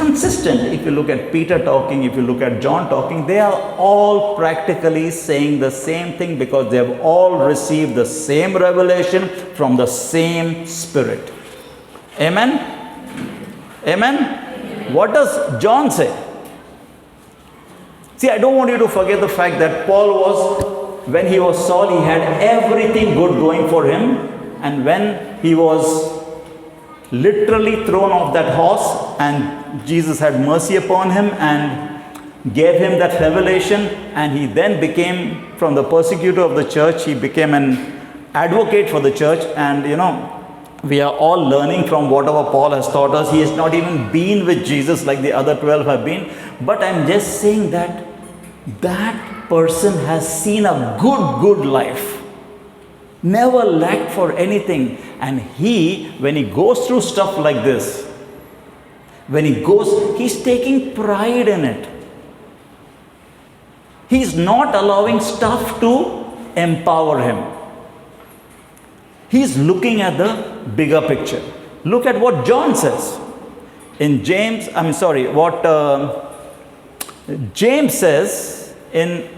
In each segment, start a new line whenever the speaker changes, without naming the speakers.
consistent. If you look at Peter talking, if you look at John talking, they are all practically saying the same thing because they have all received the same revelation from the same Spirit. Amen? Amen? What does John say? See, I don't want you to forget the fact that Paul was, when he was Saul, he had everything good going for him. And when he was literally thrown off that horse and Jesus had mercy upon him and gave him that revelation, and he then became, from the persecutor of the church, he became an advocate for the church. And we are all learning from whatever Paul has taught us. He has not even been with Jesus like the other 12 have been. But I'm just saying that that person has seen a good life. Never lacked for anything. And when he goes through stuff like this, he's taking pride in it. He's not allowing stuff to empower him. He's looking at the bigger picture. Look at what John says. In James, James says in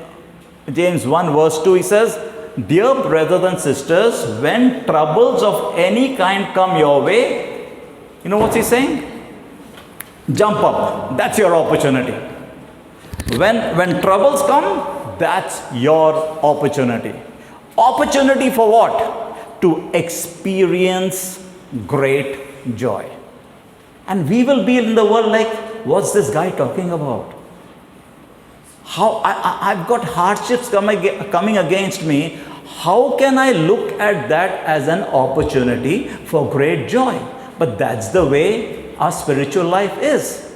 James 1 verse 2, he says, "Dear brothers and sisters, when troubles of any kind come your way," you know what's he saying? Jump up. That's your opportunity. When troubles come, that's your opportunity. Opportunity for what? To experience great joy. And we will be in the world like, what's this guy talking about? How I've got hardships coming against me. How can I look at that as an opportunity for great joy? But that's the way our spiritual life is.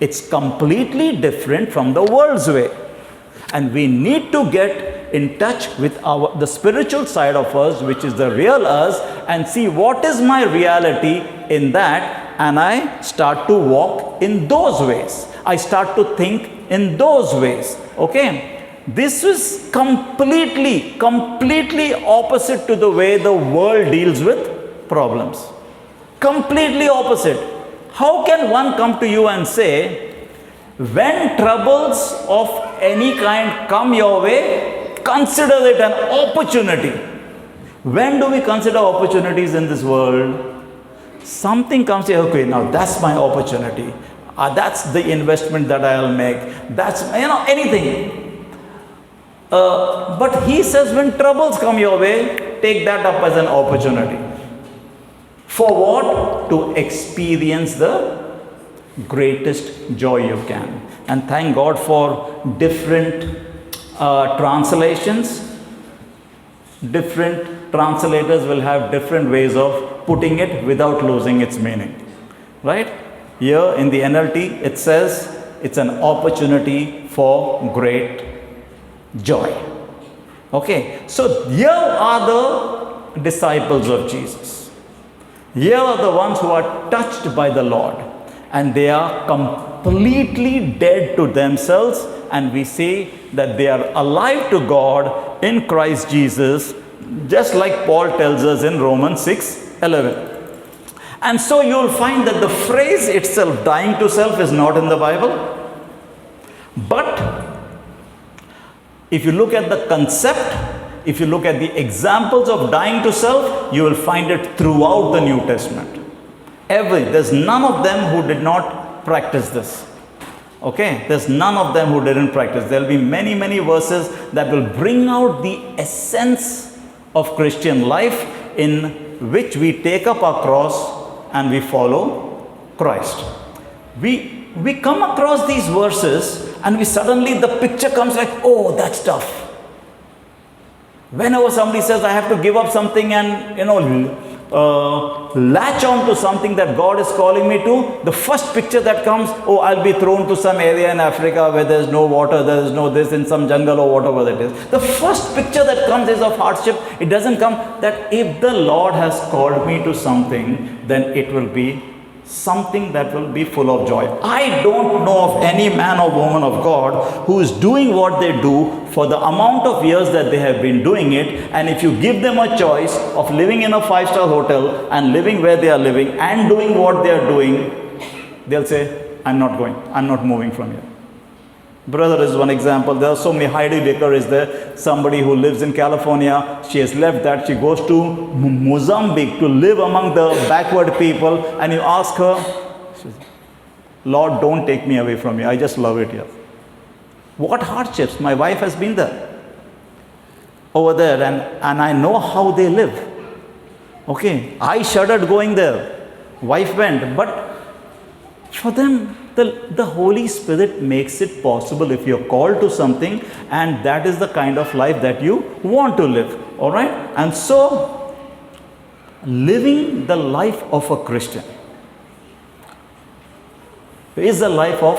It's completely different from the world's way. And we need to get in touch with the spiritual side of us, which is the real us, and see what is my reality in that, and I start to walk in those ways. I start to think in those ways. Okay? This is completely opposite to the way the world deals with problems. Completely opposite. How can one come to you and say, when troubles of any kind come your way, consider it an opportunity? When do we consider opportunities in this world? Something comes here, okay, now that's my opportunity. That's the investment that I'll make. That's, anything. But he says, when troubles come your way, take that up as an opportunity. For what? To experience the greatest joy you can. And thank God for different translations. Different translators will have different ways of putting it without losing its meaning. Right? Here in the NLT, it says it's an opportunity for great joy. Okay, so here are the disciples of Jesus. Here are the ones who are touched by the Lord, and they are completely dead to themselves, and we say that they are alive to God in Christ Jesus, just like Paul tells us in Romans 6:11. And so you will find that the phrase itself, dying to self, is not in the Bible. But if you look at the concept, if you look at the examples of dying to self, you will find it throughout the New Testament. There's none of them who did not practice this. Okay, there's none of them who didn't practice. There'll be many verses that will bring out the essence of Christian life, in which we take up our cross and we follow Christ. We come across these verses and the picture comes like, oh, that's tough. Whenever somebody says, I have to give up something and, latch on to something that God is calling me to, the first picture that comes, oh, I'll be thrown to some area in Africa where there's no water, there's no this, in some jungle or whatever that is. The first picture that comes is of hardship. It doesn't come that if the Lord has called me to something, then it will be something that will be full of joy. I don't know of any man or woman of God who is doing what they do for the amount of years that they have been doing it, and if you give them a choice of living in a 5-star hotel and living where they are living and doing what they are doing, they'll say, I'm not going. I'm not moving from here. Brother is one example. There are so many. Heidi Baker is there. Somebody who lives in California. She has left that. She goes to Mozambique to live among the backward people. And you ask her, she says, Lord, don't take me away from you. I just love it here. What hardships? My wife has been there. Over there. And I know how they live. Okay. I shuddered going there. Wife went. But for them, the Holy Spirit makes it possible if you're called to something, and that is the kind of life that you want to live. All right? And so, living the life of a Christian is a life of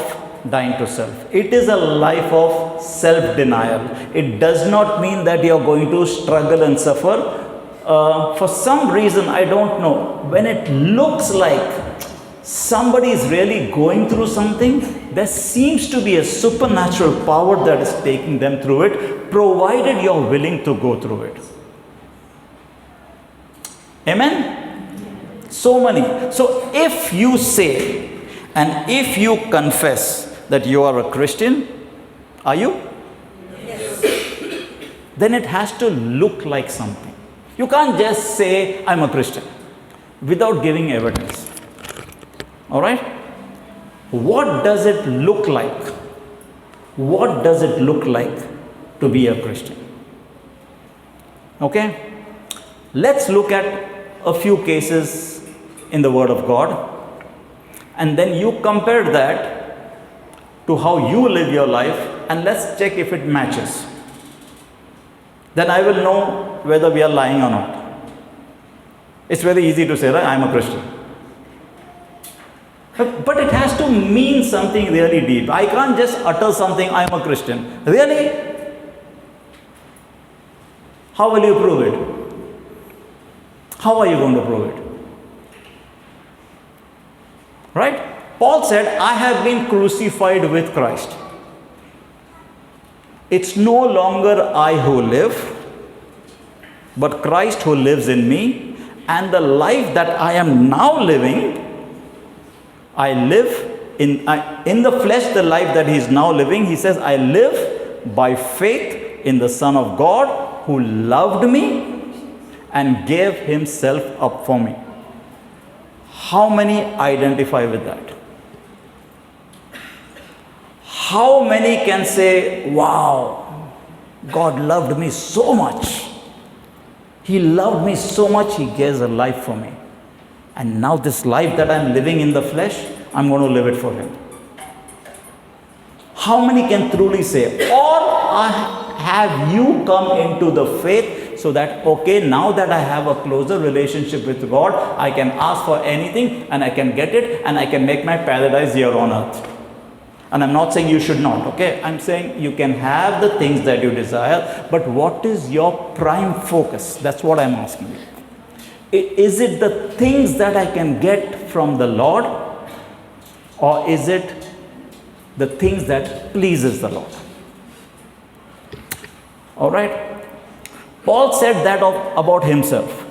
dying to self. It is a life of self-denial. It does not mean that you're going to struggle and suffer. For some reason, I don't know, when it looks like somebody is really going through something, there seems to be a supernatural power that is taking them through it, provided you're willing to go through it. Amen? So many. So if you say and if you confess that you are a Christian, are you? Yes. Then it has to look like something. You can't just say, I'm a Christian, without giving evidence. All right? What does it look like? What does it look like to be a Christian? Okay? Let's look at a few cases in the Word of God, and then you compare that to how you live your life, and let's check if it matches. Then I will know whether we are lying or not. It's very easy to say that I'm a Christian. But it has to mean something really deep. I can't just utter something, I'm a Christian. Really? How will you prove it? How are you going to prove it? Right? Paul said, I have been crucified with Christ. It's no longer I who live, but Christ who lives in me. And the life that I am now living, I live in the flesh, the life that he is now living. He says, I live by faith in the Son of God who loved me and gave himself up for me. How many identify with that? How many can say, wow, God loved me so much. He loved me so much, he gave a life for me. And now this life that I'm living in the flesh, I'm going to live it for him. How many can truly say, or have you come into the faith so that, okay, now that I have a closer relationship with God, I can ask for anything and I can get it and I can make my paradise here on earth. And I'm not saying you should not, okay? I'm saying you can have the things that you desire, but what is your prime focus? That's what I'm asking you. Is it the things that I can get from the Lord, or is it the things that pleases the Lord? All right? Paul said that about himself.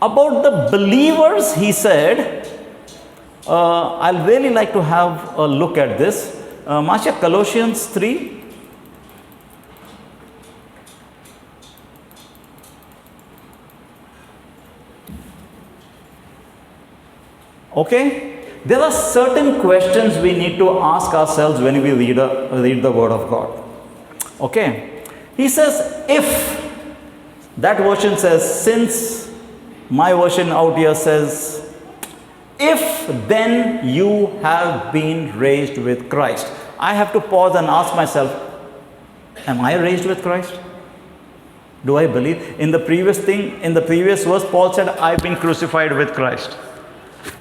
About the believers, he said, I'll really like to have a look at this. Masha, Colossians 3. Okay? There are certain questions we need to ask ourselves when we read the Word of God. Okay? He says, if, that version says, since, my version out here says, if then you have been raised with Christ. I have to pause and ask myself, am I raised with Christ? Do I believe? In the previous verse, Paul said, I've been crucified with Christ.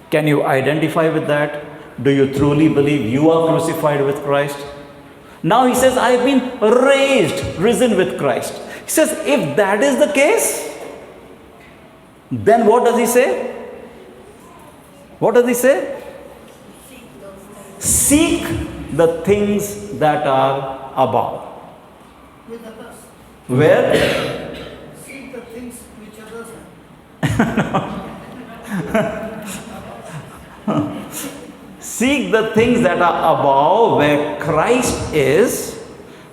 Can you identify with that? Do you truly believe you are crucified with Christ? Now he says, I've been risen with Christ. He says, if that is the case, then what does he say? What does he say? Seek the things that are above. Where?
Seek the things which others have.
Seek the things that are above, where Christ is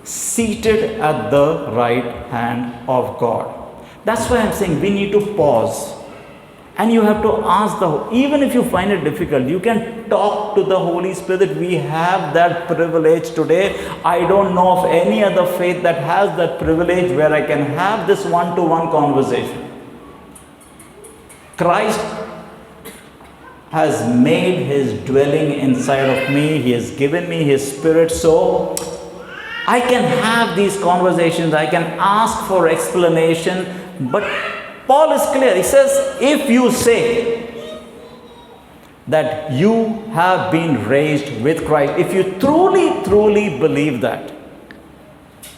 seated at the right hand of God. That's why I'm saying we need to pause. And you have to ask even if you find it difficult, you can talk to the Holy Spirit. We have that privilege today. I don't know of any other faith that has that privilege where I can have this one-to-one conversation. Christ has made his dwelling inside of me. He has given me his Spirit, so I can have these conversations. I can ask for explanation. But Paul is clear. He says, if you say that you have been raised with Christ, if you truly believe that,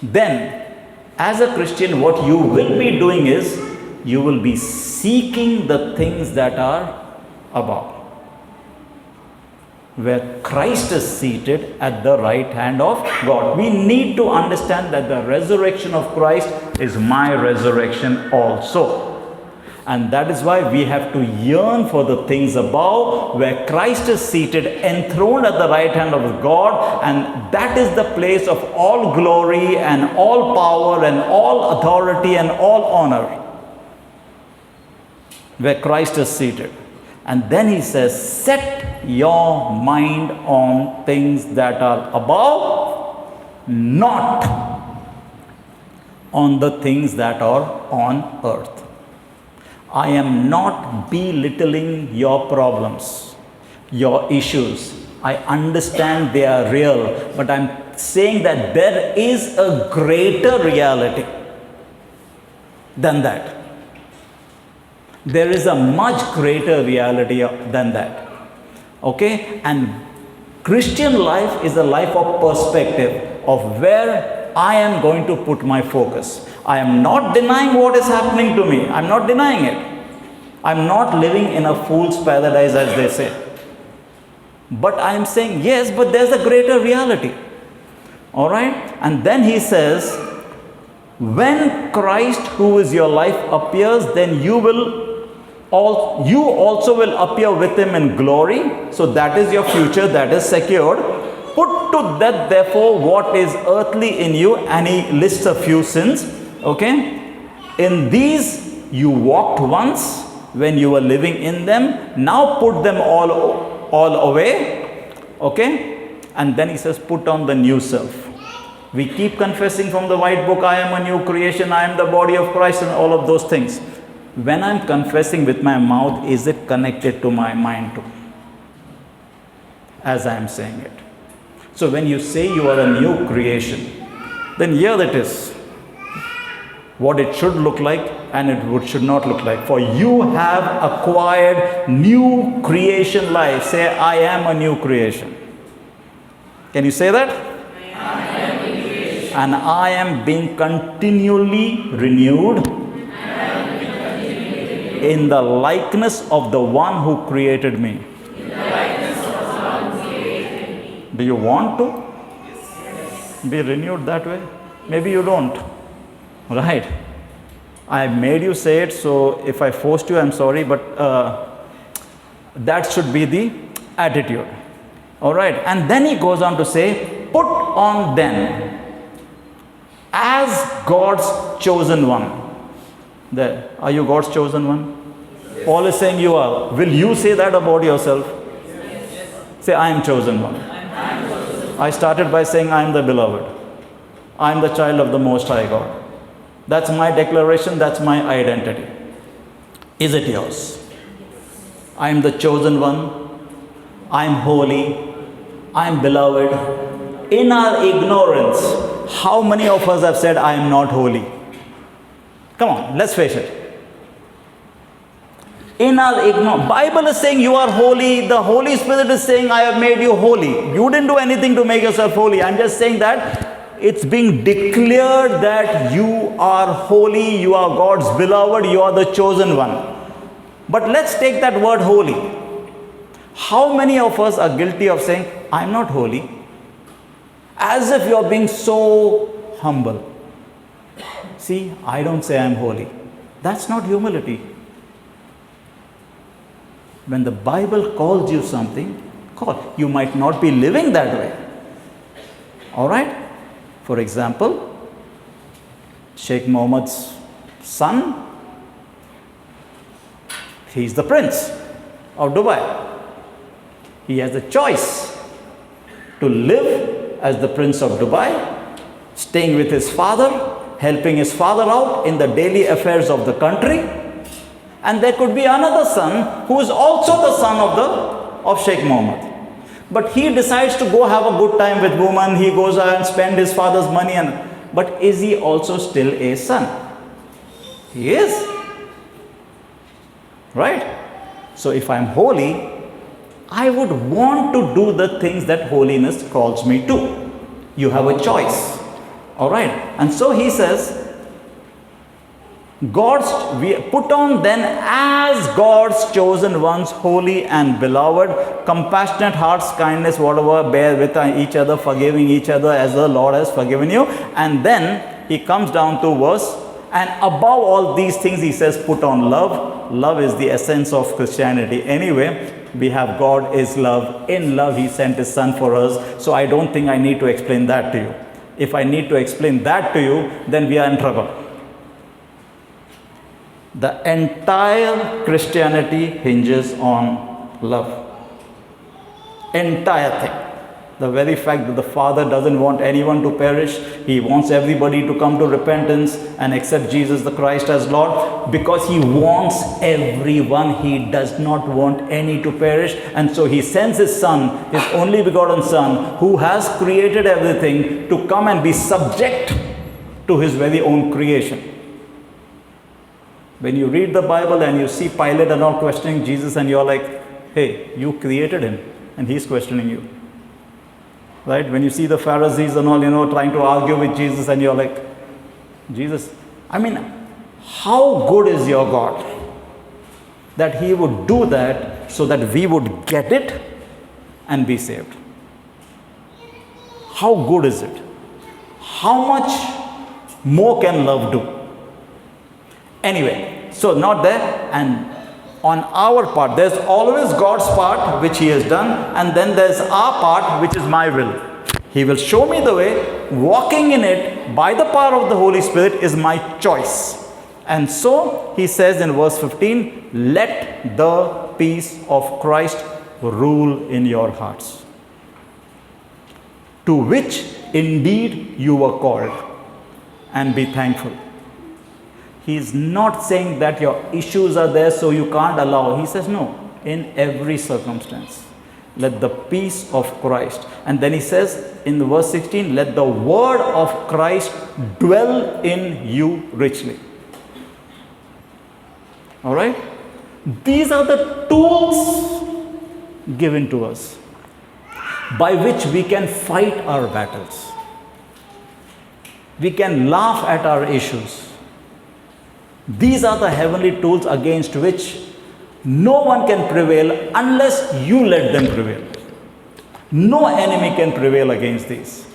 then as a Christian, what you will be doing is you will be seeking the things that are above, where Christ is seated at the right hand of God. We need to understand that the resurrection of Christ is my resurrection also. And that is why we have to yearn for the things above, where Christ is seated, enthroned at the right hand of God. And that is the place of all glory and all power and all authority and all honor, where Christ is seated. And then he says, set your mind on things that are above, not on the things that are on earth. I am not belittling your problems, your issues. I understand they are real, but I'm saying that there is a greater reality than that. There is a much greater reality than that. Okay? And Christian life is a life of perspective, of where I am going to put my focus. I am not denying what is happening to me. I'm not denying it. I'm not living in a fool's paradise, as they say. But I'm saying, yes, but there's a greater reality. All right? And then he says, when Christ, who is your life, appears, then you also will appear with him in glory. So that is your future, that is secured. Put to death, therefore, what is earthly in you. And he lists a few sins. Okay? In these you walked once when you were living in them. Now put them all away. Okay? And then he says, put on the new self. We keep confessing from the white book, I am a new creation, I am the body of Christ, and all of those things. When I'm confessing with my mouth, is it connected to my mind too? As I am saying it. So when you say you are a new creation, then here it is. What it should look like and what should not look like. For you have acquired new creation life. Say, I am a new creation. Can you say that? I am a new creation. And I am being continually renewed in the likeness of the one who created me. Do you want to be renewed that way? Maybe you don't. Right. I made you say it, so if I forced you, I'm sorry, but that should be the attitude. All right. And then he goes on to say, put on then as God's chosen one. There. Are you God's chosen one? Yes. Paul is saying you are. Will you say that about yourself? Yes. Say, I am chosen one. I started by saying I am the beloved. I am the child of the Most High God. That's my declaration, that's my identity. Is it yours? I am the chosen one. I am holy. I am beloved. In our ignorance, how many of us have said, I am not holy? Come on, let's face it. In our ignorance, Bible is saying you are holy. The Holy Spirit is saying, I have made you holy. You didn't do anything to make yourself holy. I'm just saying that it's being declared that you are holy, you are God's beloved, you are the chosen one. But let's take that word holy. How many of us are guilty of saying, I'm not holy? As if you're being so humble. See, I don't say I'm holy. That's not humility. When the Bible calls you something, call. You might not be living that way. All right? For example, Sheikh Mohammed's son, he's the prince of Dubai. He has a choice to live as the prince of Dubai, staying with his father, helping his father out in the daily affairs of the country. And there could be another son who is also the son of Sheikh Mohammed. But he decides to go have a good time with women. He goes out and spend his father's money. But is he also still a son? He is. Right? So if I'm holy, I would want to do the things that holiness calls me to. You have a choice. All right. And so he says, we put on then as God's chosen ones, holy and beloved, compassionate hearts, kindness, whatever, bear with each other, forgiving each other as the Lord has forgiven you. And then he comes down to verse, and above all these things he says, put on love. Love is the essence of Christianity. Anyway, we have God is love. In love he sent his son for us. So I don't think I need to explain that to you. If I need to explain that to you, then we are in trouble. The entire Christianity hinges on love. Entire thing. The very fact that the Father doesn't want anyone to perish. He wants everybody to come to repentance and accept Jesus the Christ as Lord, because he wants everyone. He does not want any to perish. And so he sends his son, his only begotten son, who has created everything, to come and be subject to his very own creation. When you read the Bible and you see Pilate and all questioning Jesus, and you're like, hey, you created him and he's questioning you. Right? When you see the Pharisees and all, trying to argue with Jesus, and you're like, Jesus, how good is your God that he would do that so that we would get it and be saved? How good is it? How much more can love do? Anyway, so not there. And on our part, there's always God's part which he has done, and then there's our part which is my will. He will show me the way. Walking in it by the power of the Holy Spirit is my choice. And so he says in verse 15, let the peace of Christ rule in your hearts, to which indeed you were called, and be thankful. He is not saying that your issues are there so you can't allow. He says no, in every circumstance. Let the peace of Christ. And then he says in verse 16, let the word of Christ dwell in you richly. All right? These are the tools given to us by which we can fight our battles. We can laugh at our issues. These are the heavenly tools against which no one can prevail unless you let them prevail. No enemy can prevail against these.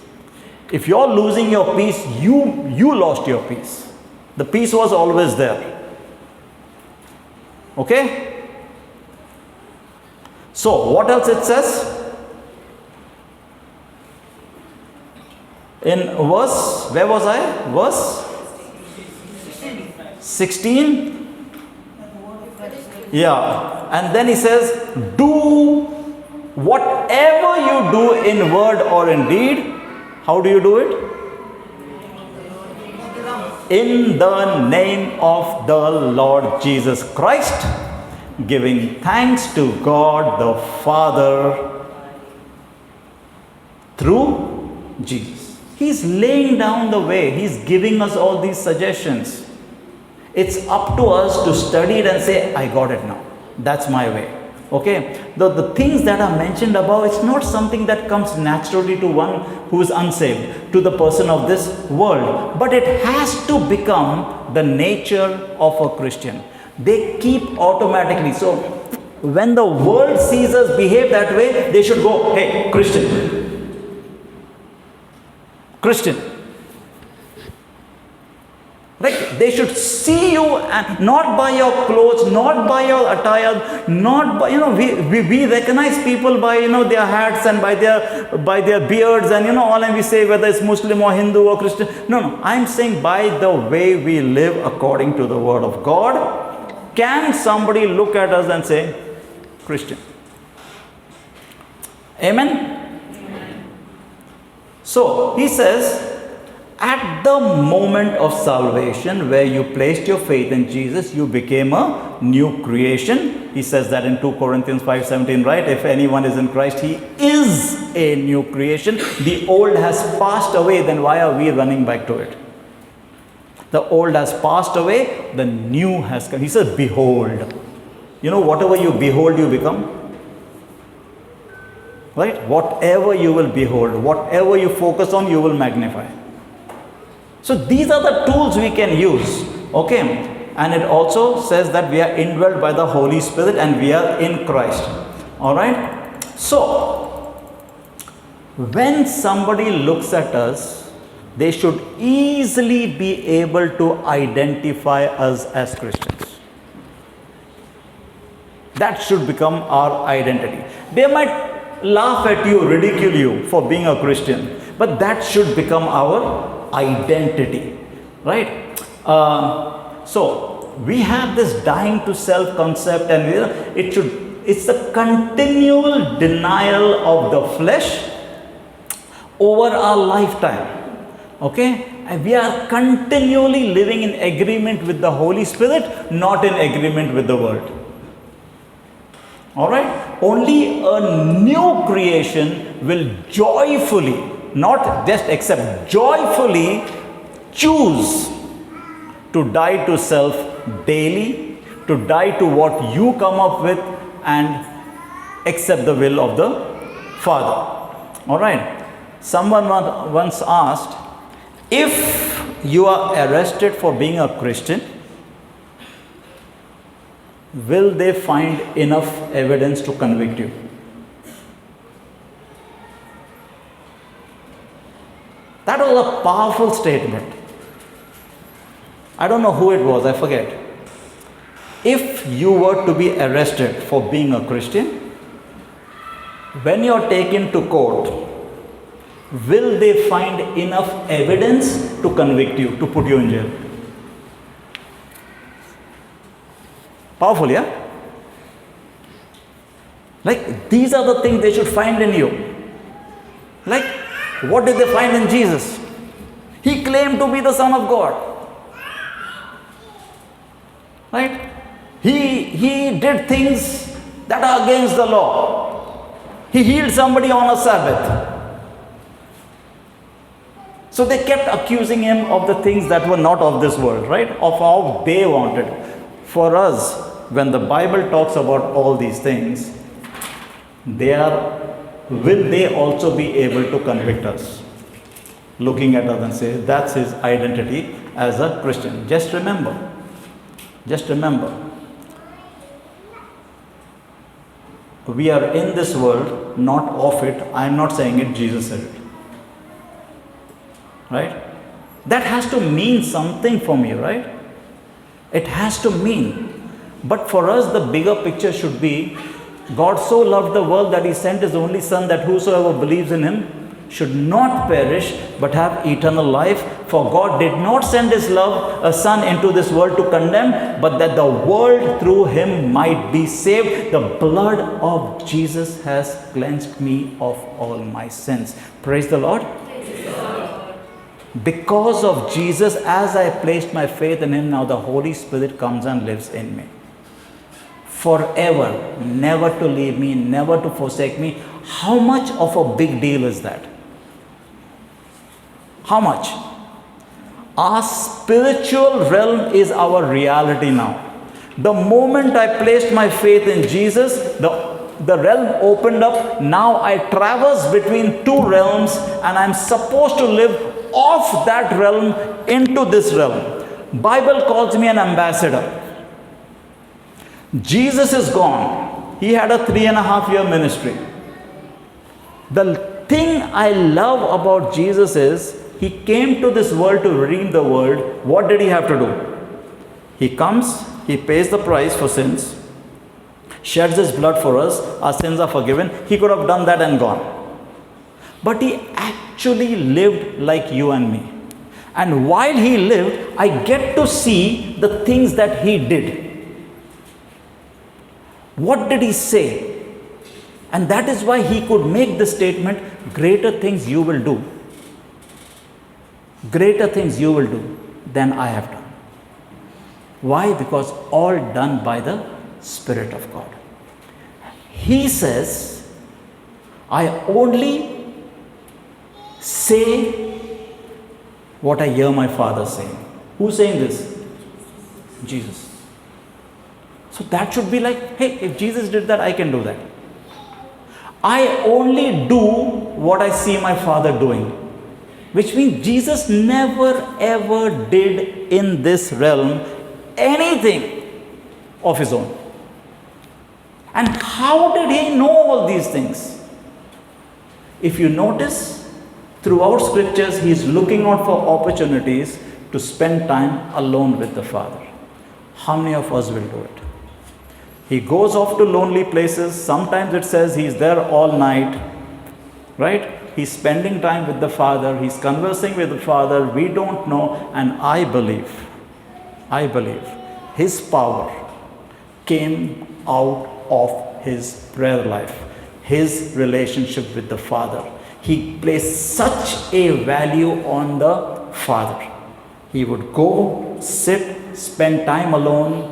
If you're losing your peace, you lost your peace. The peace was always there. Okay? So, what else it says? In verse, where was I? Verse 16. Yeah. And then he says, do whatever you do in word or in deed. How do you do it? In the name of the Lord Jesus Christ, giving thanks to God the Father through Jesus. He's laying down the way. He's giving us all these suggestions. It's up to us to study it and say, I got it now. That's my way. Okay? The things that are mentioned above, it's not something that comes naturally to one who is unsaved, to the person of this world. But it has to become the nature of a Christian. They keep automatically. So, when the world sees us behave that way, they should go, hey, Christian. Christian. Like they should see you, and not by your clothes, not by your attire, not by, we recognize people by, their hats and by their beards and, all, and we say whether it's Muslim or Hindu or Christian. No, I'm saying by the way we live according to the word of God. Can somebody look at us and say, Christian? Amen? So, he says, at the moment of salvation, where you placed your faith in Jesus, you became a new creation. He says that in 2 Corinthians 5:17, right? If anyone is in Christ, he is a new creation. The old has passed away, then why are we running back to it? The old has passed away, the new has come. He says, behold. Whatever you behold, you become. Right? Whatever you will behold, whatever you focus on, you will magnify. So these are the tools we can use. Okay? And it also says that we are indwelt by the Holy Spirit and we are in Christ. Alright? So, when somebody looks at us, they should easily be able to identify us as Christians. That should become our identity. They might laugh at you, ridicule you for being a Christian, but that should become our identity, right? So we have this dying to self concept, and it's a continual denial of the flesh over our lifetime. Okay, and we are continually living in agreement with the Holy Spirit, not in agreement with the world. All right, only a new creation will joyfully, not just accept, joyfully choose to die to self daily, to die to what you come up with and accept the will of the Father. All right. Someone once asked, if you are arrested for being a Christian, will they find enough evidence to convict you? That was a powerful statement. I don't know who it was, I forget. If you were to be arrested for being a Christian, when you're taken to court, will they find enough evidence to convict you, to put you in jail? Powerful, yeah? Like, these are the things they should find in you. Like, what did they find in Jesus? He claimed to be the Son of God. Right? He did things that are against the law. He healed somebody on a Sabbath. So they kept accusing him of the things that were not of this world, right? Of how they wanted. For us, when the Bible talks about all these things, will they also be able to convict us? Looking at us and say, that's his identity as a Christian. Just remember, we are in this world, not of it. I am not saying it, Jesus said it. Right? That has to mean something for me, right? It has to mean. But for us, the bigger picture should be, God so loved the world that he sent his only Son, that whosoever believes in him should not perish but have eternal life. For God did not send his Son into this world to condemn, but that the world through him might be saved. The blood of Jesus has cleansed me of all my sins. Praise the Lord. Because of Jesus, as I placed my faith in him, now the Holy Spirit comes and lives in me. Forever, never to leave me, never to forsake me. How much of a big deal is that? How much? Our spiritual realm is our reality now. The moment I placed my faith in Jesus, the realm opened up. Now I traverse between two realms, and I'm supposed to live off that realm into this realm. Bible calls me an ambassador. Jesus is gone. He had a 3.5-year ministry. The thing I love about Jesus is He came to this world to redeem the world. What did he have to do? He comes, he pays the price for sins, sheds his blood for us, our sins are forgiven. He could have done that and gone. But he actually lived like you and me. And while he lived, I get to see the things that he did. What did he say? And that is why he could make the statement, greater things you will do. Greater things you will do than I have done. Why? Because all done by the Spirit of God. He says, I only say what I hear my Father saying. Who's saying this? Jesus. So that should be like, hey, if Jesus did that, I can do that. I only do what I see my Father doing. Which means Jesus never ever did in this realm anything of his own. And how did he know all these things? If you notice, throughout scriptures, he is looking out for opportunities to spend time alone with the Father. How many of us will do it? He goes off to lonely places. Sometimes it says he's there all night, right? He's spending time with the Father. He's conversing with the Father. We don't know. And I believe his power came out of his prayer life, his relationship with the Father. He placed such a value on the Father. He would go, sit, spend time alone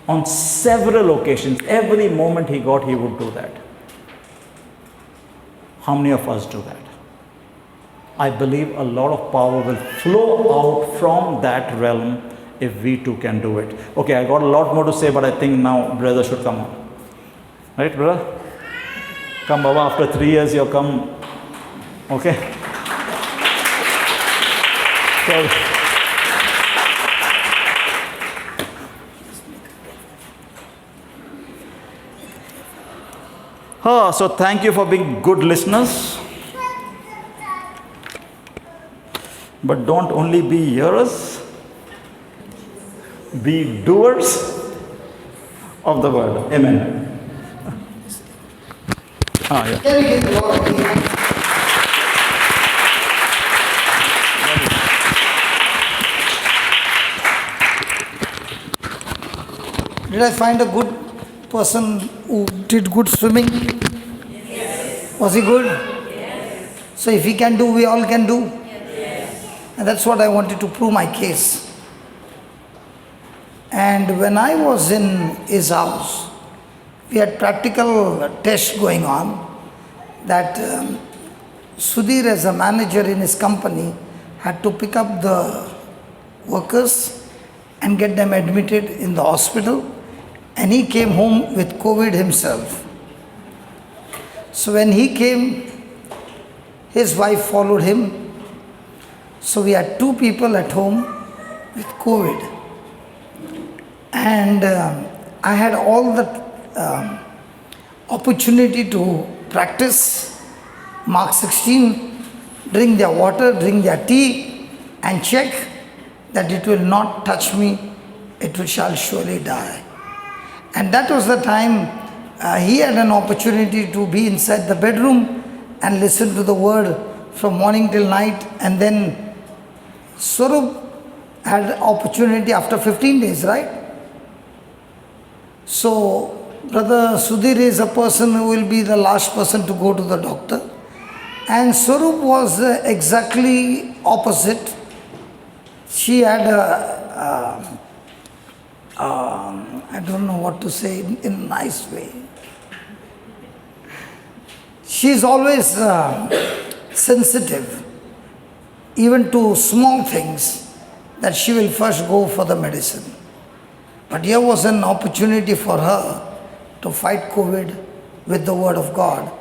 on several occasions. Every moment he got, he would do that. How many of us do that? I believe a lot of power will flow out from that realm if we too can do it. Okay, I got a lot more to say, but I think now brother should come on. Right, brother? Come, Baba, after 3 years you come. Okay? So, so thank you for being good listeners. But don't only be hearers, be doers of the word. Amen. Yeah.
Can we give the Lord a hand? Did I find a good person who did good swimming? Yes. Was he good? Yes. So if he can do, we all can do. Yes. And that's what I wanted to prove my case. And when I was in his house, we had practical tests going on that Sudhir, as a manager in his company, had to pick up the workers and get them admitted in the hospital. And he came home with COVID himself. So when he came, his wife followed him. So we had 2 people at home with COVID. And I had all the opportunity to practice Mark 16, drink their water, drink their tea, and check that it will not touch me, shall surely die. And that was the time he had an opportunity to be inside the bedroom and listen to the word from morning till night. And then Swarup had opportunity after 15 days, right? So Brother Sudhir is a person who will be the last person to go to the doctor. And Swarup was exactly opposite. She had I don't know what to say in a nice way. She is always sensitive, even to small things, that she will first go for the medicine. But here was an opportunity for her to fight COVID with the word of God.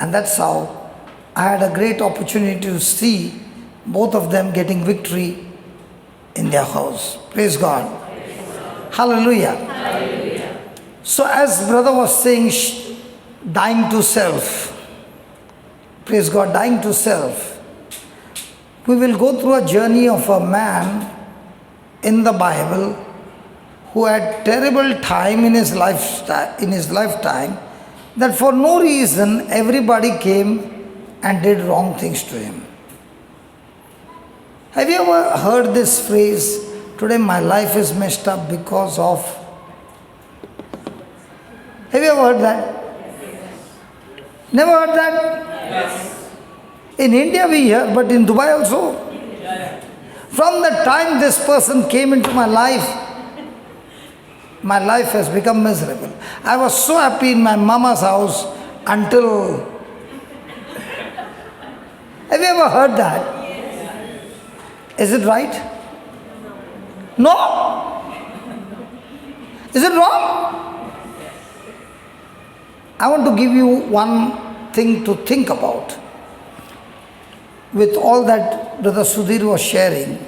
And that's how I had a great opportunity to see both of them getting victory in their house. Praise God. Hallelujah. Hallelujah. So as brother was saying, dying to self. Praise God, dying to self. We will go through a journey of a man in the Bible who had terrible time in his lifetime, that for no reason everybody came and did wrong things to him. Have you ever heard this phrase, today my life is messed up because of? Have you ever heard that? Never heard that? Yes. In India we hear, but in Dubai also. From the time this person came into my life has become miserable. I was so happy in my mama's house until... Have you ever heard that? Is it right? No? Is it wrong? I want to give you one thing to think about. With all that Brother Sudhir was sharing,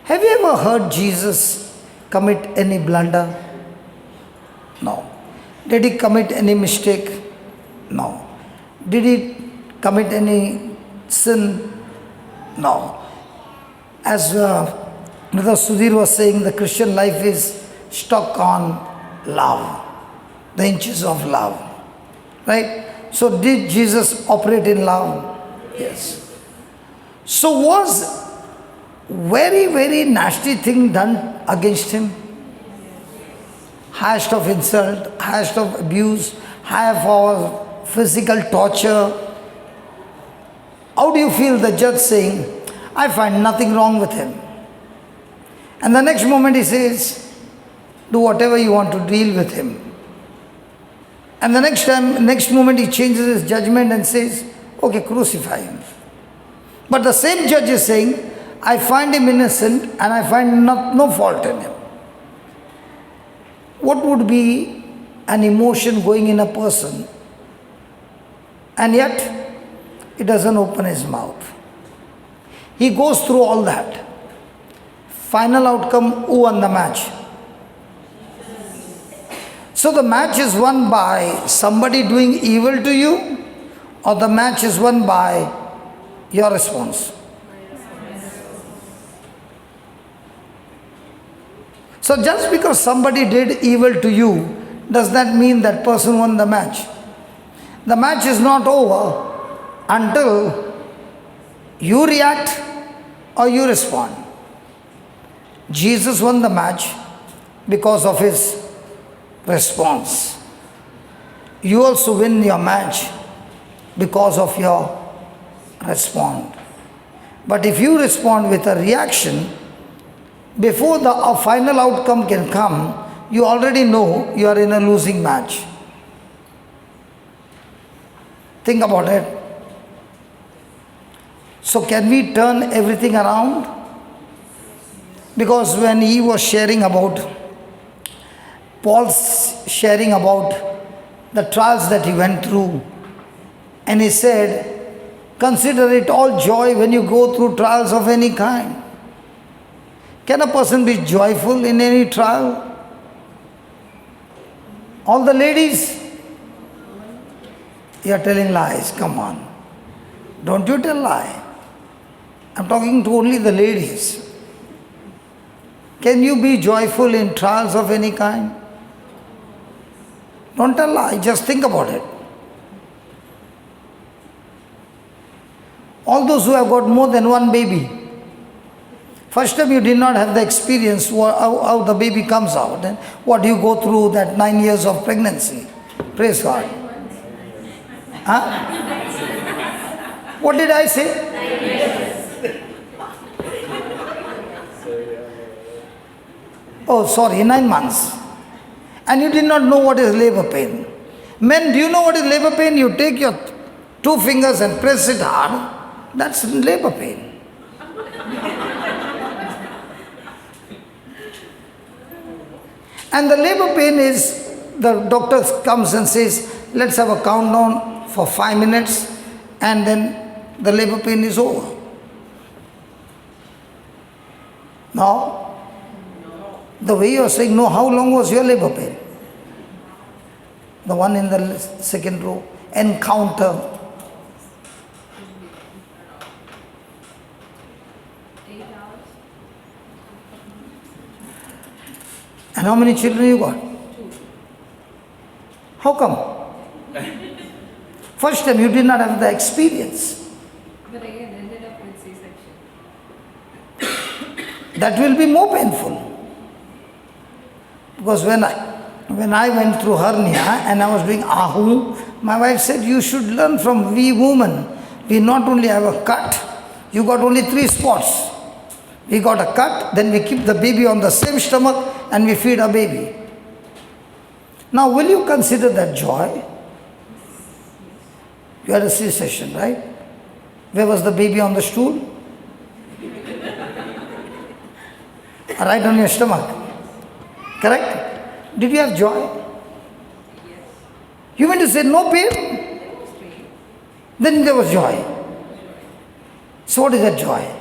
have you ever heard Jesus commit any blunder? No. Did he commit any mistake? No. Did he commit any sin? No. As Brother Sudhir was saying, the Christian life is stuck on love, the inches of love. Right? So did Jesus operate in love? Yes. So was very, very nasty thing done against him? Highest of insult, highest of abuse, highest of physical torture. How do you feel the judge saying, I find nothing wrong with him? And the next moment he says, do whatever you want to deal with him. And the next moment he changes his judgment and says, okay, crucify him. But the same judge is saying, I find him innocent and I find no fault in him. What would be an emotion going in a person? And yet, he doesn't open his mouth. He goes through all that. Final outcome, who won the match? So the match is won by somebody doing evil to you, or the match is won by your response? So just because somebody did evil to you, does that mean that person won the match? The match is not over until you react or you respond. Jesus won the match because of his response. You also win your match because of your response. But if you respond with a reaction, before the final outcome can come, you already know you are in a losing match. Think about it. So can we turn everything around? Because when he was sharing about, Paul's sharing about the trials that he went through, and he said, consider it all joy when you go through trials of any kind. Can a person be joyful in any trial? All the ladies, you are telling lies, come on. Don't you tell lie. I'm talking to only the ladies. Can you be joyful in trials of any kind? Don't tell lie, just think about it. All those who have got more than one baby, first time you did not have the experience how the baby comes out and what you go through that 9 years of pregnancy. Praise God. Huh? What did I say? Oh, sorry, 9 months. And you did not know what is labor pain. Men, do you know what is labor pain? You take your 2 fingers and press it hard. That's labor pain. And the labor pain is, the doctor comes and says, let's have a countdown for 5 minutes, and then the labor pain is over. No? The way you are saying, no, how long was your labor pain? The one in the second row, encounter.
8 hours.
And how many children you got?
2.
How come? First time you did not have the experience.
But again, ended up with C-section.
That will be more painful. Because when I went through hernia and I was doing ahu, my wife said, you should learn from we women. We not only have a cut, you got only 3 spots. We got a cut, then we keep the baby on the same stomach and we feed our baby. Now will you consider that joy? You had a C-section, right? Where was the baby on the stool? Right on your stomach. Correct? Did you have joy?
Yes.
You mean to say no pain?
There was pain.
Then there was joy. So what is that joy?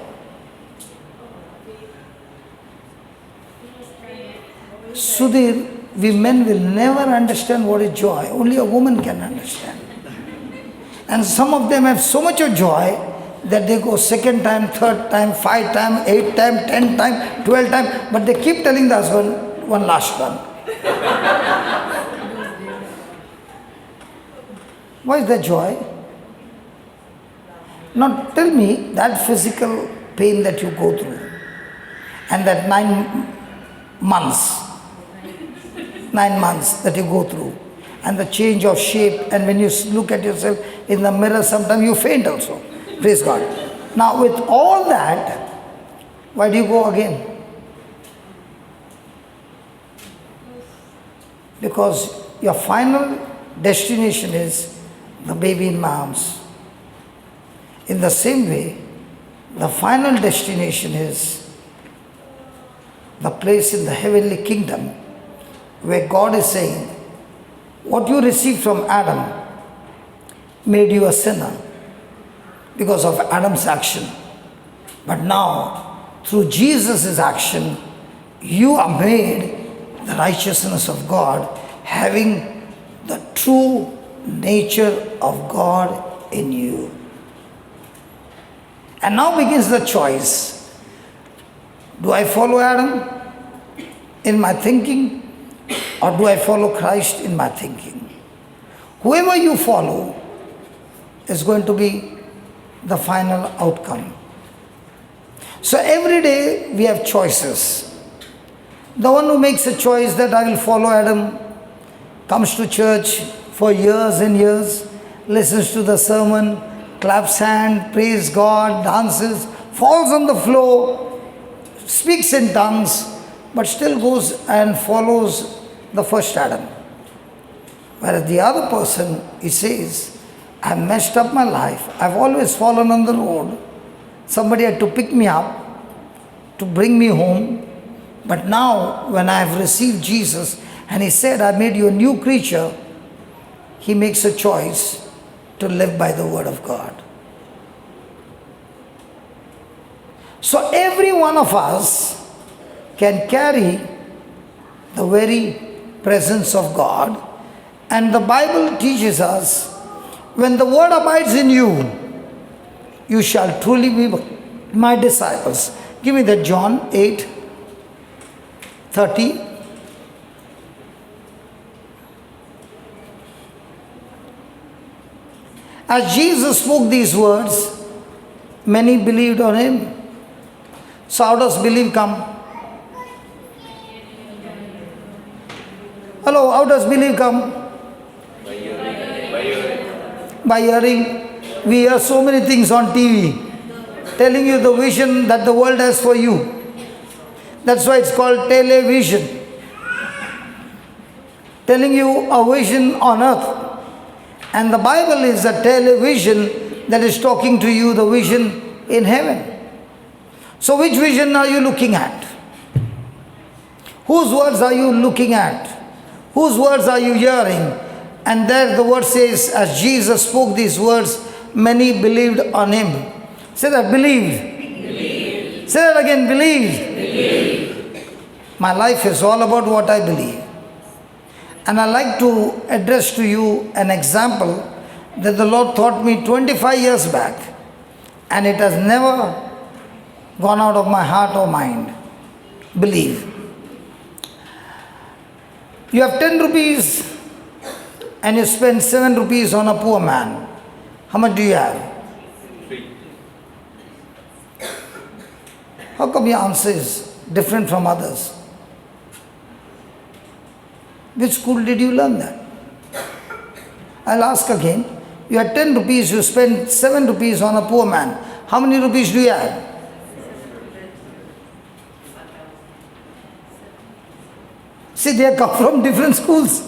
Sudhir, we men will never understand what is joy. Only a woman can understand. And some of them have so much of joy that they go second time, third time, 5 time, 8 time, 10 time, 12 time, but they keep telling the husband, one last one. Why is that joy? Now tell me that physical pain that you go through and that 9 months that you go through and the change of shape, and when you look at yourself in the mirror sometimes you faint also. Praise God. Now with all that, why do you go again? Because your final destination is the baby in my arms. In the same way, the final destination is the place in the heavenly kingdom where God is saying, what you received from Adam made you a sinner because of Adam's action. But now, through Jesus' action, you are made the righteousness of God, having the true nature of God in you. And now begins the choice. Do I follow Adam in my thinking, or do I follow Christ in my thinking? Whoever you follow is going to be the final outcome. So every day we have choices. The one who makes a choice that I will follow Adam comes to church for years and years, listens to the sermon, claps hand, praise God, dances, falls on the floor, speaks in tongues, but still goes and follows the first Adam. Whereas the other person, he says, I've messed up my life. I've always fallen on the road. Somebody had to pick me up to bring me home. But now, when I have received Jesus, and he said, I made you a new creature, he makes a choice to live by the word of God. So every one of us can carry the very presence of God. And the Bible teaches us, when the word abides in you, you shall truly be my disciples. Give me that John 8:30. As Jesus spoke these words, many believed on him. So how does belief come? Hello, how does belief come? By hearing. We hear so many things on TV telling you the vision that the world has for you. That's why it's called television. Telling you a vision on earth. And the Bible is a television that is talking to you the vision in heaven. So which vision are you looking at? Whose words are you looking at? Whose words are you hearing? And there the word says, as Jesus spoke these words, many believed on him. Say that, believed. Believed. Say that again, believed. Believed. My life is all about what I believe. And I like to address to you an example that the Lord taught me 25 years back. And it has never gone out of my heart or mind. Believe. You have 10 rupees and you spend 7 rupees on a poor man. How much do you have? How come your answer is different from others? Which school did you learn that? I'll ask again. You had 10 rupees, you spend 7 rupees on a poor man. How many rupees do you have? See, they come from different schools.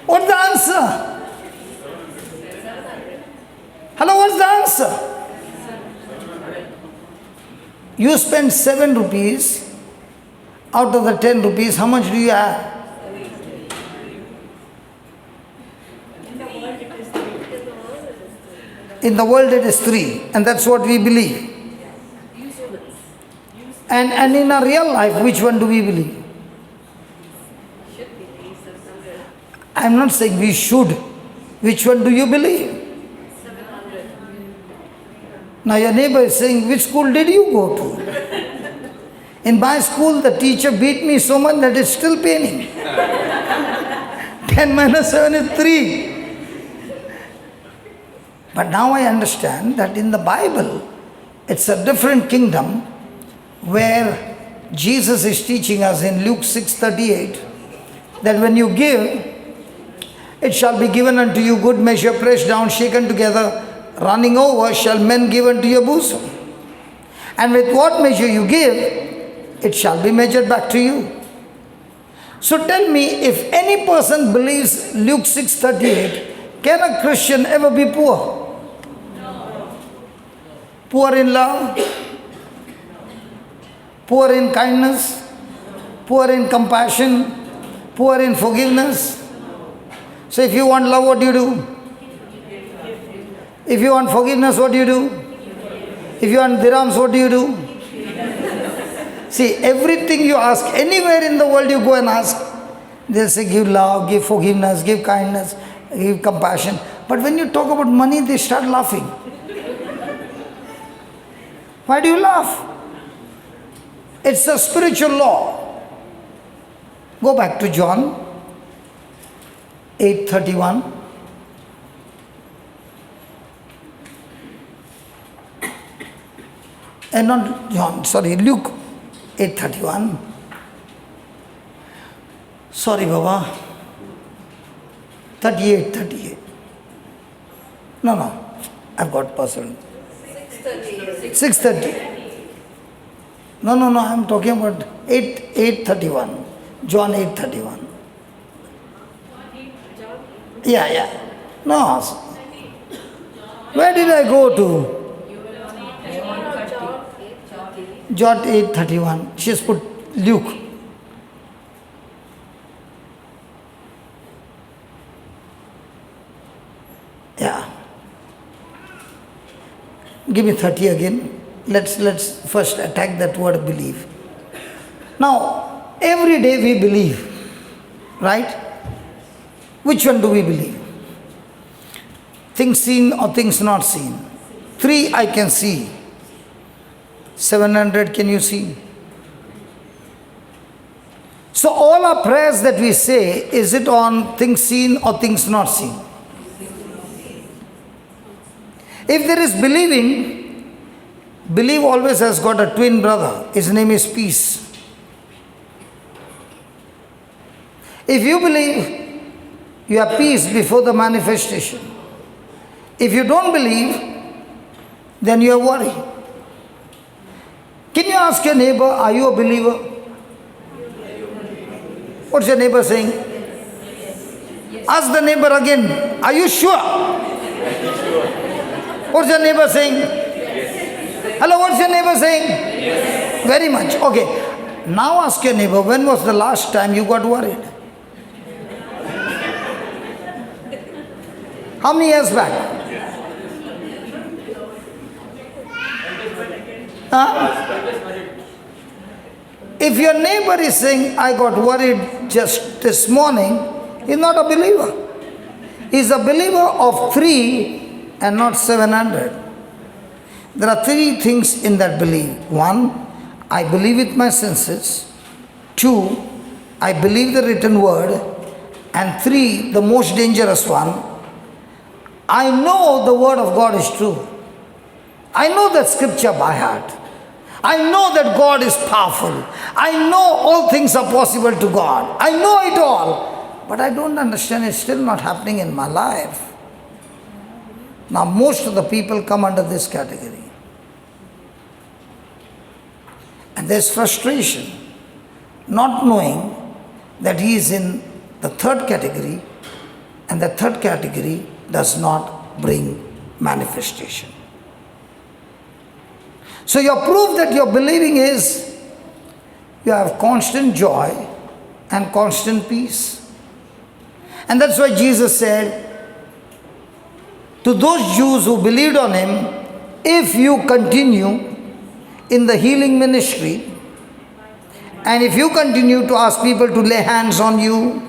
What's the answer? Hello, what's the answer? You spend 7 rupees. Out of the 10 rupees, how much do you have? In the world it is 3, and that's what we believe. And in our real life, which one do we believe? I'm not saying we should. Which one do you believe? Now your neighbor is saying, which school did you go to? In my school, the teacher beat me so much that it's still paining. 10 minus 7 is 3. But now I understand that in the Bible, it's a different kingdom where Jesus is teaching us in Luke 6:38 that when you give, it shall be given unto you good measure, pressed down, shaken together, running over, shall men give unto your bosom. And with what measure you give, it shall be measured back to you. So tell me, if any person believes Luke 6:38, can a Christian ever be poor? Poor in love, poor in kindness, poor in compassion, poor in forgiveness. So if you want love, what do you do? If you want forgiveness, what do you do? If you want dirhams, what do you do? See, everything you ask, anywhere in the world you go and ask, they'll say give love, give forgiveness, give kindness, give compassion. But when you talk about money, they start laughing. Why do you laugh? It's a spiritual law. Go back to John 8:31. And not John, sorry, Luke 8:31. Sorry, Baba. 38. No, I've got person. 6:30. No, I'm talking about 8:31. John 8:31. Yeah. No. Where did I go to? John 8:31. She's put Luke. Yeah. Give me 30 again. Let's first attack that word believe. Now, every day we believe, right? Which one do we believe? Things seen or things not seen? 3 I can see. 700 can you see? So all our prayers that we say, is it on things seen or things not seen? If there is believing, believe always has got a twin brother. His name is peace. If you believe, you have peace before the manifestation. If you don't believe, then you are worried. Can you ask your neighbor, are you a believer? What's your neighbor saying? Ask the neighbor again, are you sure? What's your neighbor saying? Hello, what's your neighbor saying? Very much. Okay. Now ask your neighbor, when was the last time you got worried? How many years back? If your neighbor is saying, I got worried just this morning, he's not a believer. He's a believer of 3 and not 700. There are three things in that belief. One, I believe with my senses. Two, I believe the written word. And three, the most dangerous one, I know the word of God is true. I know that scripture by heart. I know that God is powerful. I know all things are possible to God. I know it all. But I don't understand, it's still not happening in my life. Now most of the people come under this category. And there's frustration, not knowing that he is in the third category, and the third category does not bring manifestation. So your proof that you're believing is you have constant joy and constant peace. And that's why Jesus said to those Jews who believed on him, if you continue in the healing ministry, and if you continue to ask people to lay hands on you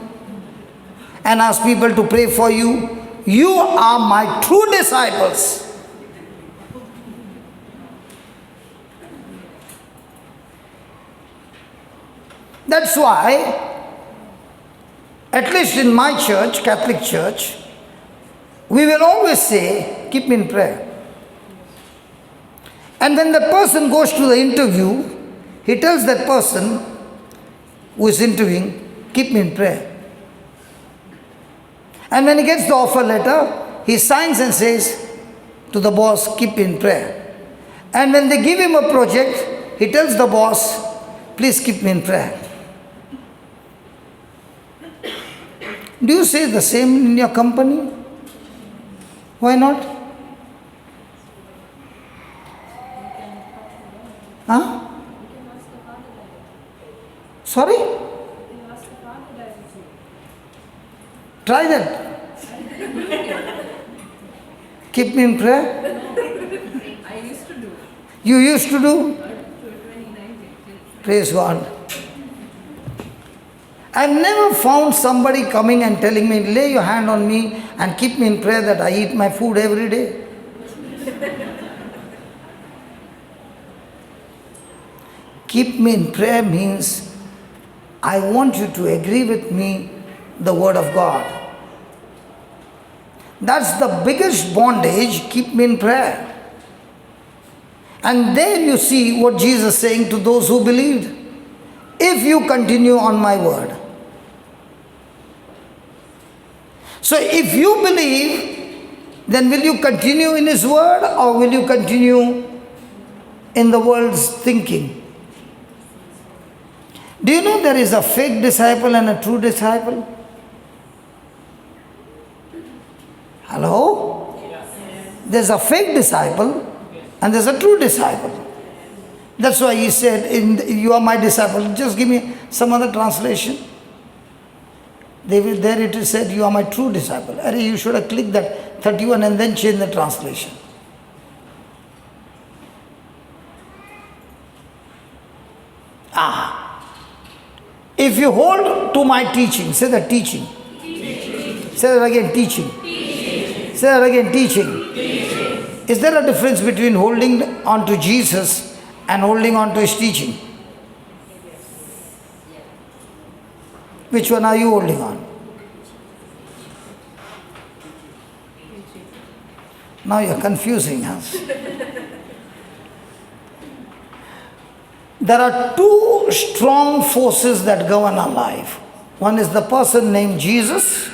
and ask people to pray for you, you are my true disciples. That's why, at least in my church, Catholic church, we will always say, keep me in prayer. And when the person goes to the interview, he tells that person who is interviewing, keep me in prayer. And when he gets the offer letter, he signs and says to the boss, keep me in prayer. And when they give him a project, he tells the boss, please keep me in prayer. Do you say the same in your company? Why not? Huh? Sorry? Try that. Keep me in prayer.
I used to do.
You used to do?
2019.
Praise God. I've never found somebody coming and telling me, lay your hand on me and keep me in prayer that I eat my food every day. Keep me in prayer means I want you to agree with me the word of God. That's the biggest bondage, keep me in prayer. And there you see what Jesus is saying to those who believed. If you continue on my word. So if you believe, then will you continue in his word or will you continue in the world's thinking? Do you know there is a fake disciple and a true disciple? Hello? There's a fake disciple and there's a true disciple. That's why he said, you are my disciple. Just give me some other translation. There it is said, you are my true disciple. You should have clicked that 31 and then change the translation. If you hold to my teaching, say that teaching. Say that again, teaching. Say that again, teaching. Is there a difference between holding on to Jesus and holding on to his teaching? Which one are you holding on? Now you're confusing us. There are two strong forces that govern our life. One is the person named Jesus,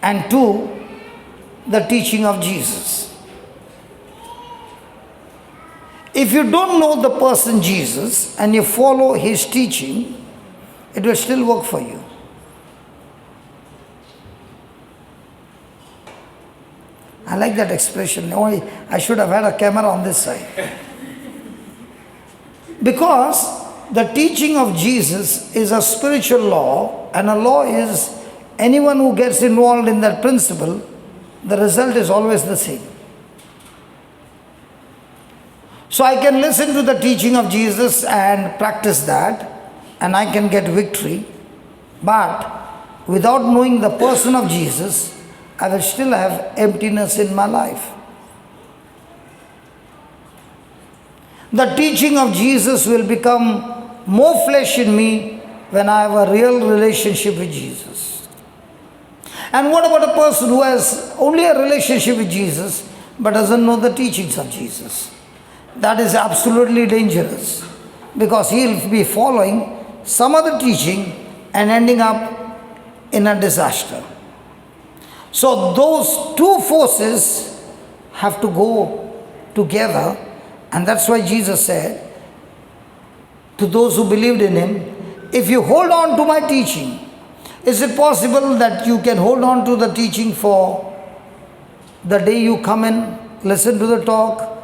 and two, the teaching of Jesus. If you don't know the person Jesus and you follow his teaching, it will still work for you. I like that expression. Oh, I should have had a camera on this side. Because the teaching of Jesus is a spiritual law, and a law is anyone who gets involved in that principle, the result is always the same. So I can listen to the teaching of Jesus and practice that, and I can get victory. But without knowing the person of Jesus, I will still have emptiness in my life. The teaching of Jesus will become more flesh in me when I have a real relationship with Jesus. And what about a person who has only a relationship with Jesus but doesn't know the teachings of Jesus? That is absolutely dangerous, because he'll be following some other teaching and ending up in a disaster. So those two forces have to go together, and that's why Jesus said to those who believed in him, if you hold on to my teaching, is it possible that you can hold on to the teaching for the day you come in, listen to the talk,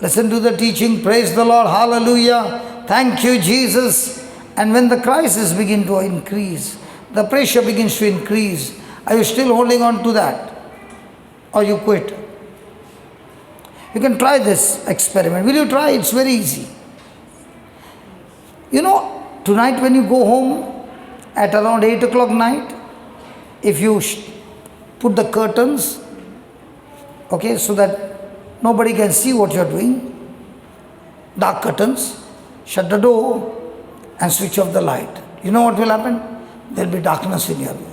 listen to the teaching, praise the Lord, hallelujah, thank you Jesus, and when the crisis begins to increase, the pressure begins to increase, are you still holding on to that? Or you quit? You can try this experiment. Will you try? It's very easy. You know, tonight when you go home at around 8 o'clock night, if you put the curtains, okay, so that nobody can see what you're doing, dark curtains, shut the door and switch off the light. You know what will happen? There will be darkness in your room.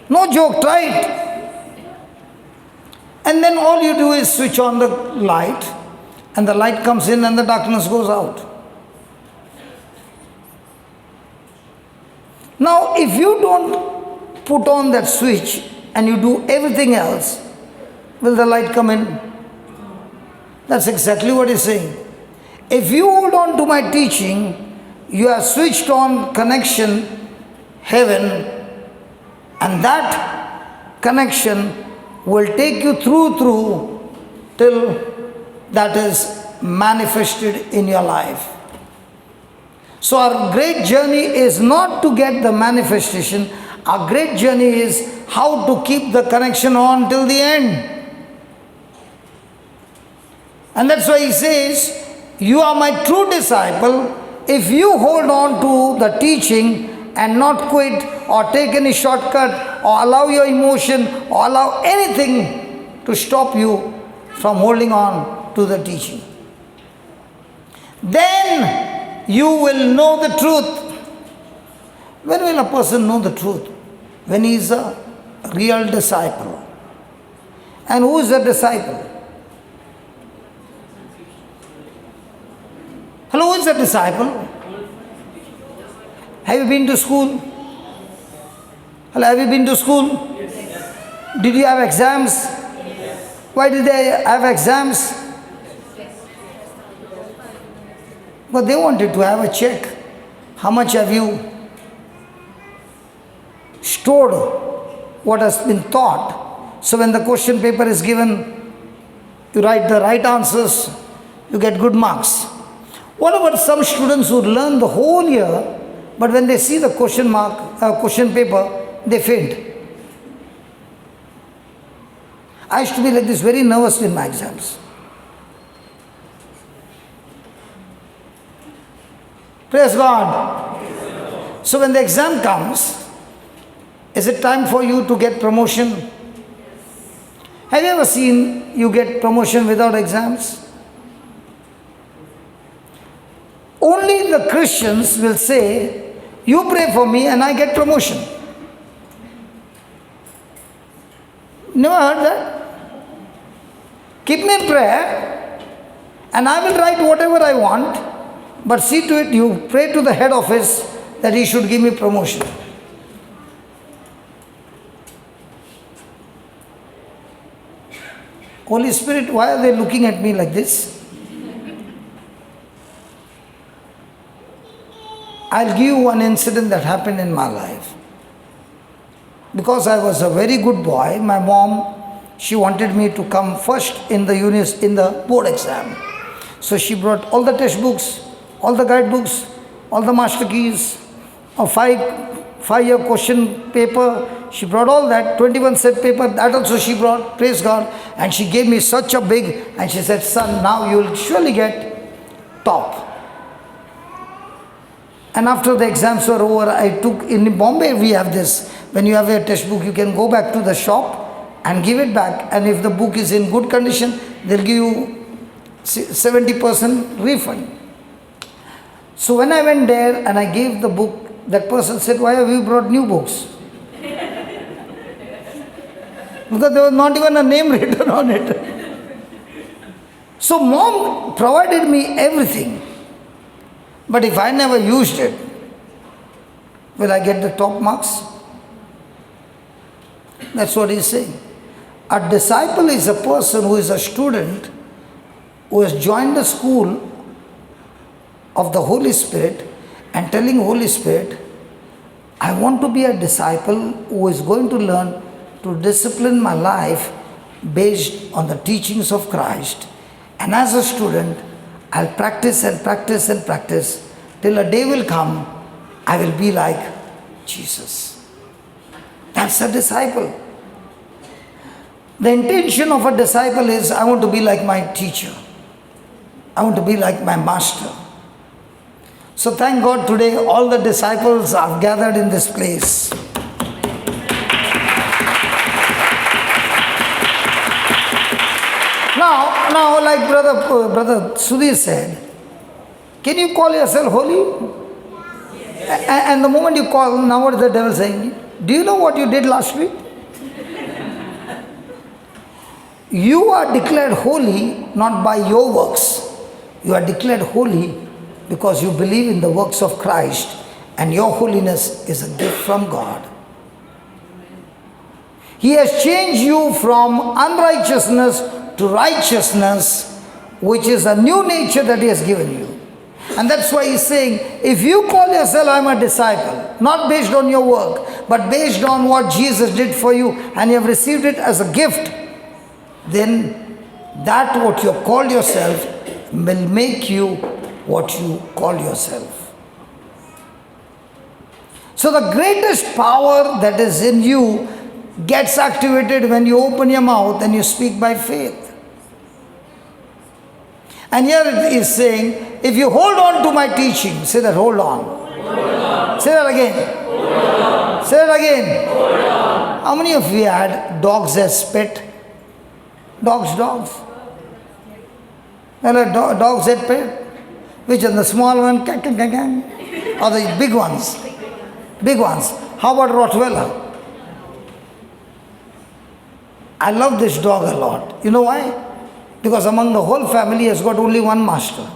No joke, try it. And then all you do is switch on the light, and the light comes in and the darkness goes out. Now, if you don't put on that switch and you do everything else, will the light come in? That's exactly what he's saying. If you hold on to my teaching, you have switched on connection, heaven, and that connection will take you through till that is manifested in your life. So our great journey is not to get the manifestation. Our great journey is how to keep the connection on till the end. And that's why he says, you are my true disciple if you hold on to the teaching and not quit or take any shortcut or allow your emotion or allow anything to stop you from holding on to the teaching. Then you will know the truth. When will a person know the truth? When he is a real disciple. And who is a disciple? Hello, who is a disciple? Have you been to school? Hello, have you been to school? Yes. Did you have exams? Yes. Why did they have exams? But they wanted to have a check. How much have you stored what has been taught? So when the question paper is given, you write the right answers, you get good marks. What about some students who learn the whole year, but when they see the question paper, they faint? I used to be like this, very nervous in my exams. Praise God. So when the exam comes, is it time for you to get promotion? Have you ever seen you get promotion without exams? Only the Christians will say, you pray for me and I get promotion. Never heard that? Keep me in prayer and I will write whatever I want, but see to it you pray to the head office that he should give me promotion. Holy Spirit, why are they looking at me like this? I'll give you one incident that happened in my life. Because I was a very good boy, my mom, she wanted me to come first in the board exam. So she brought all the textbooks, all the guidebooks, all the master keys, a five-year question paper. She brought all that, 21 set paper, that also she brought, praise God. And she gave me such a big, and she said, son, now you will surely get top. And after the exams were over, in Bombay we have this, when you have a textbook, you can go back to the shop and give it back. And if the book is in good condition, they'll give you 70% refund. So when I went there and I gave the book, that person said, "Why have you brought new books?" Because there was not even a name written on it. So mom provided me everything. But if I never used it, will I get the top marks? That's what he's saying. A disciple is a person who is a student who has joined the school of the Holy Spirit and telling Holy Spirit, I want to be a disciple who is going to learn to discipline my life based on the teachings of Christ. And as a student, I'll practice and practice and practice till a day will come, I will be like Jesus. That's a disciple. The intention of a disciple is, I want to be like my teacher. I want to be like my master. So thank God today all the disciples are gathered in this place. Now, like brother Sudhir said, can you call yourself holy? And the moment you call, now what is the devil saying? Do you know what you did last week? You are declared holy not by your works. You are declared holy because you believe in the works of Christ, and your holiness is a gift from God. He has changed you from unrighteousness to righteousness, which is a new nature that He has given you. And that's why He's saying, if you call yourself, I'm a disciple, not based on your work, but based on what Jesus did for you, and you have received it as a gift, then that what you have called yourself will make you what you call yourself. So the greatest power that is in you gets activated when you open your mouth and you speak by faith. And here it is saying, if you hold on to my teaching, say that, hold on. Hold on. Say that again. Hold on. Say that again. Hold on. How many of you had dogs as pet? Dogs. Well, dogs as pet? Which one? The small one? Or the big ones? Big ones. How about Rottweiler? I love this dog a lot. You know why? Because among the whole family, he has got only one master.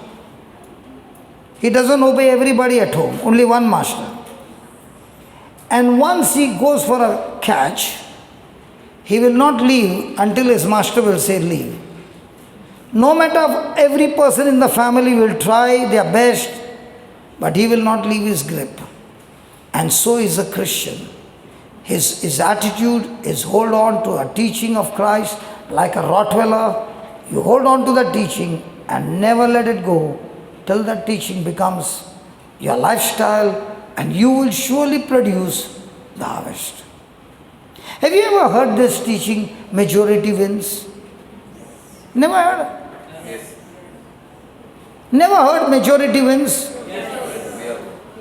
He doesn't obey everybody at home, only one master. And once he goes for a catch, he will not leave until his master will say leave. No matter every person in the family will try their best, but he will not leave his grip. And so is a Christian. His attitude is hold on to a teaching of Christ like a Rottweiler. You hold on to the teaching and never let it go till that teaching becomes your lifestyle, and you will surely produce the harvest. Have you ever heard this teaching, majority wins? Never heard? Yes. Never heard majority wins? Yes.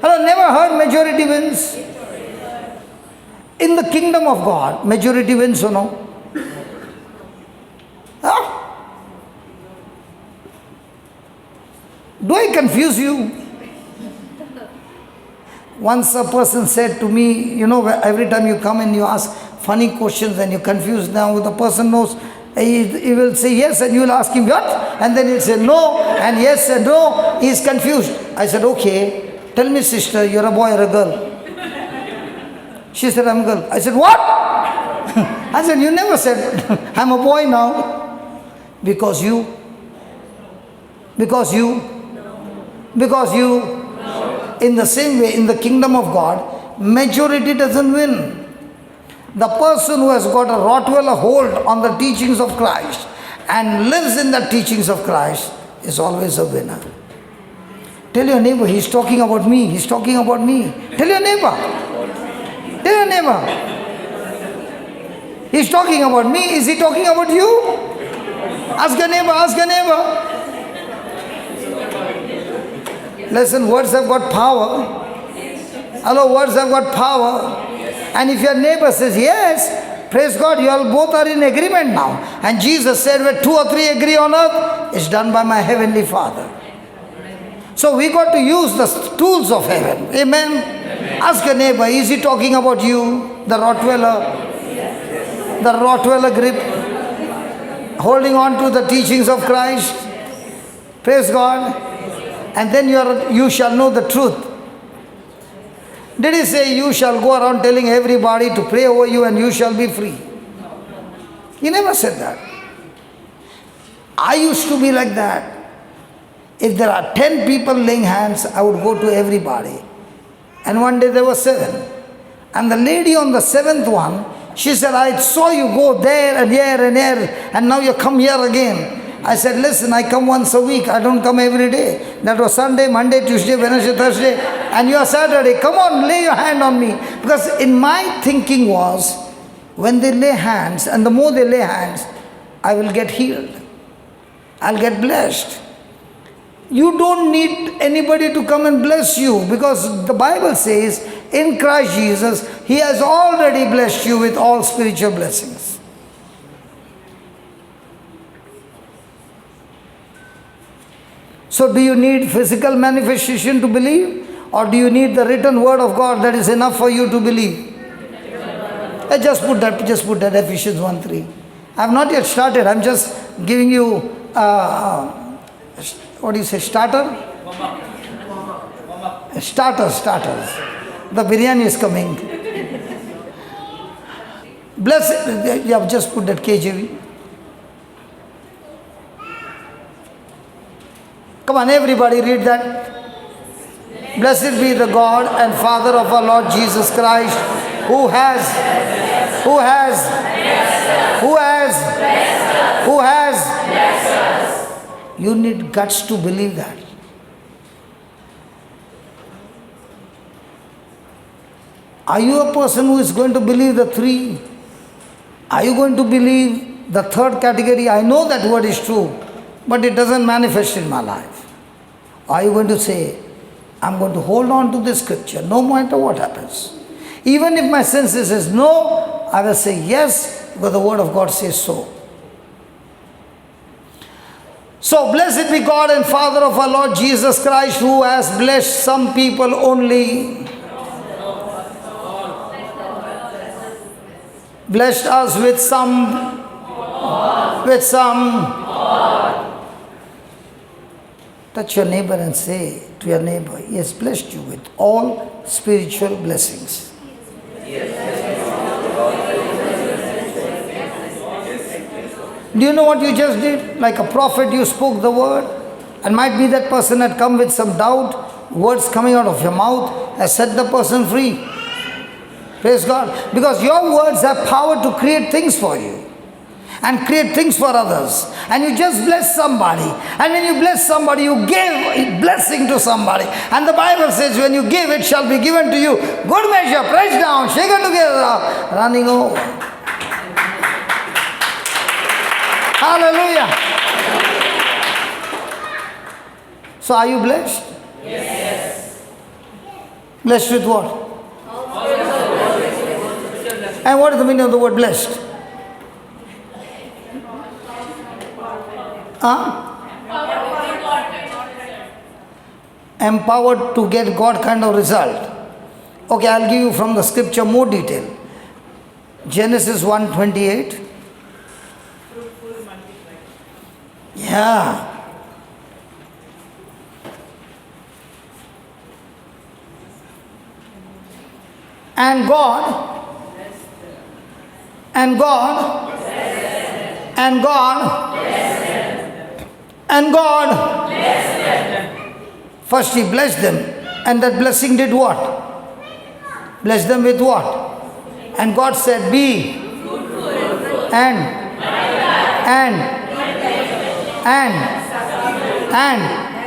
Hello, never heard majority wins? In the kingdom of God, majority wins or no? Huh? Do I confuse you? Once a person said to me, you know, every time you come and you ask funny questions and you're confused, now the person knows, he will say yes and you will ask him what? And then he'll say no and yes and no. He's confused. I said, okay, tell me sister, you're a boy or a girl? She said, I'm a girl. I said, what? I said, you never said, I'm a boy now. Because you, in the same way, in the kingdom of God, majority doesn't win. The person who has got a Rottweiler hold on the teachings of Christ and lives in the teachings of Christ is always a winner. Tell your neighbor, he's talking about me, he's talking about me. Tell your neighbor. Tell your neighbor. He's talking about me, is he talking about you? Ask your neighbor, ask your neighbor. Listen, words have got power. Hello, words have got power. And if your neighbor says yes, Praise God, you all both are in agreement now. And Jesus said, where two or three agree on earth, it's done by my heavenly Father. So we got to use the tools of heaven. Amen. Ask a neighbor, is he talking about you, the Rottweiler? The Rottweiler grip, holding on to the teachings of Christ. Praise God. And then you shall know the truth. Did he say you shall go around telling everybody to pray over you and you shall be free? He never said that. I used to be like that. If there are 10 people laying hands, I would go to everybody. And one day there were 7. And the lady on the 7th one, she said, I saw you go there and here and here, and now you come here again. I said, listen, I come once a week. I don't come every day. That was Sunday, Monday, Tuesday, Wednesday, Thursday, and you are Saturday. Come on, lay your hand on me. Because in my thinking was, when they lay hands, and the more they lay hands, I will get healed. I'll get blessed. You don't need anybody to come and bless you, because the Bible says, in Christ Jesus, He has already blessed you with all spiritual blessings. So do you need physical manifestation to believe? Or do you need the written word of God that is enough for you to believe? Just put that Ephesians 1:3. I have not yet started. I'm just giving you, what do you say, starter? Starters. The biryani is coming. Blessed, you have just put that KJV. Come on, everybody read that. Blessed be the God and Father of our Lord Jesus Christ, who has You need guts to believe that. Are you a person who is going to believe the 3? Are you going to believe the 3rd category? I know that word is true, but it doesn't manifest in my life. Are you going to say, I'm going to hold on to this scripture no matter what happens? Even if my senses says no, I will say yes, because the word of God says so. So blessed be God and Father of our Lord Jesus Christ, who has blessed some people only. Blessed us with some. Touch your neighbor and say to your neighbor, He has blessed you with all spiritual blessings. Do you know what you just did? Like a prophet, you spoke the word, and might be that person had come with some doubt. Words coming out of your mouth has set the person free. Praise God. Because your words have power to create things for you and create things for others. And you just bless somebody. And when you bless somebody, you give a blessing to somebody. And the Bible says, when you give, it shall be given to you. Good measure, pressed down, shaken together, running over. Hallelujah. So are you blessed? Yes. Blessed with what? And what is the meaning of the word blessed? Empowered to get God kind of result. Okay, I'll give you from the scripture more detail. Genesis 1:28. Yeah. And God first He blessed them, and that blessing did what? Blessed them with what? And God said, be and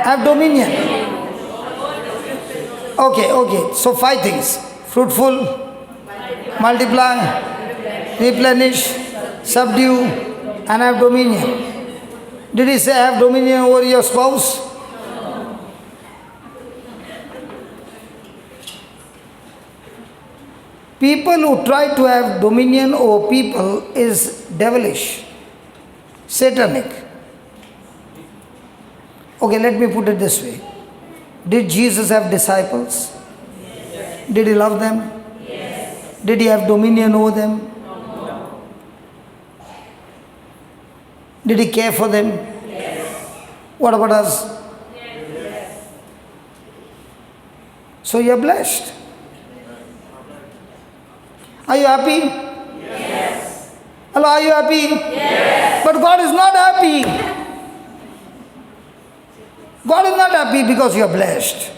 have dominion. Okay, so 5 things: fruitful, multiply, replenish, subdue, and have dominion. Did He say have dominion over your spouse? People who try to have dominion over people is devilish, satanic. Okay, let me put it this way. Did Jesus have disciples? Yes. Did he love them? Yes. Did he have dominion over them? No. Did he care for them? Yes. What about us? Yes. So you are blessed. Are you happy? Yes. Hello, are you happy? Yes. But God is not happy. God is not happy because you are blessed.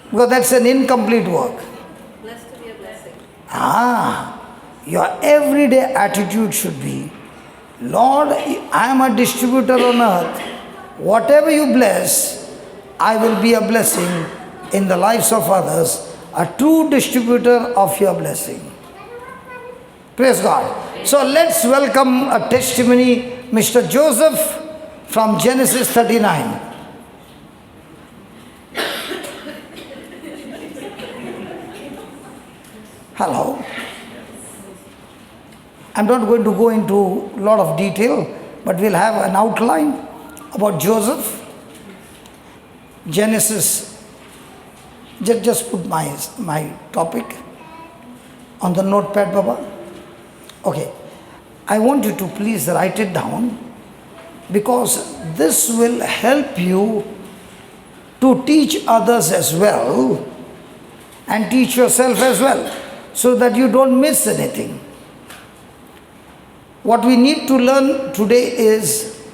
Because that's an incomplete work.
Blessed to be a blessing.
Your everyday attitude should be, Lord, I am a distributor on earth. Whatever you bless, I will be a blessing in the lives of others, a true distributor of your blessing. Praise God. So let's welcome a testimony, Mr. Joseph from Genesis 39. Hello. I'm not going to go into a lot of detail, but we'll have an outline about Joseph. Genesis. Just put my topic on the notepad, Baba. Okay. I want you to please write it down, because this will help you to teach others as well and teach yourself as well, so that you don't miss anything. What we need to learn today is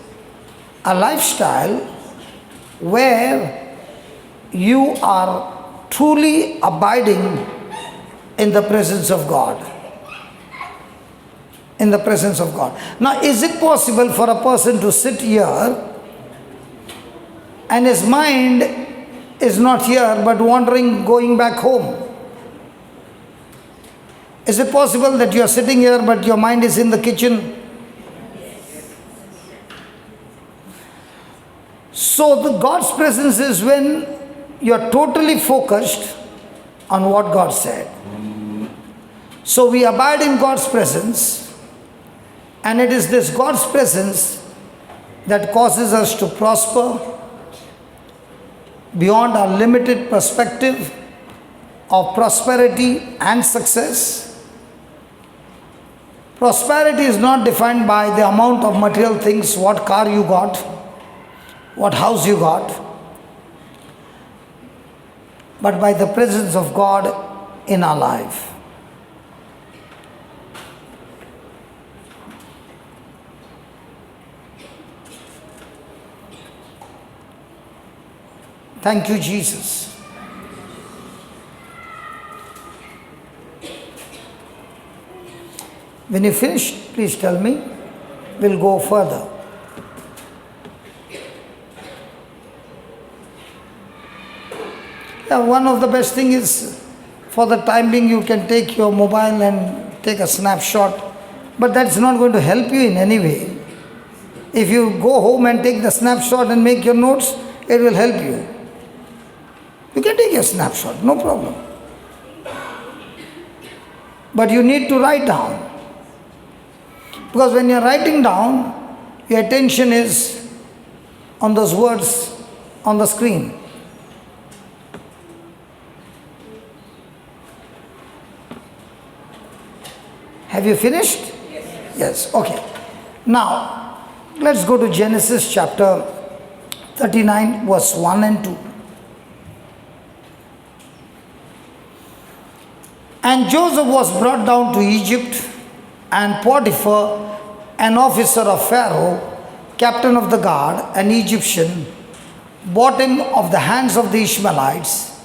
a lifestyle where you are truly abiding in the presence of God. In the presence of God. Now, is it possible for a person to sit here and his mind is not here but wandering, going back home? Is it possible that you are sitting here but your mind is in the kitchen? So, the God's presence is when you are totally focused on what God said. So, we abide in God's presence. And it is this God's presence that causes us to prosper beyond our limited perspective of prosperity and success. Prosperity is not defined by the amount of material things, what car you got, what house you got, but by the presence of God in our life. Thank you, Jesus. When you finish, please tell me. We'll go further. Yeah, one of the best thing is, for the time being, you can take your mobile and take a snapshot, but that's not going to help you in any way. If you go home and take the snapshot and make your notes, it will help you. You can take a snapshot, no problem. But you need to write down. Because when you're writing down, your attention is on those words on the screen. Have you finished? Yes. Okay. Now, let's go to Genesis chapter 39, verse 1 and 2. And Joseph was brought down to Egypt, and Potiphar, an officer of Pharaoh, captain of the guard, an Egyptian, bought him of the hands of the Ishmaelites.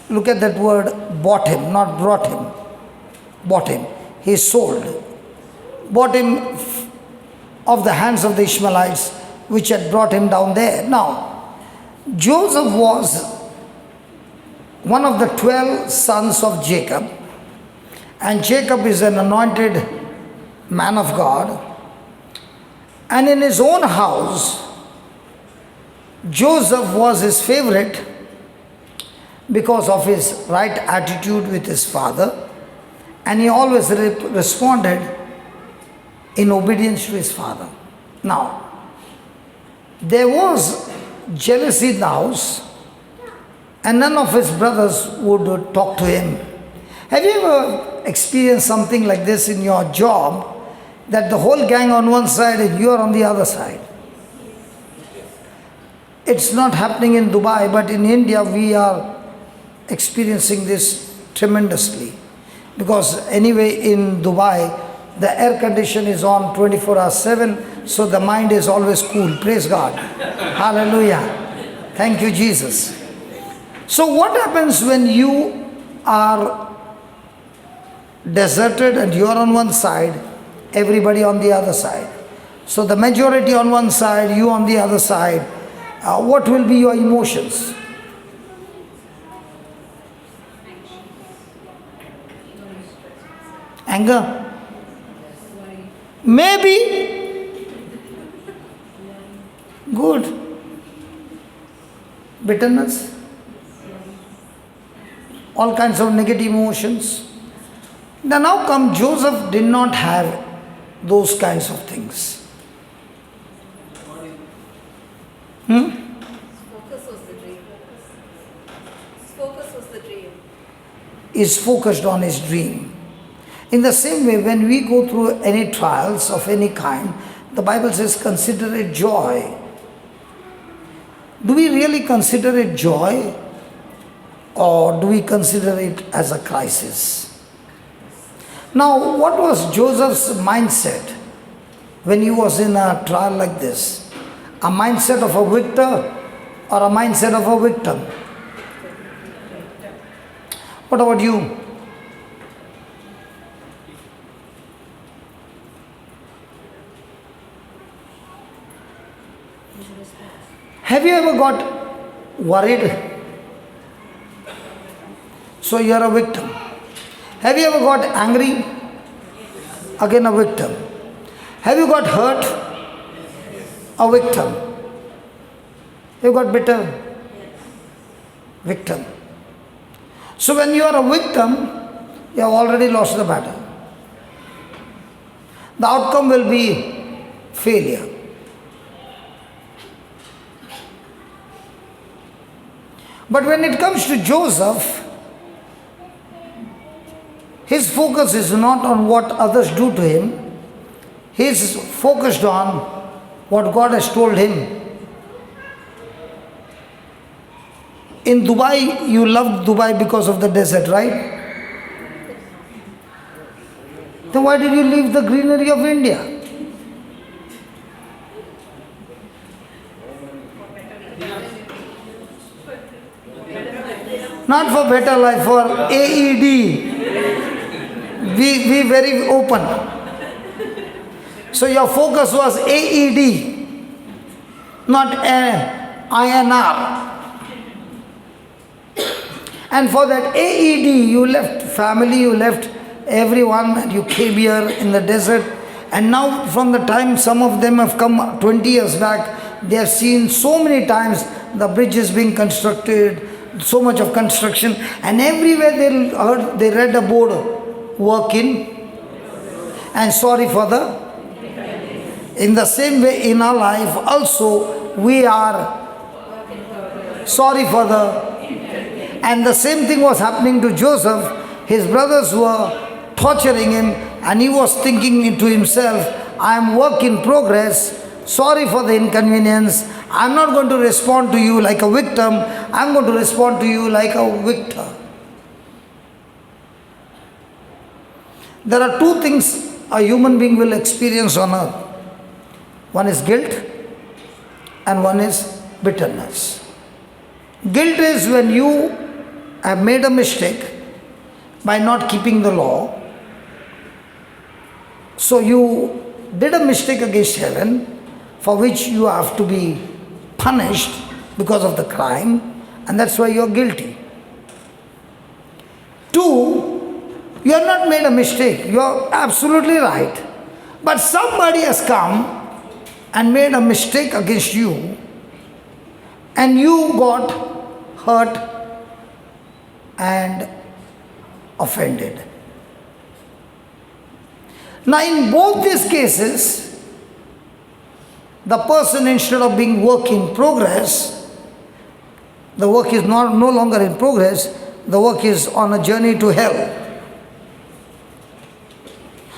Look at that word, bought him, not brought him. Bought him. He sold. Bought him of the hands of the Ishmaelites, which had brought him down there. Now, Joseph was one of the 12 sons of Jacob, and Jacob is an anointed man of God. And in his own house, Joseph was his favorite, because of his right attitude with his father, and he always responded in obedience to his father. Now, there was jealousy in the house, and none of his brothers would talk to him. Have you ever experienced something like this in your job, that the whole gang on one side and you are on the other side? It's not happening in Dubai, but in India we are experiencing this tremendously. Because anyway in Dubai, the air condition is on 24 hours 7, so the mind is always cool. Praise God. Hallelujah. Thank you, Jesus. So what happens when you are deserted and you are on one side, everybody on the other side? So the majority on one side, you on the other side. What will be your emotions? Anger? Maybe. Good. Bitterness? All kinds of negative emotions. Then how come Joseph did not have those kinds of things?
Focus was the dream. Focus was the dream.
Is focused on his dream. In the same way, when we go through any trials of any kind, the Bible says consider it joy. Do we really consider it joy, or do we consider it as a crisis? Now, what was Joseph's mindset when he was in a trial like this? A mindset of a victor or a mindset of a victim? What about you? Have you ever got worried? So you are a victim. Have you ever got angry? Again a victim. Have you got hurt? A victim. You got bitter? Victim. So when you are a victim, you have already lost the battle. The outcome will be failure. But when it comes to Joseph, his focus is not on what others do to him. He is focused on what God has told him. In Dubai, you loved Dubai because of the desert, right? Then why did you leave the greenery of India? Not for better life, for AED. Be very open. So your focus was AED, not INR. And for that AED, you left family, you left everyone, and you came here in the desert. And now from the time some of them have come 20 years back, they have seen so many times the bridges being constructed, so much of construction, and everywhere they read a board, work in and sorry for the. In the same way in our life also we are sorry for the. And the same thing was happening to Joseph. His brothers were torturing him, and he was thinking to himself, I am work in progress, sorry for the inconvenience. I am not going to respond to you like a victim, I am going to respond to you like a victor. There are two things a human being will experience on earth. One is guilt and one is bitterness. Guilt is when you have made a mistake by not keeping the law. So you did a mistake against heaven, for which you have to be punished because of the crime, and that's why you are guilty. Two, you have not made a mistake, you are absolutely right, but somebody has come and made a mistake against you, and you got hurt and offended. Now, in both these cases, the person, instead of being work in progress, the work is no longer in progress, the work is on a journey to hell.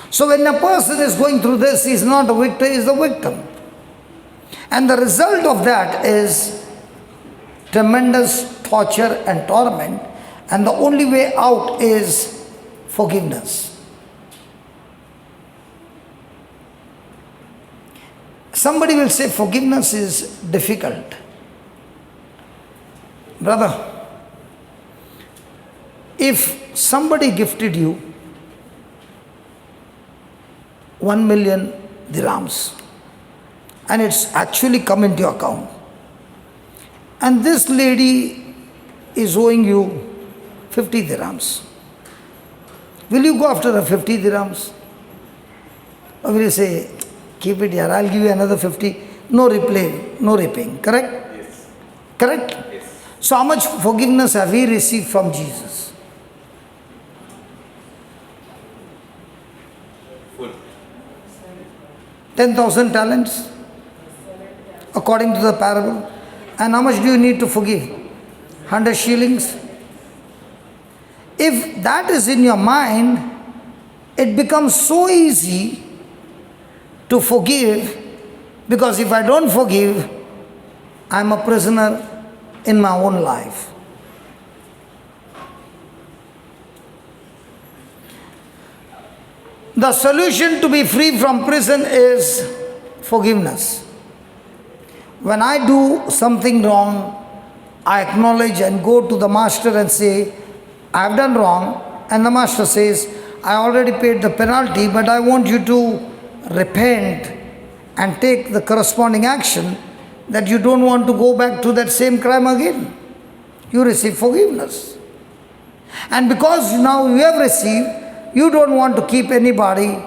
So when a person is going through this, he is not a victor, he is the victim. And the result of that is tremendous torture and torment, and the only way out is forgiveness. Somebody will say forgiveness is difficult. Brother, if somebody gifted you 1 million dirhams and it's actually come into your account, and this lady is owing you 50 dirhams, will you go after the 50 dirhams? Or will you say, keep it here, I'll give you another 50, no repay, no repaying, correct?
Yes.
Correct?
Yes.
So how much forgiveness have we received from Jesus?
Full.
10,000 talents, according to the parable. And how much do you need to forgive? 100 shillings. If that is in your mind, it becomes so easy to forgive, because if I don't forgive, I'm a prisoner in my own life. The solution to be free from prison is forgiveness. When I do something wrong, I acknowledge and go to the master and say, I have done wrong. And the master says, I already paid the penalty, but I want you to repent and take the corresponding action, that you don't want to go back to that same crime again. You receive forgiveness. And because now you have received, you don't want to keep anybody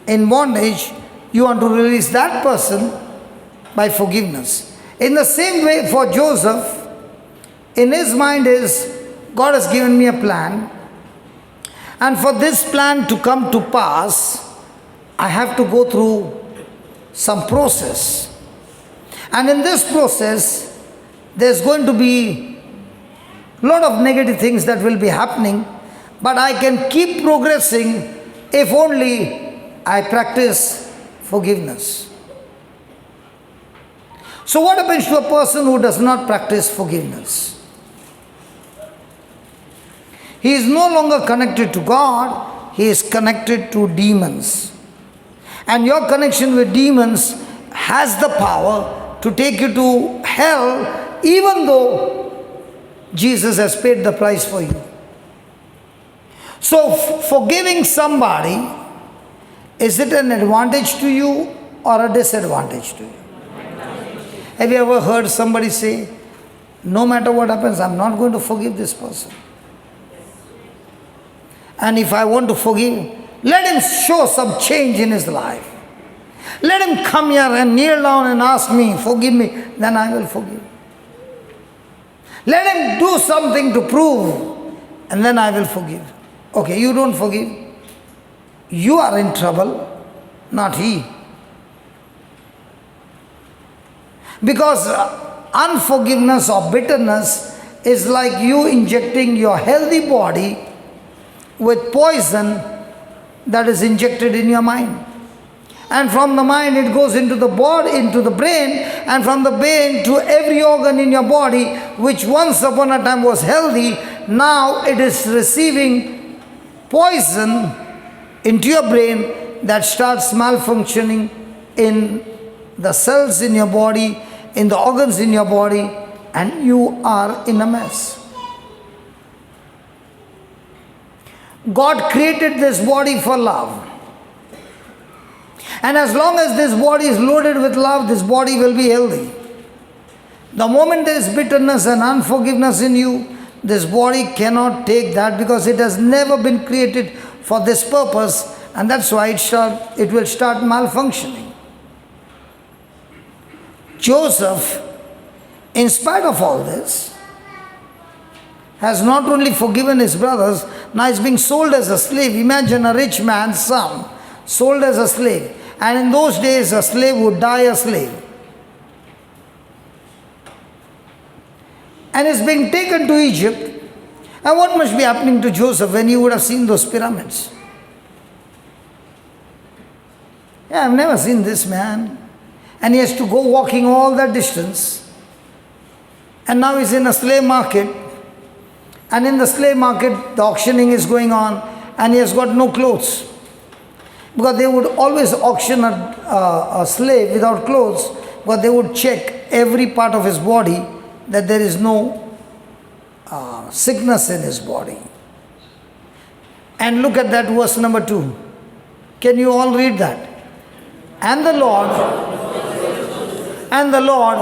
in bondage, you want to release that person by forgiveness. In the same way for Joseph, in his mind is, God has given me a plan, and for this plan to come to pass, I have to go through some process. And in this process, there's going to be a lot of negative things that will be happening, but I can keep progressing if only I practice forgiveness. So what happens to a person who does not practice forgiveness? He is no longer connected to God, he is connected to demons. And your connection with demons has the power to take you to hell, even though Jesus has paid the price for you. So forgiving somebody, is it an advantage to you or a disadvantage to you? Have you ever heard somebody say, no matter what happens, I'm not going to forgive this person? And if I want to forgive, let him show some change in his life. Let him come here and kneel down and ask me, forgive me, then I will forgive. Let him do something to prove, and then I will forgive. Okay, you don't forgive. You are in trouble, not he. Because unforgiveness or bitterness is like you injecting your healthy body with poison that is injected in your mind. And from the mind it goes into the body, into the brain, and from the brain to every organ in your body, which once upon a time was healthy, now it is receiving poison into your brain that starts malfunctioning in the cells in your body, in the organs in your body, and you are in a mess. God created this body for love. And as long as this body is loaded with love, this body will be healthy. The moment there is bitterness and unforgiveness in you, this body cannot take that, because it has never been created for this purpose, and that's why it will start malfunctioning. Joseph, in spite of all this, has not only forgiven his brothers, now he's being sold as a slave. Imagine a rich man's son sold as a slave. And in those days, a slave would die a slave. And is being taken to Egypt. And what must be happening to Joseph when he would have seen those pyramids? Yeah, I've never seen this man. And he has to go walking all that distance. And now he's in a slave market. And in the slave market, the auctioning is going on. And he has got no clothes. Because they would always auction a slave without clothes. But they would check every part of his body that there is no sickness in his body. And look at that verse number 2. Can you all read that? And the Lord, and the Lord,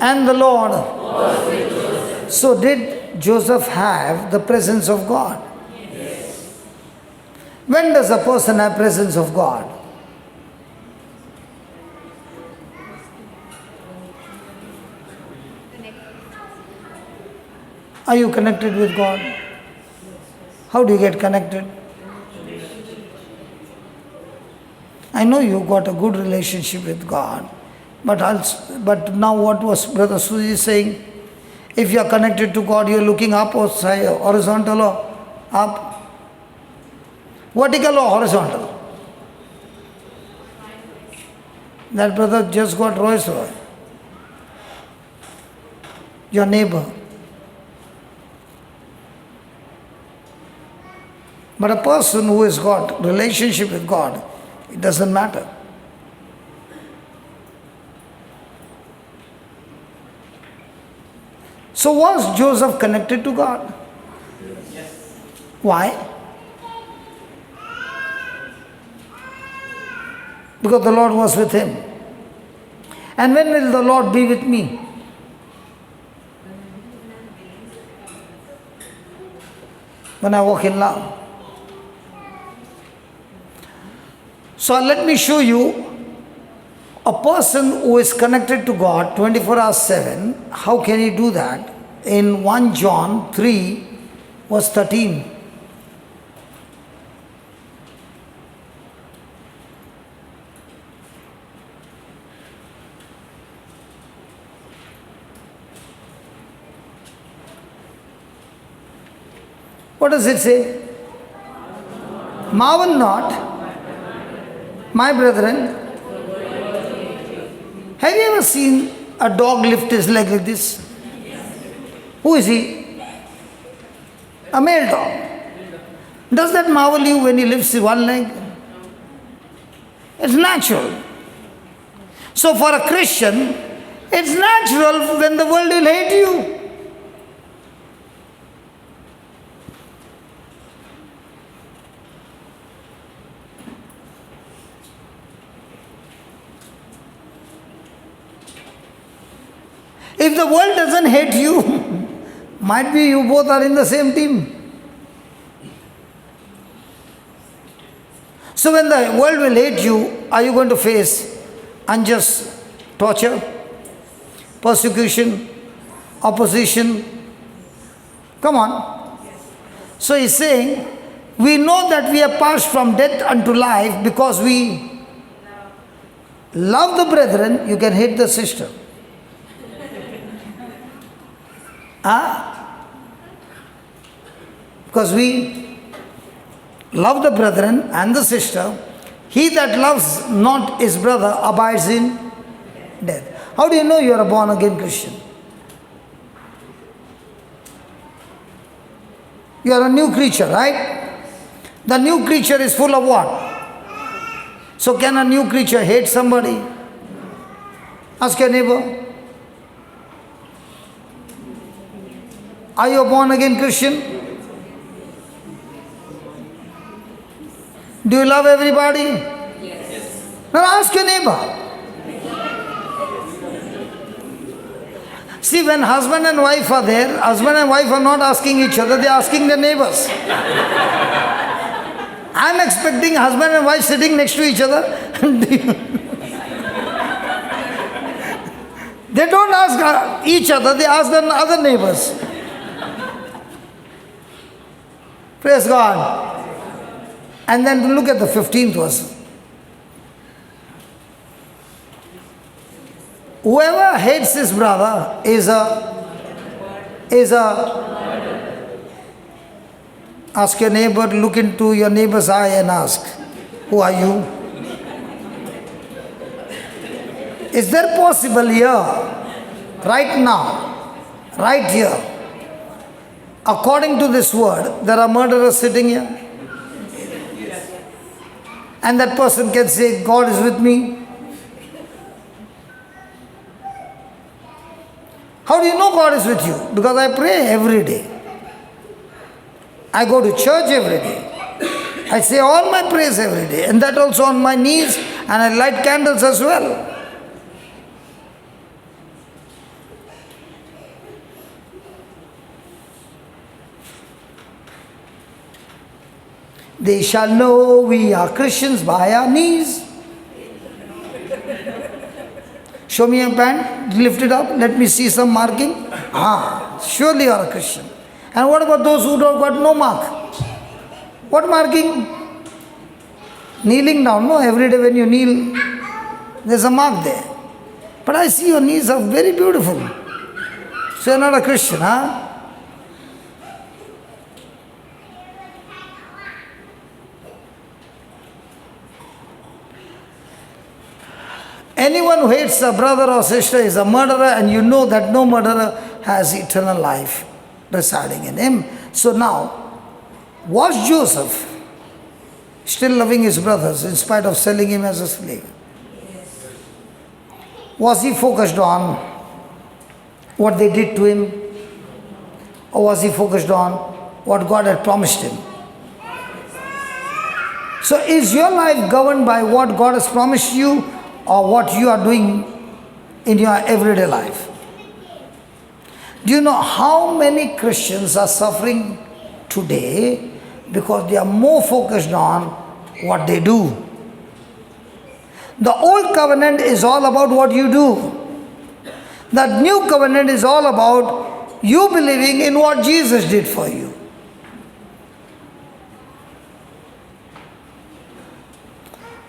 and the Lord. So did Joseph have the presence of God? Yes. When does a person have presence of God? Are you connected with God? How do you get connected? I know you got a good relationship with God, but now what was Brother Suji saying? If you are connected to God, you are looking up or horizontal or up? Vertical or horizontal? That brother just got Rolls Royce. Your neighbor. But a person who has got relationship with God, it doesn't matter. So was Joseph connected to God? Yes. Why? Because the Lord was with him. And when will the Lord be with me? When I walk in love. So let me show you a person who is connected to God 24 hours 7. How can he do that? In 1 John 3 verse 13. What does it say? Marvel not, my brethren. Have you ever seen a dog lift his leg like this? Who is he? A male dog. Does that marvel you when he lifts one leg? It's natural. So for a Christian, it's natural when the world will hate you. If the world doesn't hate you, might be you both are in the same team. So when the world will hate you, are you going to face unjust torture, persecution, opposition? Come on. So he's saying, we know that we are passed from death unto life because we love the brethren. You can hate the sister. Because we love the brethren and the sister. He that loves not his brother abides in death. How do you know you are a born again Christian? You are a new creature, right? The new creature is full of what? So can a new creature hate somebody? Ask your neighbor. Are you a born again Christian? Do you love everybody? Yes. Now ask your neighbor. See, when husband and wife are there, husband and wife are not asking each other, they are asking their neighbors. I am expecting husband and wife sitting next to each other. They don't ask each other, they ask the other neighbors. Praise God. And then look at the 15th verse. Whoever hates his brother is a ask your neighbor, look into your neighbor's eye and ask, who are you? Is there possible here, right now, right here, according to this word, there are murderers sitting here? And that person can say, God is with me. How do you know God is with you? Because I pray every day. I go to church every day. I say all my prayers every day. And that also on my knees. And I light candles as well. They shall know we are Christians by our knees. Show me your hand, lift it up, let me see some marking. Surely you are a Christian. And what about those who don't got no mark? What marking? Kneeling down, no, every day when you kneel, there's a mark there. But I see your knees are very beautiful. So you're not a Christian, huh? Anyone who hates a brother or sister is a murderer, and you know that no murderer has eternal life residing in him. So now, was Joseph still loving his brothers in spite of selling him as a slave? Yes. Was he focused on what they did to him? Or was he focused on what God had promised him? So is your life governed by what God has promised you, or what you are doing in your everyday life? Do you know how many Christians are suffering today because they are more focused on what they do? The old covenant is all about what you do. The new covenant is all about you believing in what Jesus did for you.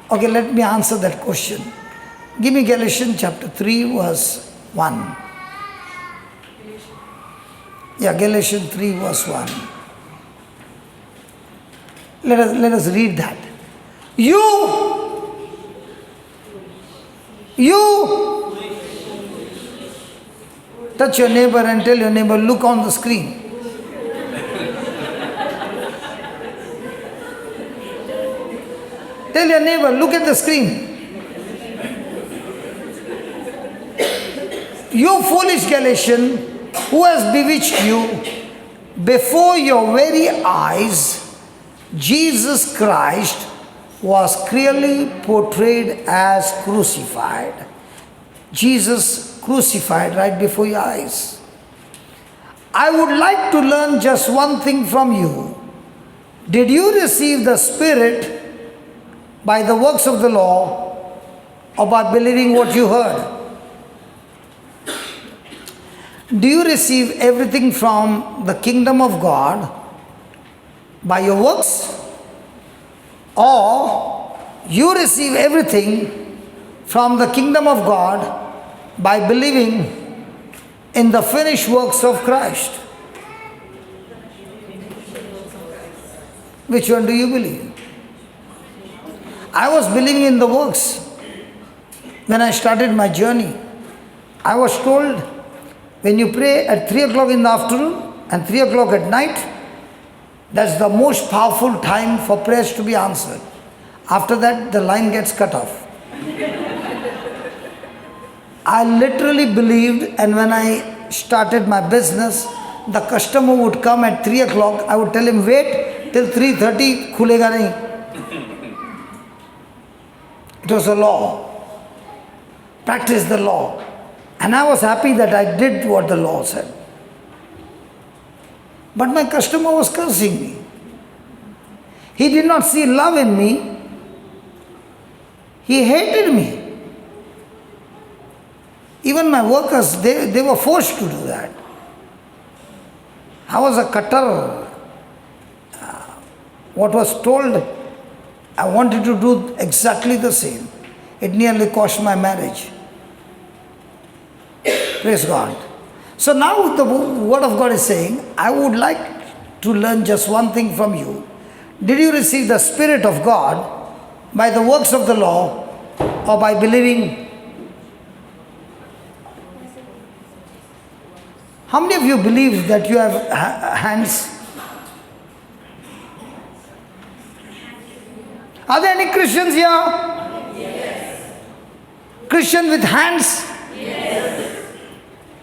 Okay, let me answer that question. Give me Galatians chapter 3 verse 1. Yeah, Galatians 3 verse 1. Let us read that. You touch your neighbor and tell your neighbor, look on the screen. Tell your neighbor, look at the screen. You foolish Galatian, who has bewitched you? Before your very eyes, Jesus Christ was clearly portrayed as crucified. Jesus crucified right before your eyes. I would like to learn just one thing from you. Did you receive the Spirit by the works of the law, or by believing what you heard? Do you receive everything from the kingdom of God by your works? Or you receive everything from the kingdom of God by believing in the finished works of Christ? Which one do you believe? I was believing in the works. When I started my journey, I was told, when you pray at 3 o'clock in the afternoon and 3 o'clock at night, that's the most powerful time for prayers to be answered. After that, the line gets cut off. I literally believed, and when I started my business, the customer would come at 3 o'clock. I would tell him, wait till 3:30, khulega nahi. It was a law. Practice the law. And I was happy that I did what the law said. But my customer was cursing me. He did not see love in me. He hated me. Even my workers, they were forced to do that. I was a cutter. What was told, I wanted to do exactly the same. It nearly cost my marriage. Praise God. So now the Word of God is saying, I would like to learn just one thing from you. Did you receive the Spirit of God by the works of the law or by believing? How many of you believe that you have hands? Are there any Christians here? Yes. Christian with hands? Yes.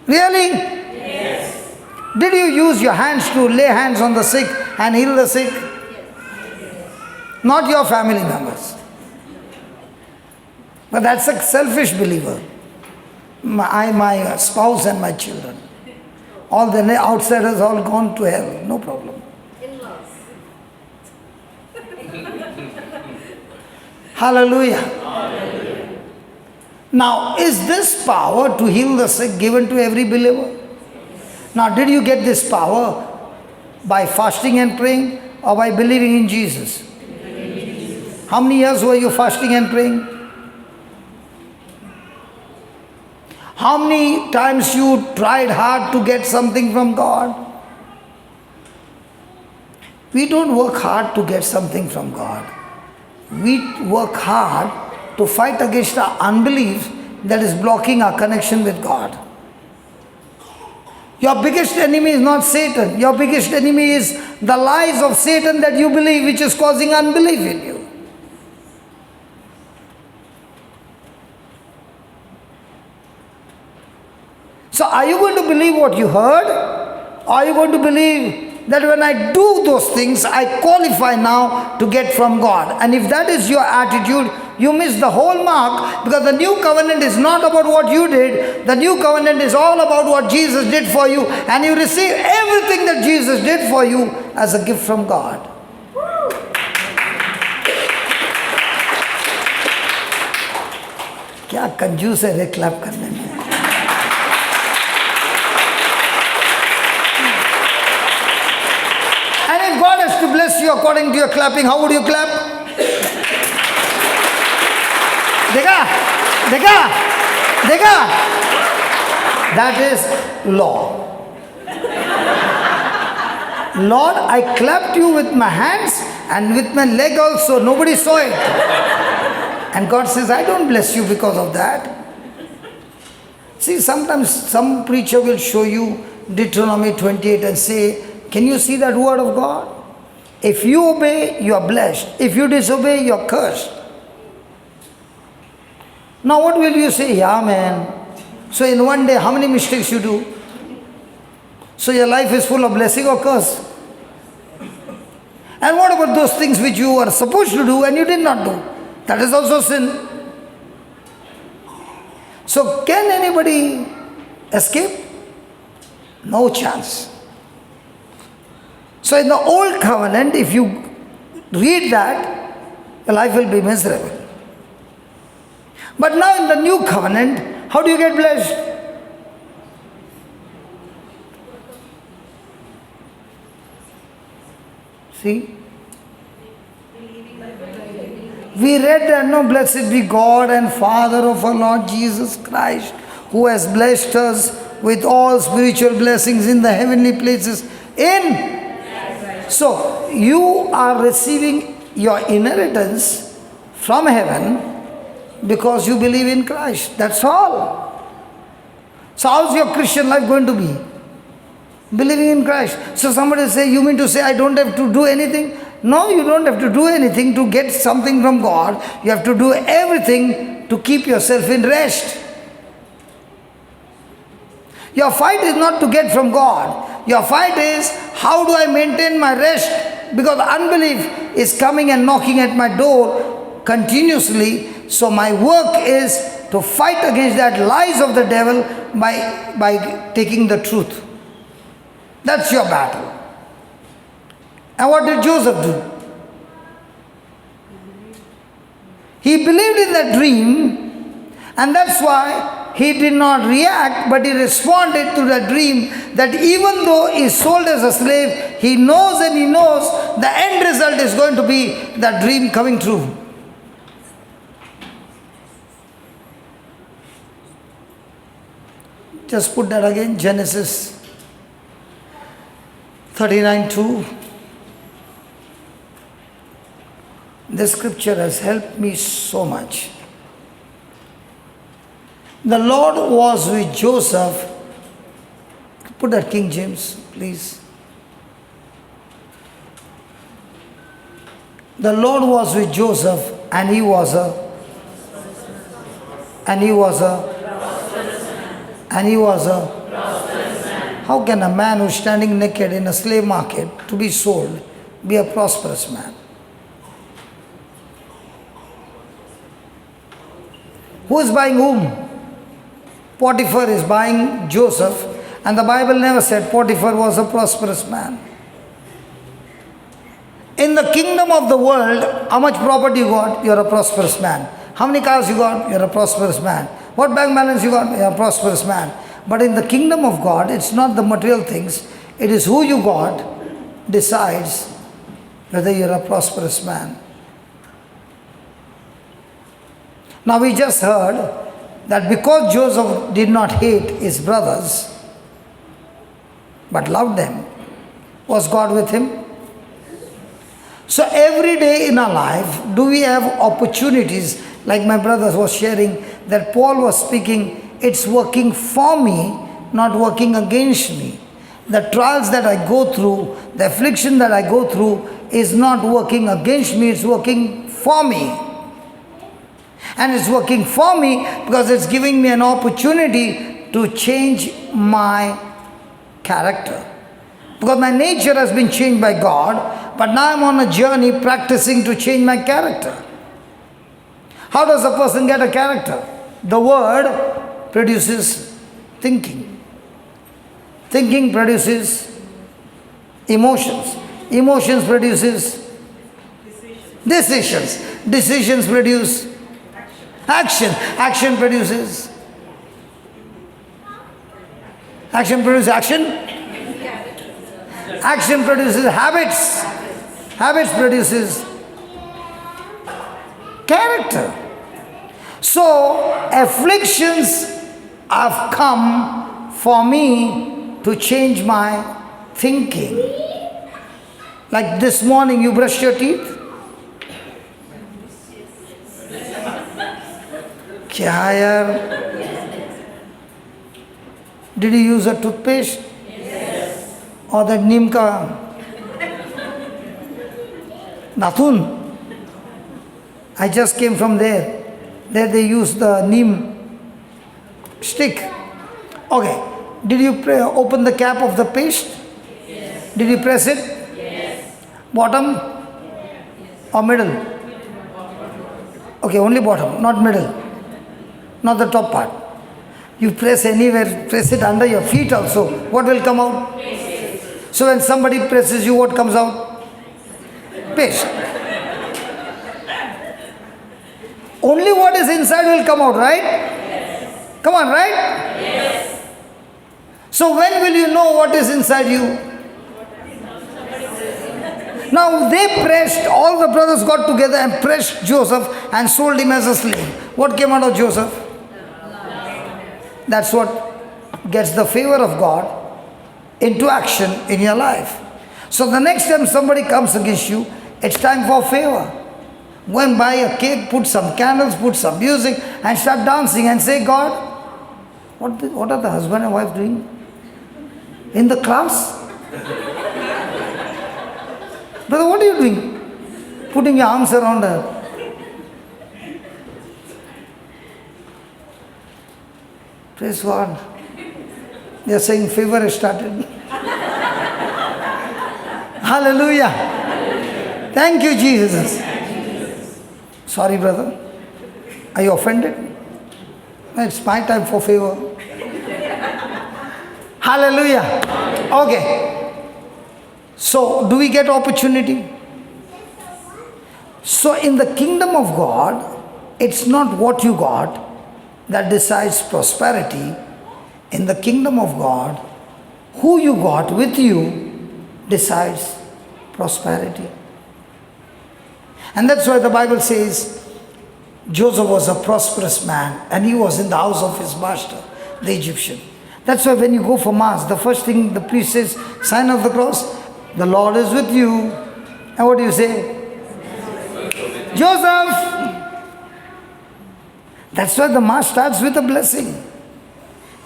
Really? Yes. Did you use your hands to lay hands on the sick and heal the sick? Yes. Not your family members. But that's a selfish believer. My spouse and my children. All the outsiders all gone to hell. No problem.
In-laws.
Hallelujah. Hallelujah. Now, is this power to heal the sick given to every believer? Now, did you get this power by fasting and praying or by believing in Jesus? How many years were you fasting and praying? How many times you tried hard to get something from God? We don't work hard to get something from God. We work hard to fight against our unbelief that is blocking our connection with God. Your biggest enemy is not Satan. Your biggest enemy is the lies of Satan that you believe, which is causing unbelief in you. So are you going to believe what you heard? Or are you going to believe that when I do those things, I qualify now to get from God? And if that is your attitude, you miss the whole mark, because the new covenant is not about what you did. The new covenant is all about what Jesus did for you, and you receive everything that Jesus did for you as a gift from God. क्या कंजूस है रे clap करने में. And if God has to bless you according to your clapping, how would you clap? देखा? देखा? देखा? That is law. Lord, I clapped you with my hands and with my leg also. Nobody saw it. And God says, I don't bless you because of that. See, sometimes some preacher will show you Deuteronomy 28 and say, can you see that word of God? If you obey, you are blessed. If you disobey, you are cursed. Now what will you say? Yeah, man. So in one day, how many mistakes you do? So your life is full of blessing or curse? And what about those things which you were supposed to do and you did not do? That is also sin. So can anybody escape? No chance. So in the old covenant, if you read that, your life will be miserable. But now in the new covenant, how do you get blessed? See? We read that, no, blessed be God and Father of our Lord Jesus Christ, who has blessed us with all spiritual blessings in the heavenly places. So, you are receiving your inheritance from heaven because you believe in Christ. That's all. So, how's your Christian life going to be? Believing in Christ. So, somebody say, you mean to say I don't have to do anything? No, you don't have to do anything to get something from God. You have to do everything to keep yourself in rest. Your fight is not to get from God. Your fight is, how do I maintain my rest? Because unbelief is coming and knocking at my door continuously. So my work is to fight against that lies of the devil by taking the truth. That's your battle. And what did Joseph do? He believed in the dream, and that's why he did not react, but he responded to the dream, that even though he is sold as a slave, he knows the end result is going to be that dream coming true. Just put that again, Genesis 39:2. This scripture has helped me so much. The Lord was with Joseph. Put that King James, please. The Lord was with Joseph, and he was a how can a man who's standing naked in a slave market to be sold be a prosperous man? Who is buying whom? Potiphar is buying Joseph, and the Bible never said Potiphar was a prosperous man. In the kingdom of the world, how much property you got? You're a prosperous man. How many cars you got? You're a prosperous man. What bank balance you got? You're a prosperous man. But in the kingdom of God, it's not the material things. It is who you got decides whether you're a prosperous man. Now we just heard that because Joseph did not hate his brothers, but loved them, was God with him? So every day in our life, do we have opportunities, like my brother was sharing, that Paul was speaking, it's working for me, not working against me. The trials that I go through, the affliction that I go through is not working against me, it's working for me. And it's working for me because it's giving me an opportunity to change my character. Because my nature has been changed by God, but now I'm on a journey practicing to change my character. How does a person get a character? The word produces thinking. Thinking produces emotions. Emotions produces decisions. Decisions produce action. Action produces action. Action produces habits. Habits produces character. So afflictions have come for me to change my thinking. Like this morning you brushed your teeth. क्या यार? Did you use a toothpaste? Yes. Or that neem ka nathun? I just came from there. There they use the neem stick. Okay. Did you open the cap of the paste? Yes. Did you press it? Yes. Bottom? Yes. Or middle? Okay, only bottom, not middle. Not the top part. You press anywhere, press it under your feet also. What will come out? Paste. So when somebody presses you, what comes out? Paste. Only what is inside will come out, right? Yes. Come on, right? Yes. So when will you know what is inside you? Now they pressed, all the brothers got together and pressed Joseph and sold him as a slave. What came out of Joseph? That's what gets the favor of God into action in your life. So the next time somebody comes against you, it's time for favor. Go and buy a cake, put some candles, put some music and start dancing and say, God, what are the husband and wife doing? In the class? Brother, what are you doing? Putting your arms around her. Praise God. They are saying favor has started. Hallelujah. Thank you, Jesus. Sorry, brother. Are you offended? It's my time for favor. Hallelujah. Okay. So, do we get opportunity? So, in the kingdom of God, it's not what you got that decides prosperity. In the kingdom of God, who you got with you decides prosperity. And that's why the Bible says Joseph was a prosperous man and he was in the house of his master, the Egyptian. That's why when you go for Mass, the first thing the priest says, sign of the cross, the Lord is with you. And what do you say? Joseph! That's why the Mass starts with a blessing.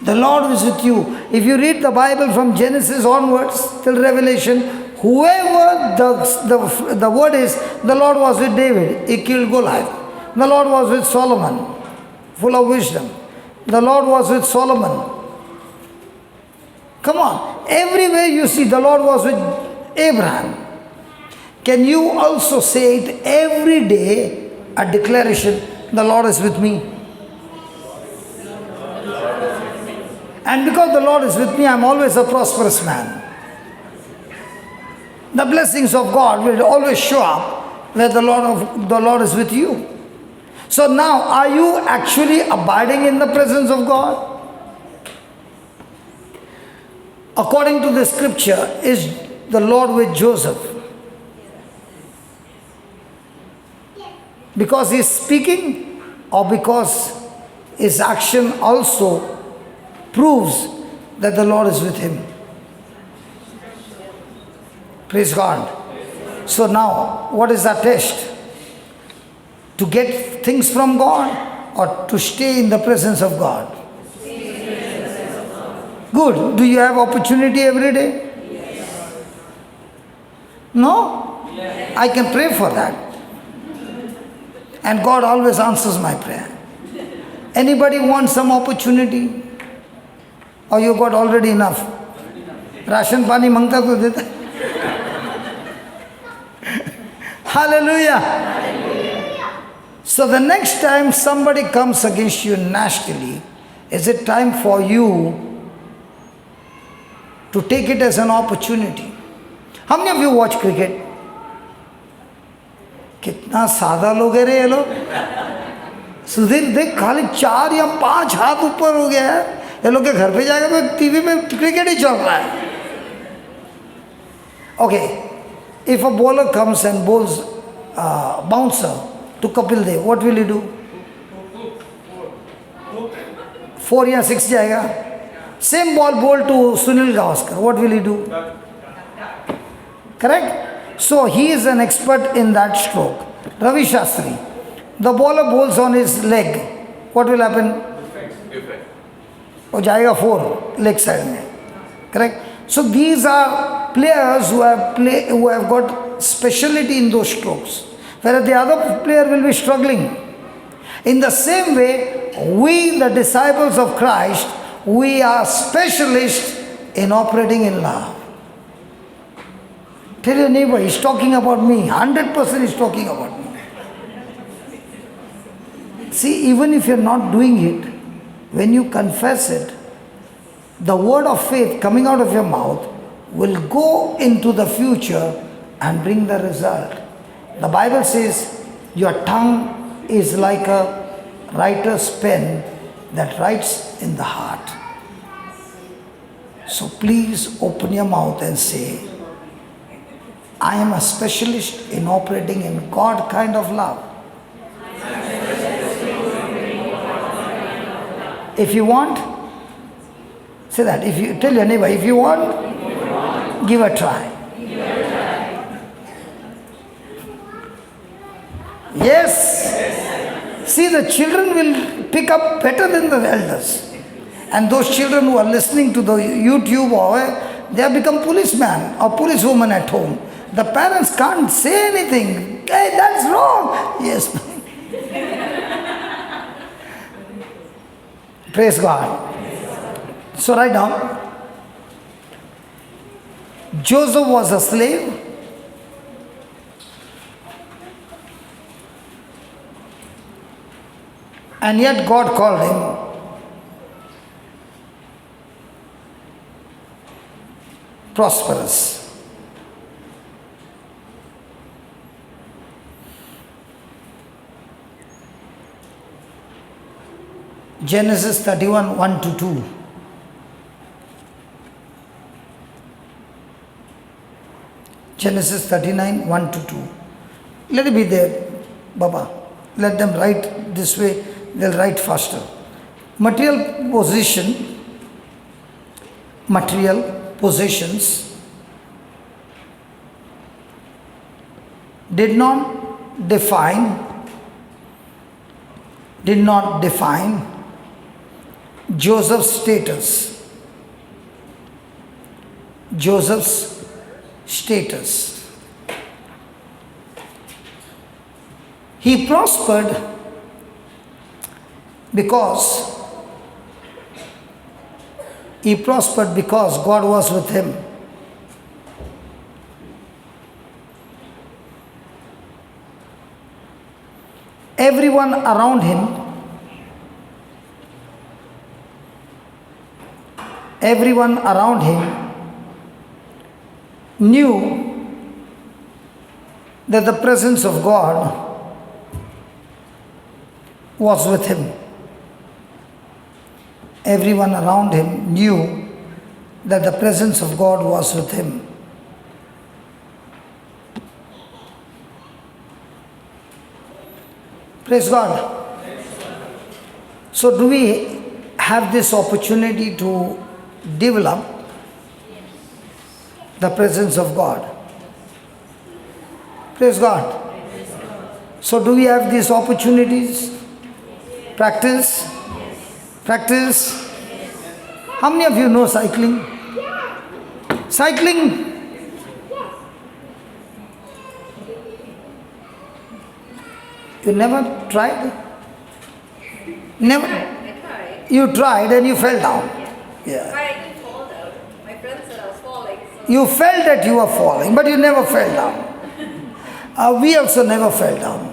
The Lord is with you. If you read the Bible from Genesis onwards till Revelation, whoever the word is, the Lord was with David, he killed Goliath. The Lord was with Solomon, full of wisdom. The Lord was with Solomon. Come on, everywhere you see the Lord was with Abraham. Can you also say it every day, a declaration, the Lord is with me? And because the Lord is with me, I am always a prosperous man. The blessings of God will always show up where the Lord is with you. So now, are you actually abiding in the presence of God? According to the scripture, is the Lord with Joseph? Because he is speaking, or because his action also proves that the Lord is with him? Praise God. So now, what is our test? To get things from God or to stay in the presence of God? Good. Do you have opportunity every day? No? I can pray for that. And God always answers my prayer. Anybody want some opportunity? Or you got already enough? Ration pani mangta to deta. Hallelujah. So the next time somebody comes against you nastily, is it time for you to take it as an opportunity? How many of you watch cricket? कितना सादा लोग है रे ये लोग. सुधीर देख खाली 4 या 5 हाथ ऊपर हो गया है. ये लोग के घर पे जाएगा तो टीवी में क्रिकेट ही चल रहा है. Okay, if a bowler comes and bowls bouncer to Kapil Dev, what will he do? 4 या 6 जाएगा. Same ball bowled to Sunil Gavaskar, what will he do? Correct? So he is an expert in that stroke. Ravi Shastri, the bowler bowls on his leg, what will happen? वो जाएगा 4 leg side में. Correct? So these are players who have got speciality in those strokes, whereas the other player will be struggling. In the same way, we the disciples of Christ, we are specialists in operating in love. Tell your neighbor, he's talking about me. 100% he's talking about me. See, even if you're not doing it, when you confess it, the word of faith coming out of your mouth will go into the future and bring the result. The Bible says your tongue is like a writer's pen that writes in the heart. So please open your mouth and say, I am a specialist in operating in God kind of love. If you want, say that. If you tell your neighbor, if you want, give a try. Yes. See, the children will pick up better than the elders. And those children who are listening to the YouTube or they have become policeman or policewoman at home. The parents can't say anything. Hey, that's wrong. Yes. Praise God. So write down. Joseph was a slave. And yet God called him prosperous. Genesis 31, 1 to 2. Genesis 39, 1 to 2. Let it be there, Baba. Let them write this way, they'll write faster. Material possessions did not define Joseph's status. Joseph's status. He prospered because God was with him. Everyone around him knew that the presence of God was with him. Everyone around him knew that the presence of God was with him. Praise God. So do we have this opportunity to develop the presence of God? Praise God. So do we have these opportunities? Practice? Practice? How many of you know cycling? Cycling? You never tried? Never?
I tried.
You tried and you fell down. Yeah.
I didn't fall down. My friend said I was falling. So
You felt that you were falling, but you never fell down. We also never fell down.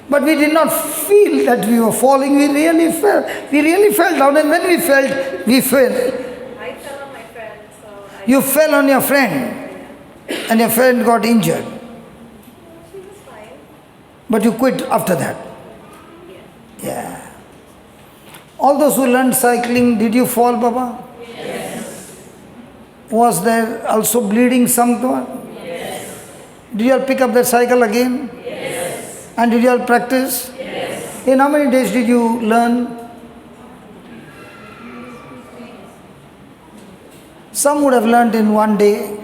But we did not feel that we were falling. We really fell. We really fell down, and when we fell, we fell.
I fell on my friend. So
You fell on your friend, and your friend got injured.
she was fine.
But you quit after that.
Yeah.
Yeah. All those who learned cycling, did you fall, Baba?
Yes.
Was there also bleeding somewhere?
Yes.
Did you all pick up that cycle again?
Yes.
And did you all practice?
Yes.
In how many days did you learn? Some would have learned in one day.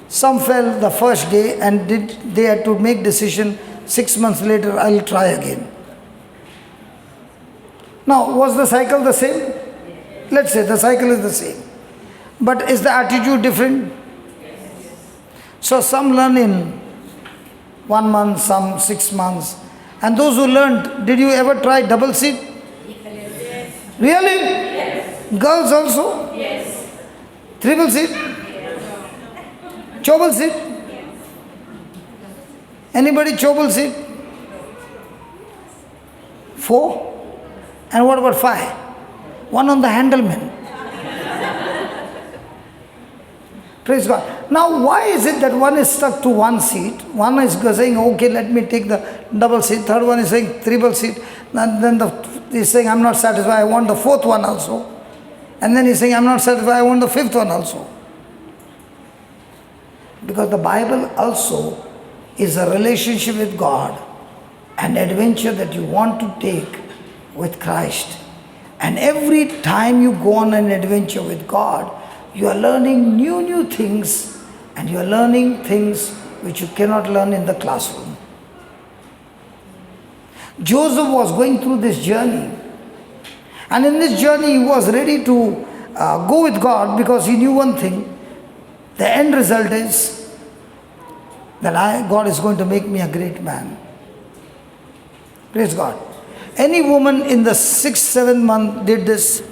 Some fell the first day and they had to make decision 6 months later, I'll try again. Now, was the cycle the same? Let's say the cycle is the same. But is the attitude different? So some learn in 1 month, some 6 months. And those who learned, did you ever try double seat?
Yes.
Really?
Yes.
Girls also?
Yes.
Triple seat? Chobal seat? Anybody chobal seat? 4? And what about 5? 1 on the handleman. Praise God. Now, why is it that one is stuck to one seat? One is saying, okay, let me take the double seat. Third one is saying triple seat. And then he's saying, I'm not satisfied. I want the fourth one also. And then he's saying, I'm not satisfied. I want the fifth one also. Because the Bible also is a relationship with God, an adventure that you want to take with Christ. And every time you go on an adventure with God, you are learning new things, and you are learning things which you cannot learn in the classroom. Joseph was going through this journey, and in this journey he was ready to go with God because he knew one thing: the end result is that God is going to make me a great man. Praise God. Any woman in the 6th, 7th month did this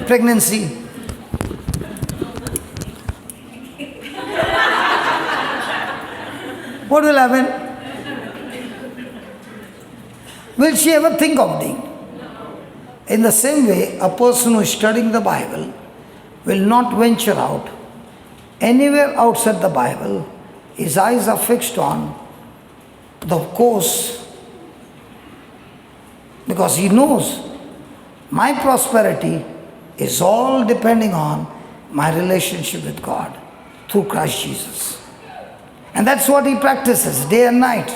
pregnancy. What will happen? Will she ever think of doing? In the same way, a person who is studying the Bible will not venture out anywhere outside the Bible. His eyes are fixed on the course, because he knows my prosperity is all depending on my relationship with God through Christ Jesus. And that's what he practices day and night.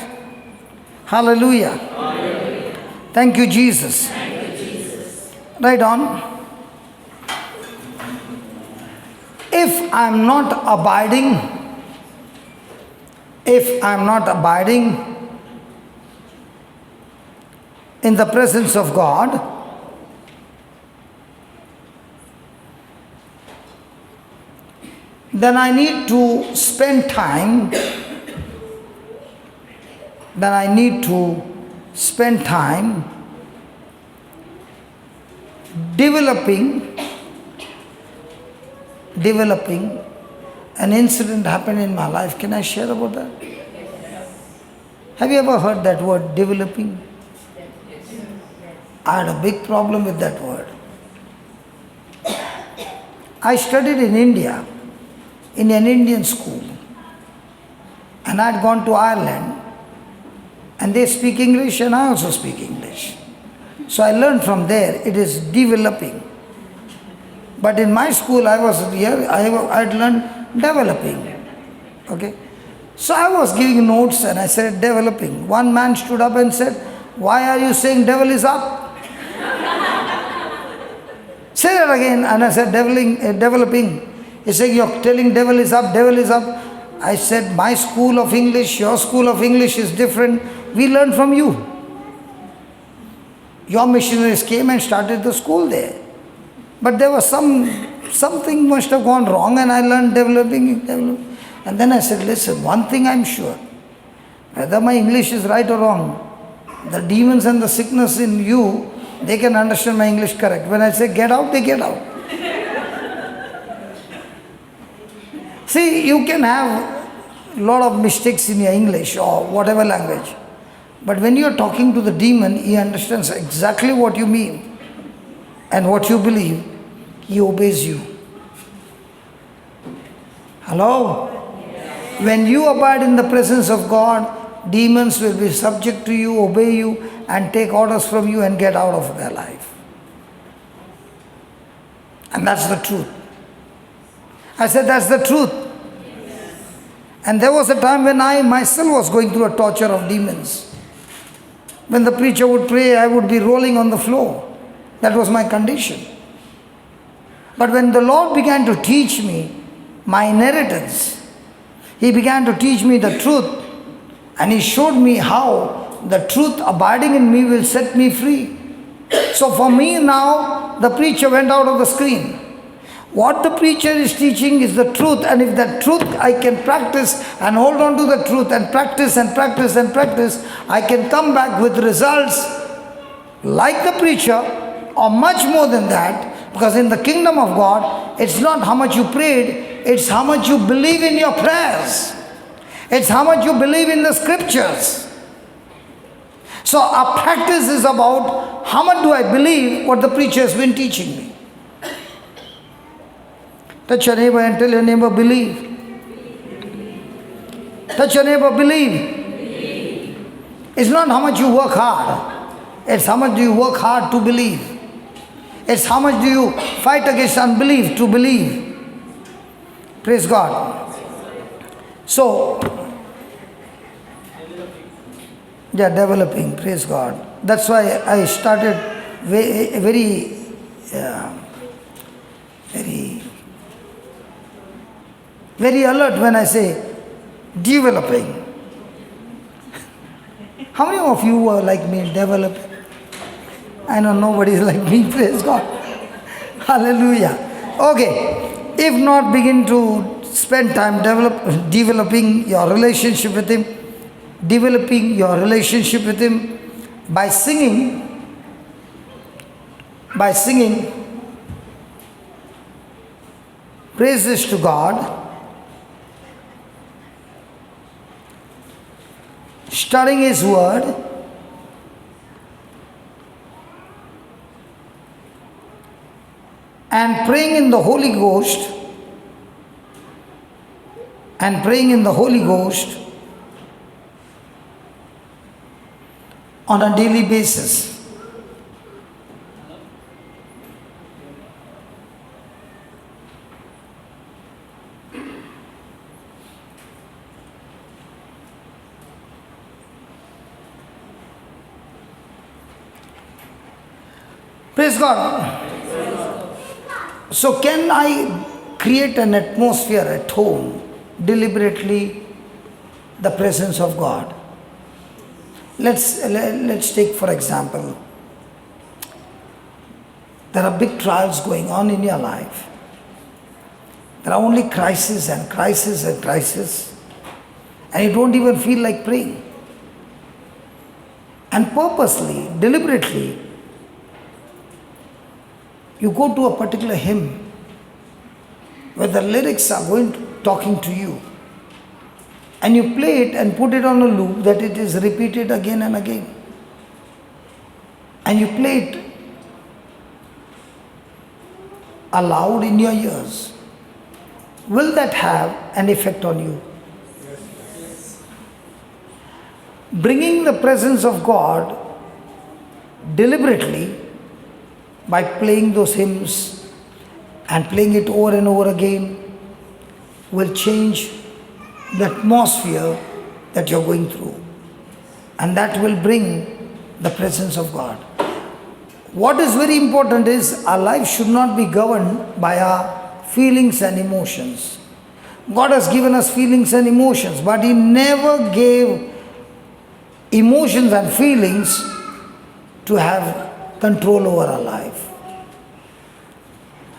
Hallelujah. Thank you, Jesus. Right on. If I'm not abiding in the presence of God, then I need to spend time developing. An incident happened in my life. Can I share about that? Have you ever heard that word, developing? I had a big problem with that word. I studied in India, in an Indian school, and I had gone to Ireland, and they speak English and I also speak English. So I learned from there, it is developing. But in my school, I had learned developing. Okay? So I was giving notes and I said developing. One man stood up and said, "Why are you saying devil is up?" Say that again. And I said developing. He said, "You're telling devil is up, devil is up." I said, "My school of English, your school of English is different. We learned from you. Your missionaries came and started the school there. But there was something must have gone wrong, and I learned developing. And then I said, listen, one thing I'm sure, whether my English is right or wrong, the demons and the sickness in you, they can understand my English correct. When I say get out, they get out." See, you can have a lot of mistakes in your English or whatever language. But when you are talking to the demon, he understands exactly what you mean and what you believe. He obeys you. Hello? When you abide in the presence of God, demons will be subject to you, obey you, and take orders from you and get out of their life. And that's the truth. I said that's the truth. And there was a time when I myself was going through a torture of demons. When the preacher would pray, I would be rolling on the floor. That was my condition. But when the Lord began to teach me my inheritance, He began to teach me the truth, and He showed me how the truth abiding in me will set me free. So for me now, the preacher went out of the screen. What the preacher is teaching is the truth, and if that truth I can practice and hold on to the truth and practice and practice and practice, I can come back with results like the preacher or much more than that. Because in the kingdom of God, it's not how much you prayed, it's how much you believe in your prayers. It's how much you believe in the scriptures. So our practice is about how much do I believe what the preacher has been teaching me. Touch your neighbor and tell your neighbor, believe. Touch your neighbor, believe. It's not how much you work hard. It's how much do you work hard to believe. It's how much do you fight against unbelief to believe. Praise God. So, developing, praise God. That's why I started very alert when I say developing. How many of you were like me, developing? I know nobody is like me, praise God. Hallelujah. Okay, if not, begin to spend time developing your relationship with Him, developing your relationship with Him by singing praises to God, studying His Word, and praying in the Holy Ghost, on a daily basis. Praise God. So can I create an atmosphere at home deliberately, the presence of God? Let's take for example, there are big trials going on in your life. There are only crises and crises and crises, and you don't even feel like praying. And purposely, deliberately, you go to a particular hymn where the lyrics are talking to you, and you play it and put it on a loop that it is repeated again and again. And you play it aloud in your ears. Will that have an effect on you? Bringing the presence of God deliberately by playing those hymns and playing it over and over again will change the atmosphere that you're going through, and that will bring the presence of God. What is very important is our life should not be governed by our feelings and emotions. God has given us feelings and emotions, but He never gave emotions and feelings to have control over our life.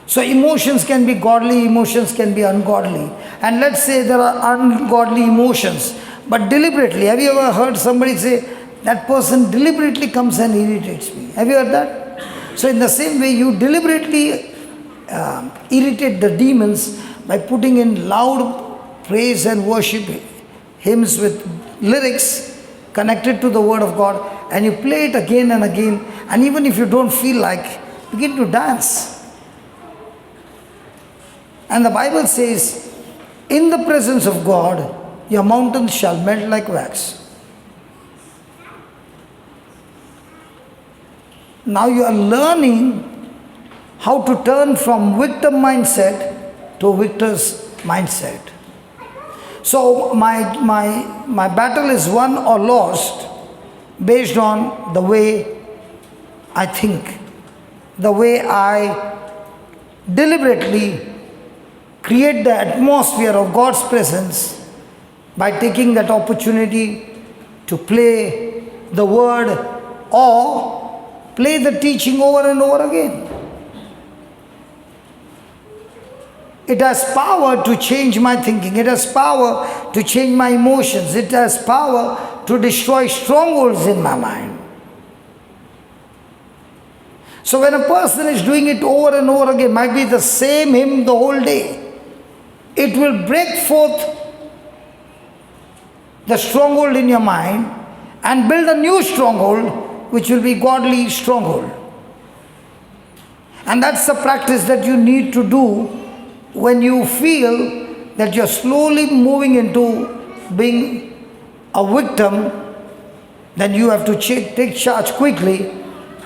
So emotions can be godly, emotions can be ungodly. And let's say there are ungodly emotions, but deliberately, have you ever heard somebody say, that person deliberately comes and irritates me? Have you heard that? So in the same way, you deliberately irritate the demons by putting in loud praise and worship hymns with lyrics connected to the Word of God, and you play it again and again, and even if you don't feel like, begin to dance. And the Bible says, in the presence of God, your mountains shall melt like wax. Now you are learning how to turn from victim mindset to victor's mindset. So my battle is won or lost based on the way I think, the way I deliberately create the atmosphere of God's presence by taking that opportunity to play the word or play the teaching over and over again. It has power to change my thinking. It has power to change my emotions. It has power to destroy strongholds in my mind. So when a person is doing it over and over again, might be the same hymn the whole day, it will break forth the stronghold in your mind and build a new stronghold, which will be godly stronghold. And that's the practice that you need to do when you feel that you're slowly moving into being a victim. Then you have to take charge quickly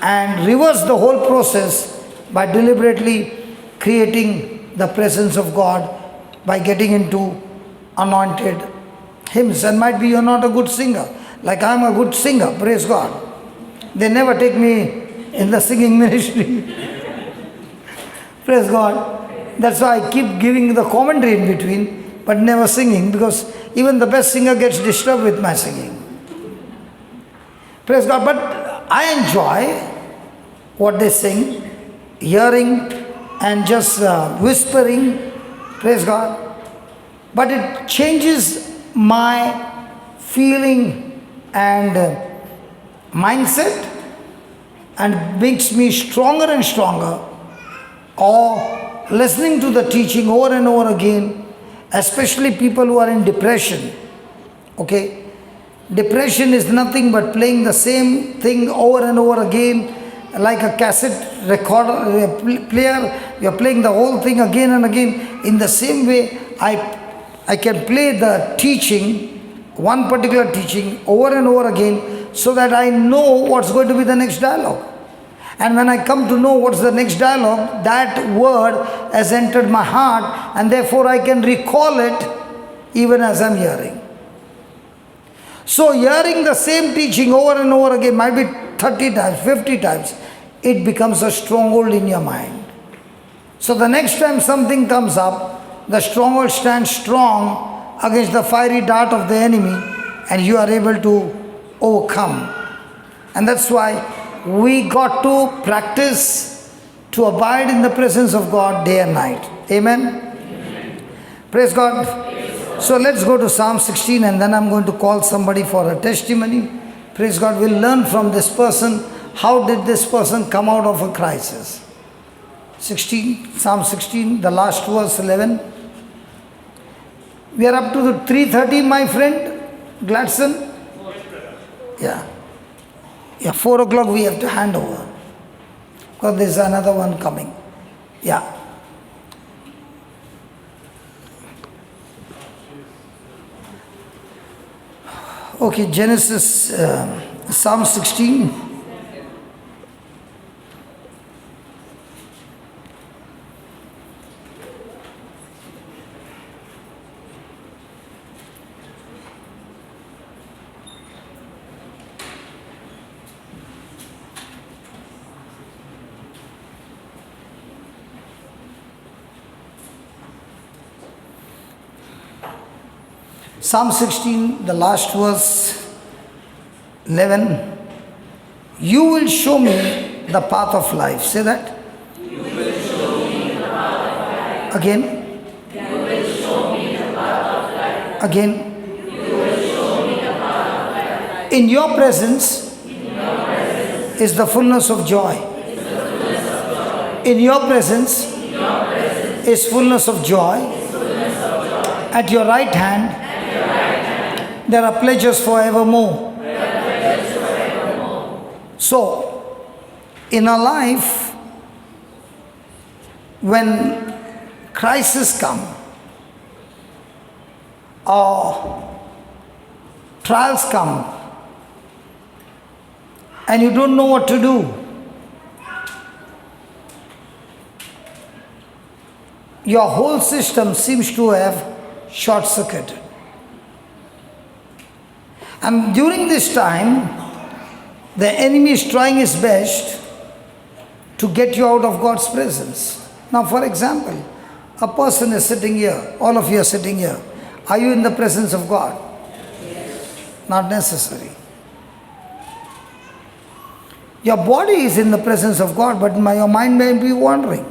and reverse the whole process by deliberately creating the presence of God by getting into anointed hymns. And might be you're not a good singer, like I'm a good singer, praise God. They never take me in the singing ministry. Praise God. That's why I keep giving the commentary in between, but never singing, because even the best singer gets disturbed with my singing. Praise God. But I enjoy what they sing, hearing and just whispering. Praise God. But it changes my feeling and mindset and makes me stronger and stronger. Or listening to the teaching over and over again, especially people who are in depression. Okay? Depression is nothing but playing the same thing over and over again, like a cassette recorder player. You're playing the whole thing again and again. In the same way, I can play the teaching, one particular teaching, over and over again, so that I know what's going to be the next dialogue. And when I come to know what's the next dialogue, that word has entered my heart, and therefore I can recall it even as I'm hearing. So hearing the same teaching over and over again, might be 30 times, 50 times, it becomes a stronghold in your mind. So the next time something comes up, the stronghold stands strong against the fiery dart of the enemy, and you are able to overcome. And that's why we got to practice to abide in the presence of God day and night. Amen? Praise God. So let's go to Psalm 16, and then I'm going to call somebody for a testimony. Praise God. We'll learn from this person, how did this person come out of a crisis. 16, Psalm 16, the last verse 11. We are up to the 3:30, my friend Gladson. Yeah. Yeah, 4 o'clock we have to hand over. Because there's another one coming. Yeah. Okay, Genesis, Psalm 16. Psalm 16, the last verse, 11. You will show me the path of life. Say that.
You will show me the path of life.
Again.
You will show me the path of life.
Again.
You will show me the path of life.
In your presence is the fullness of joy. In your presence is fullness of joy. At your right hand there are pleasures forevermore. So, in our life, when crises come or trials come and you don't know what to do, your whole system seems to have short-circuited. And during this time, the enemy is trying his best to get you out of God's presence. Now, for example, a person is sitting here, all of you are sitting here. Are you in the presence of God? Yes. Not necessary. Your body is in the presence of God, but your mind may be wandering.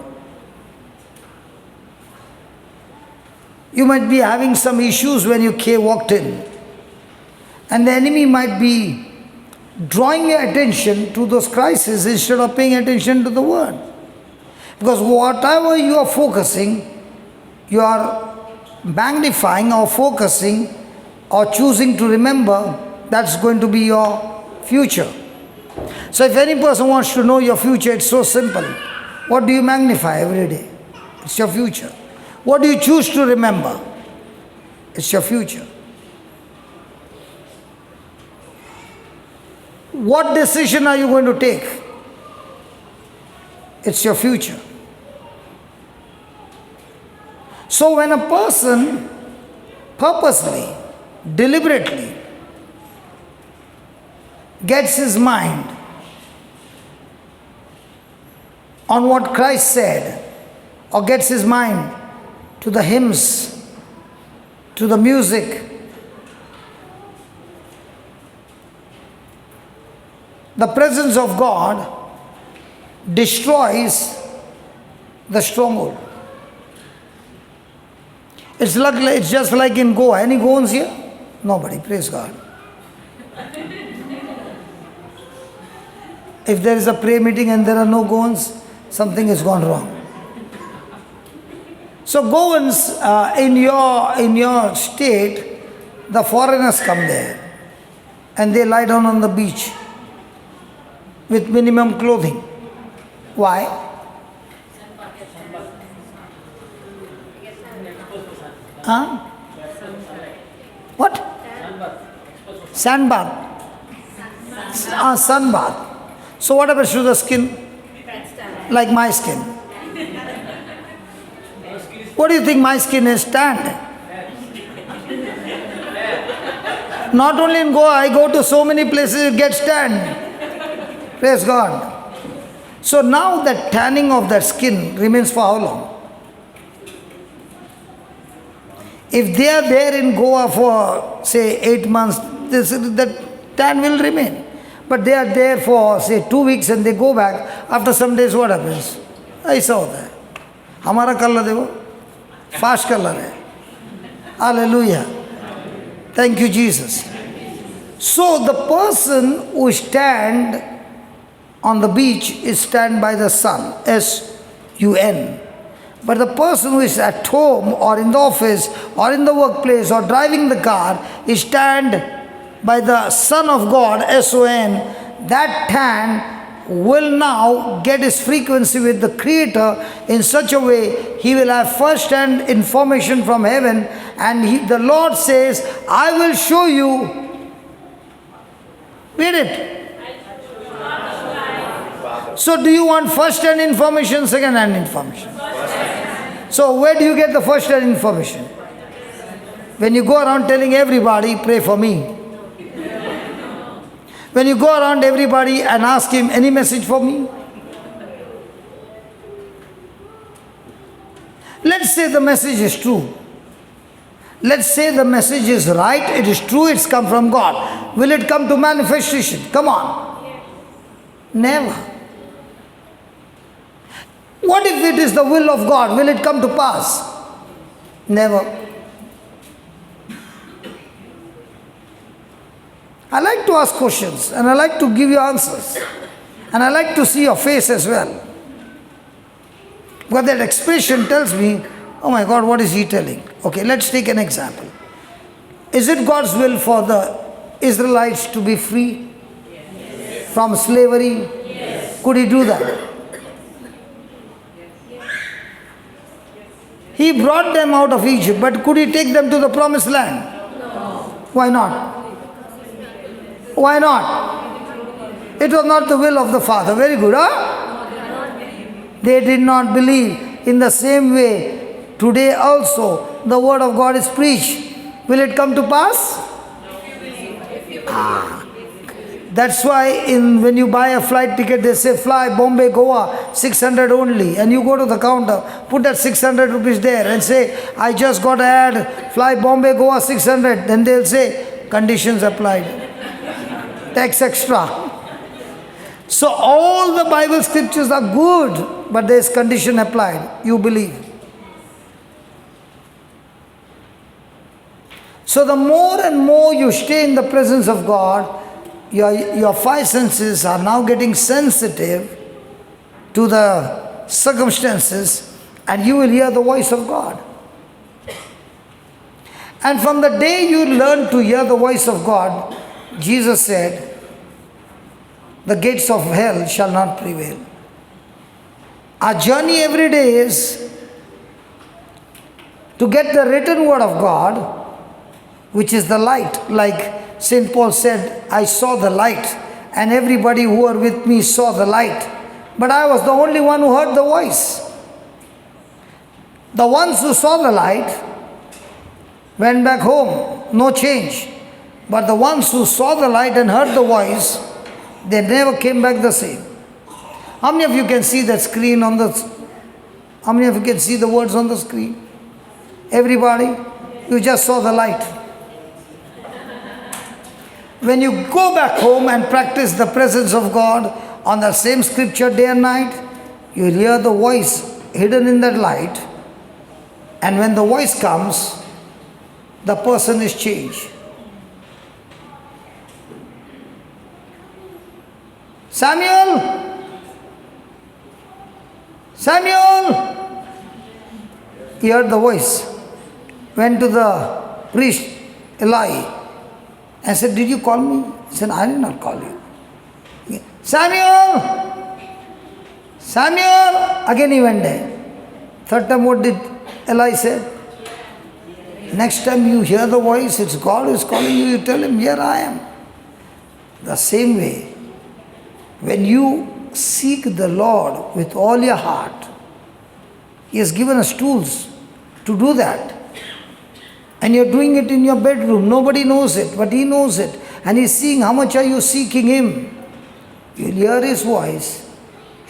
You might be having some issues when you walked in. And the enemy might be drawing your attention to those crises instead of paying attention to the word. Because whatever you are focusing, you are magnifying or focusing or choosing to remember, that's going to be your future. So if any person wants to know your future, it's so simple. What do you magnify every day? It's your future. What do you choose to remember? It's your future. What decision are you going to take? It's your future. So when a person purposely, deliberately gets his mind on what Christ said, or gets his mind to the hymns, to the music, the presence of God destroys the stronghold. It's just like in Goa. Any Goans here? Nobody. Praise God. If there is a prayer meeting and there are no Goans, something has gone wrong. So Goans, in your state, the foreigners come there and they lie down on the beach with minimum clothing. Why? Huh? What? Sandbath. Sunbath. So what happens to the skin? Like my skin. What do you think my skin is? Tanned. Not only in Goa, I go to so many places it gets tanned. Praise God. So now that tanning of that skin remains for how long? If they are there in Goa for say 8 months, that tan will remain. But they are there for say 2 weeks and they go back. After some days what happens? ऐसा होता है. हमारा colour देखो, fast colour है. Hallelujah. Thank you, Jesus. So the person who stand on the beach is stand by the sun, S-U-N. But the person who is at home or in the office or in the workplace or driving the car is stand by the Son of God, S-O-N. That tan will now get his frequency with the Creator in such a way he will have first-hand information from heaven, and the Lord says, I will show you. Read it. So do you want first-hand information, second-hand information? So where do you get the first-hand information? When you go around telling everybody, pray for me. When you go around everybody and ask him, any message for me? Let's say the message is true. Let's say the message is right, it is true, it's come from God. Will it come to manifestation? Come on. Never. What if it is the will of God? Will it come to pass? Never. I like to ask questions and I like to give you answers. And I like to see your face as well. Because that expression tells me, oh my God, what is he telling? Okay, let's take an example. Is it God's will for the Israelites to be free from slavery? Could he do that? He brought them out of Egypt, but could he take them to the promised land? Why not? Why not? It was not the will of the Father. Very good, huh? They did not believe. In the same way, today also, the word of God is preached. Will it come to pass? That's why when you buy a flight ticket, they say fly Bombay, Goa, 600 only. And you go to the counter, put that 600 rupees there and say, I just got an ad, fly Bombay, Goa, 600. Then they'll say, conditions applied. Tax extra. So all the Bible scriptures are good, but there is condition applied. You believe. So the more and more you stay in the presence of God, your five senses are now getting sensitive to the circumstances, and you will hear the voice of God. And from the day you learn to hear the voice of God, Jesus said, the gates of hell shall not prevail. Our journey every day is to get the written word of God, which is the light. Like St. Paul said, I saw the light, and everybody who were with me saw the light. But I was the only one who heard the voice. The ones who saw the light went back home, no change. But the ones who saw the light and heard the voice, they never came back the same. How many of you can see that screen on the... How many of you can see the words on the screen? Everybody? You just saw the light. When you go back home and practice the presence of God on the same scripture day and night, you will hear the voice hidden in that light. And when the voice comes, the person is changed. Samuel! Samuel! He heard the voice. Went to the priest, Eli, and said, did you call me? He said, I did not call you. Samuel! Samuel! Again he went there. Third time what did Eli say? Next time you hear the voice, it's God who is calling you, you tell him, here I am. The same way, when you seek the Lord with all your heart, He has given us tools to do that. And you're doing it in your bedroom. Nobody knows it, but He knows it. And He's seeing how much are you seeking Him. You'll hear His voice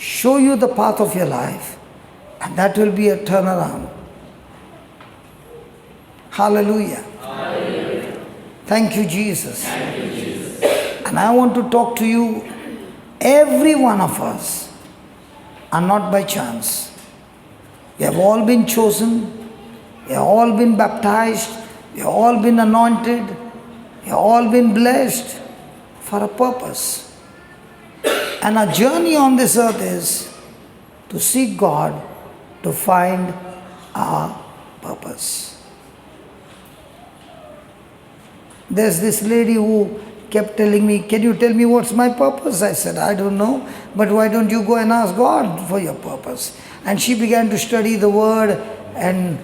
show you the path of your life, and that will be a turnaround. Hallelujah.
Hallelujah.
Thank you, Jesus.
Thank you, Jesus.
And I want to talk to you, every one of us are not by chance. We have all been chosen, we have all been baptized, we have all been anointed, we have all been blessed for a purpose. And our journey on this earth is to seek God, to find our purpose. There's this lady who kept telling me, can you tell me what's my purpose? I said, I don't know, but why don't you go and ask God for your purpose? And she began to study the word, and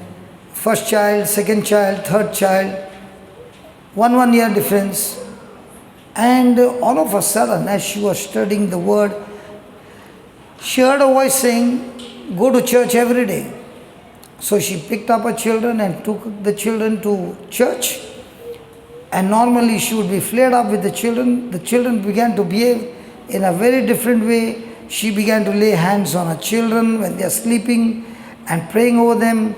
first child, second child, third child, 1 year difference. And all of a sudden, as she was studying the word, she heard a voice saying, go to church every day. So she picked up her children and took the children to church. And normally she would be flared up with the children. The children began to behave in a very different way. She began to lay hands on her children when they are sleeping and praying over them.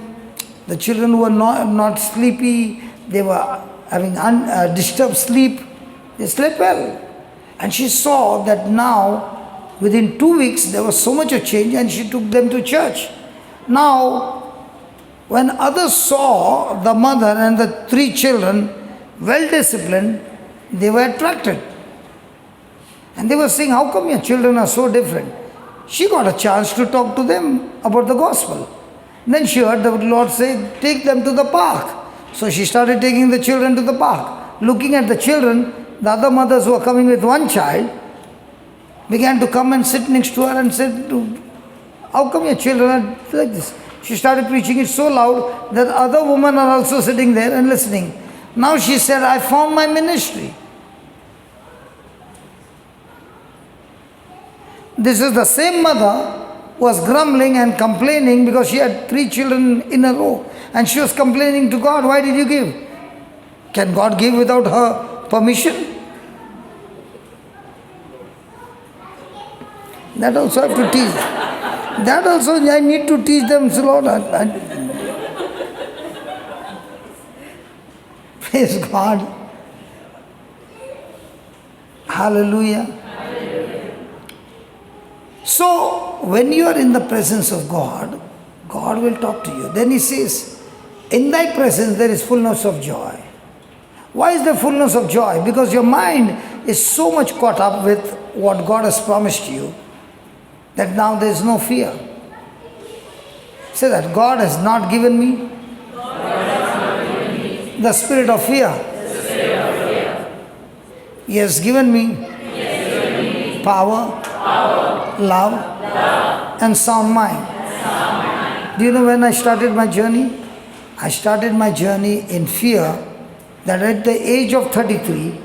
The children who were not sleepy, they were having disturbed sleep. They slept well. And she saw that now, within 2 weeks, there was so much of change, and she took them to church. Now, when others saw the mother and the 3 children well disciplined, they were attracted. And they were saying, how come your children are so different? She got a chance to talk to them about the gospel. Then she heard the Lord say, take them to the park. So she started taking the children to the park. Looking at the children, the other mothers who were coming with 1 child began to come and sit next to her and said, how come your children are like this? She started preaching it so loud that other women are also sitting there and listening. Now she said, I found my ministry. This is the same mother who was grumbling and complaining because she had 3 children in a row. And she was complaining to God, why did you give? Can God give without her permission? That also I have to teach. That also I need to teach them. So Lord, praise God. Hallelujah. Hallelujah. So, when you are in the presence of God, God will talk to you. Then He says, in thy presence there is fullness of joy. Why is there fullness of joy? Because your mind is so much caught up with what God has promised you that now there is no fear. Say that, God has not given me the spirit of fear. He has given me power, love, and sound mind. Do you know when I started my journey? I started my journey in fear that at the age of 33,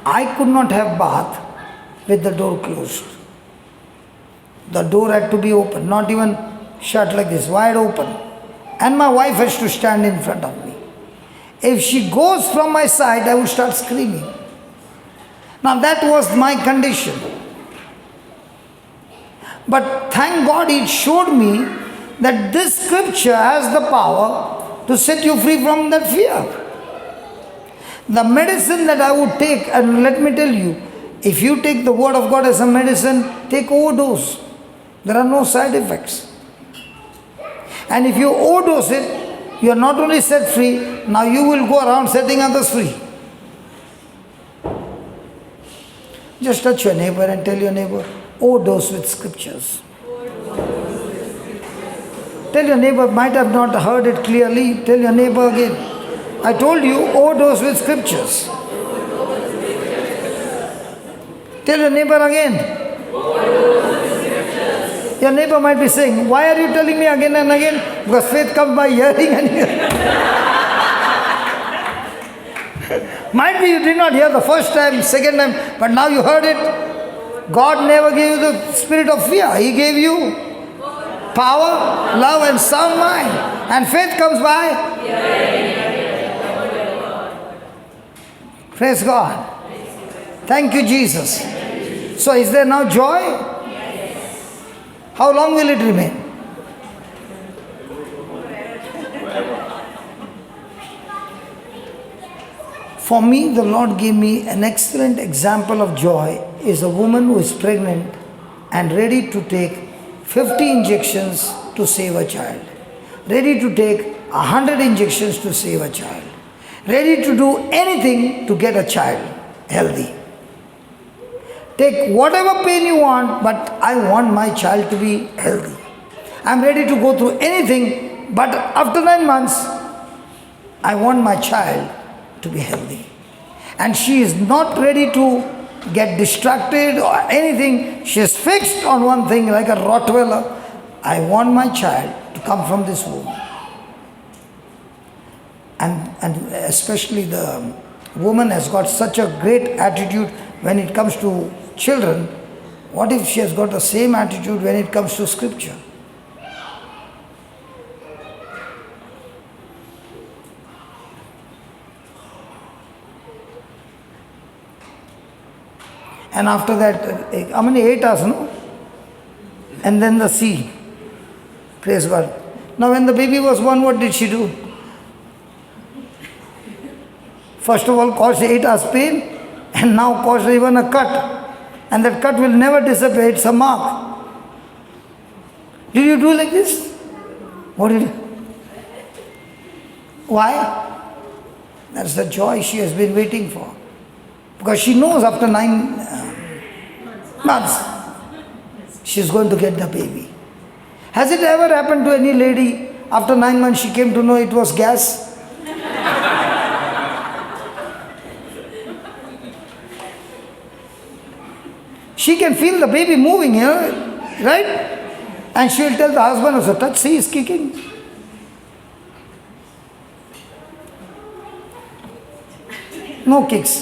I could not have bath with the door closed. The door had to be open, not even shut like this, wide open. And my wife has to stand in front of me. If she goes from my side, I would start screaming. Now that was my condition. But thank God it showed me that this scripture has the power to set you free from that fear. The medicine that I would take, and let me tell you, if you take the word of God as a medicine, take overdose. There are no side effects. And if you overdose it, you are not only set free, now you will go around setting others free. Just touch your neighbor and tell your neighbor, overdose with scriptures. Tell your neighbor, might have not heard it clearly, tell your neighbor again. I told you, overdose with scriptures. Tell your neighbor again. Your neighbor might be saying, why are you telling me again and again? Because faith comes by hearing and hearing. Might be you did not hear the first time, second time, but now you heard it. God never gave you the spirit of fear. He gave you power, love, and sound mind. And faith comes by hearing. Praise God. Thank you, Jesus. So is there now joy? How long will it remain? For me, the Lord gave me an excellent example of joy is a woman who is pregnant and ready to take 50 injections to save a child. Ready to take 100 injections to save a child. Ready to do anything to get a child healthy. Take whatever pain you want, but I want my child to be healthy. I'm ready to go through anything, but after 9 months, I want my child to be healthy. And she is not ready to get distracted or anything. She is fixed on one thing like a Rottweiler. I want my child to come from this womb. And especially the woman has got such a great attitude when it comes to children. What if she has got the same attitude when it comes to scripture? And after that, how many 8 hours, no? And then the sea. Praise God. Now when the baby was born, what did she do? First of all, caused 8 hours pain, and now caused even a cut. And that cut will never disappear, it's a mark. Did you do like this? What did you? Why? That's the joy she has been waiting for. Because she knows after 9 months, she's going to get the baby. Has it ever happened to any lady, after 9 months she came to know it was gas? She can feel the baby moving here, right? And she will tell the husband also, touch, see, he's kicking. No kicks.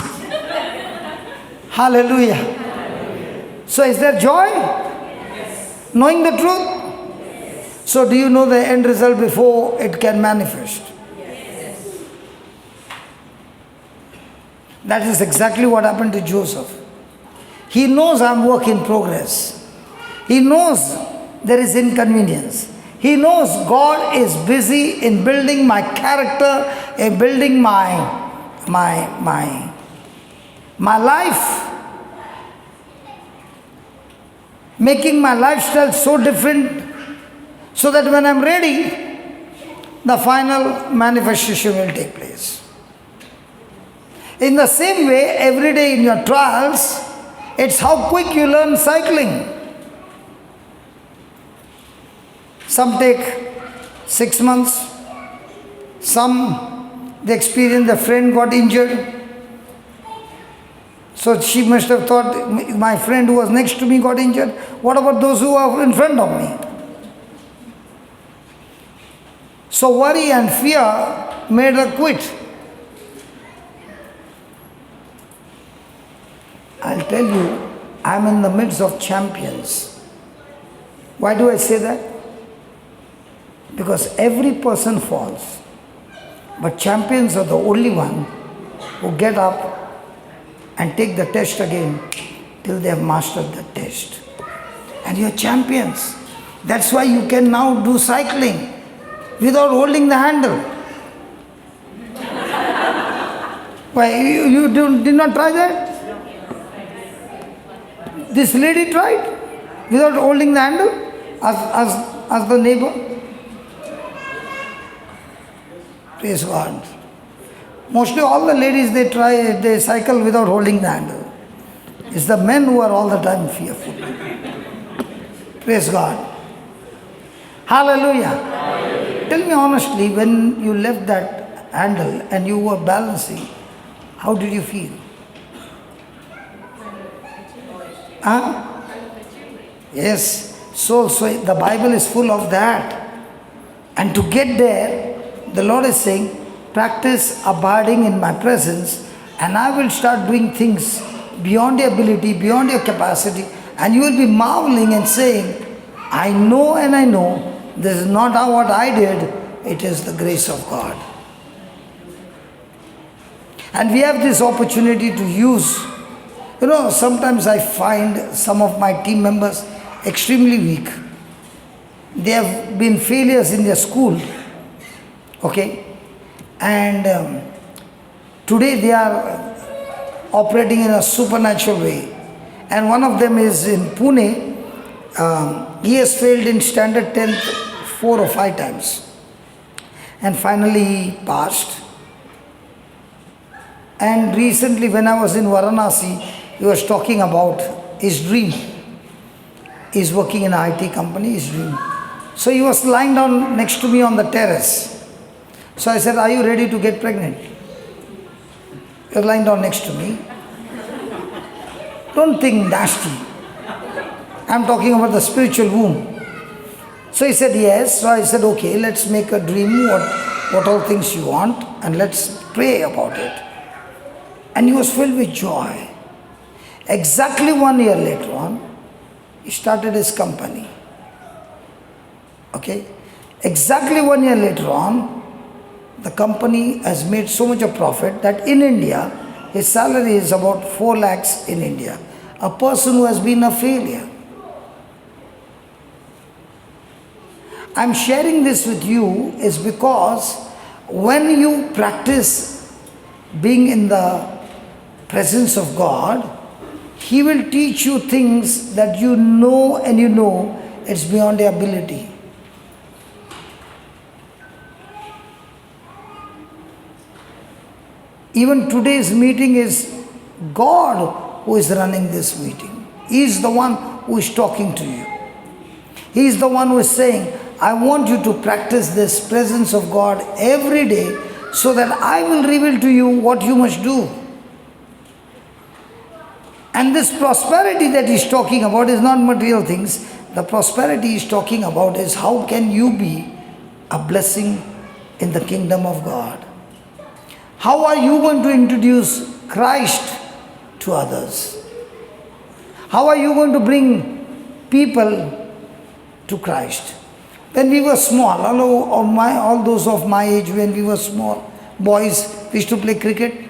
Hallelujah. So is there joy? Yes. Knowing the truth? Yes. So do you know the end result before it can manifest? Yes. That is exactly what happened to Joseph. He knows I'm work in progress. He knows there is inconvenience. He knows God is busy in building my character, in building my life, making my lifestyle so different so that when I'm ready, the final manifestation will take place. In the same way, every day in your trials, it's how quick you learn cycling. Some take 6 months, some they experience a friend got injured. So she must have thought, my friend who was next to me got injured. What about those who are in front of me? So worry and fear made her quit. I'll tell you, I'm in the midst of champions. Why do I say that? Because every person falls. But champions are the only one who get up and take the test again till they have mastered the test. And you're champions. That's why you can now do cycling without holding the handle. Why, you did not try that? This lady tried without holding the handle? Ask the neighbor. Praise God. Mostly all the ladies, they cycle without holding the handle. It's the men who are all the time fearful. Praise God. Hallelujah. Hallelujah. Tell me honestly, when you left that handle and you were balancing, how did you feel? Huh? Yes. So the Bible is full of that. And to get there, the Lord is saying, practice abiding in my presence, and I will start doing things beyond your ability, beyond your capacity, and you will be marveling and saying, I know and I know this is not what I did, it is the grace of God. And we have this opportunity to use. Sometimes I find some of my team members extremely weak. they have been failures in their school, okay, and today they are operating in a supernatural way. And one of them is in Pune. He has failed in standard 10th 4 or 5 times. And finally he passed. And recently when I was in Varanasi, he was talking about his dream. He's working in an IT company, his dream. So he was lying down next to me on the terrace. So I said, are you ready to get pregnant? You're lying down next to me. Don't think nasty. I'm talking about the spiritual womb. So he said, yes. So I said, okay, let's make a dream, what all things you want, and let's pray about it. And he was filled with joy. Exactly 1 year later on, he started his company. Okay? Exactly 1 year later on, the company has made so much of profit that in India, his salary is about 4 lakhs in India. A person who has been a failure. I'm sharing this with you is because when you practice being in the presence of God, He will teach you things that you know and you know it's beyond your ability. Even today's meeting is God who is running this meeting. He is the one who is talking to you. He is the one who is saying, I want you to practice this presence of God every day so that I will reveal to you what you must do. And this prosperity that he's talking about is not material things. The prosperity he's talking about is how can you be a blessing in the kingdom of God. How are you going to introduce Christ to others? How are you going to bring people to Christ? When we were small, all those of my age, when we were small boys, we used to play cricket.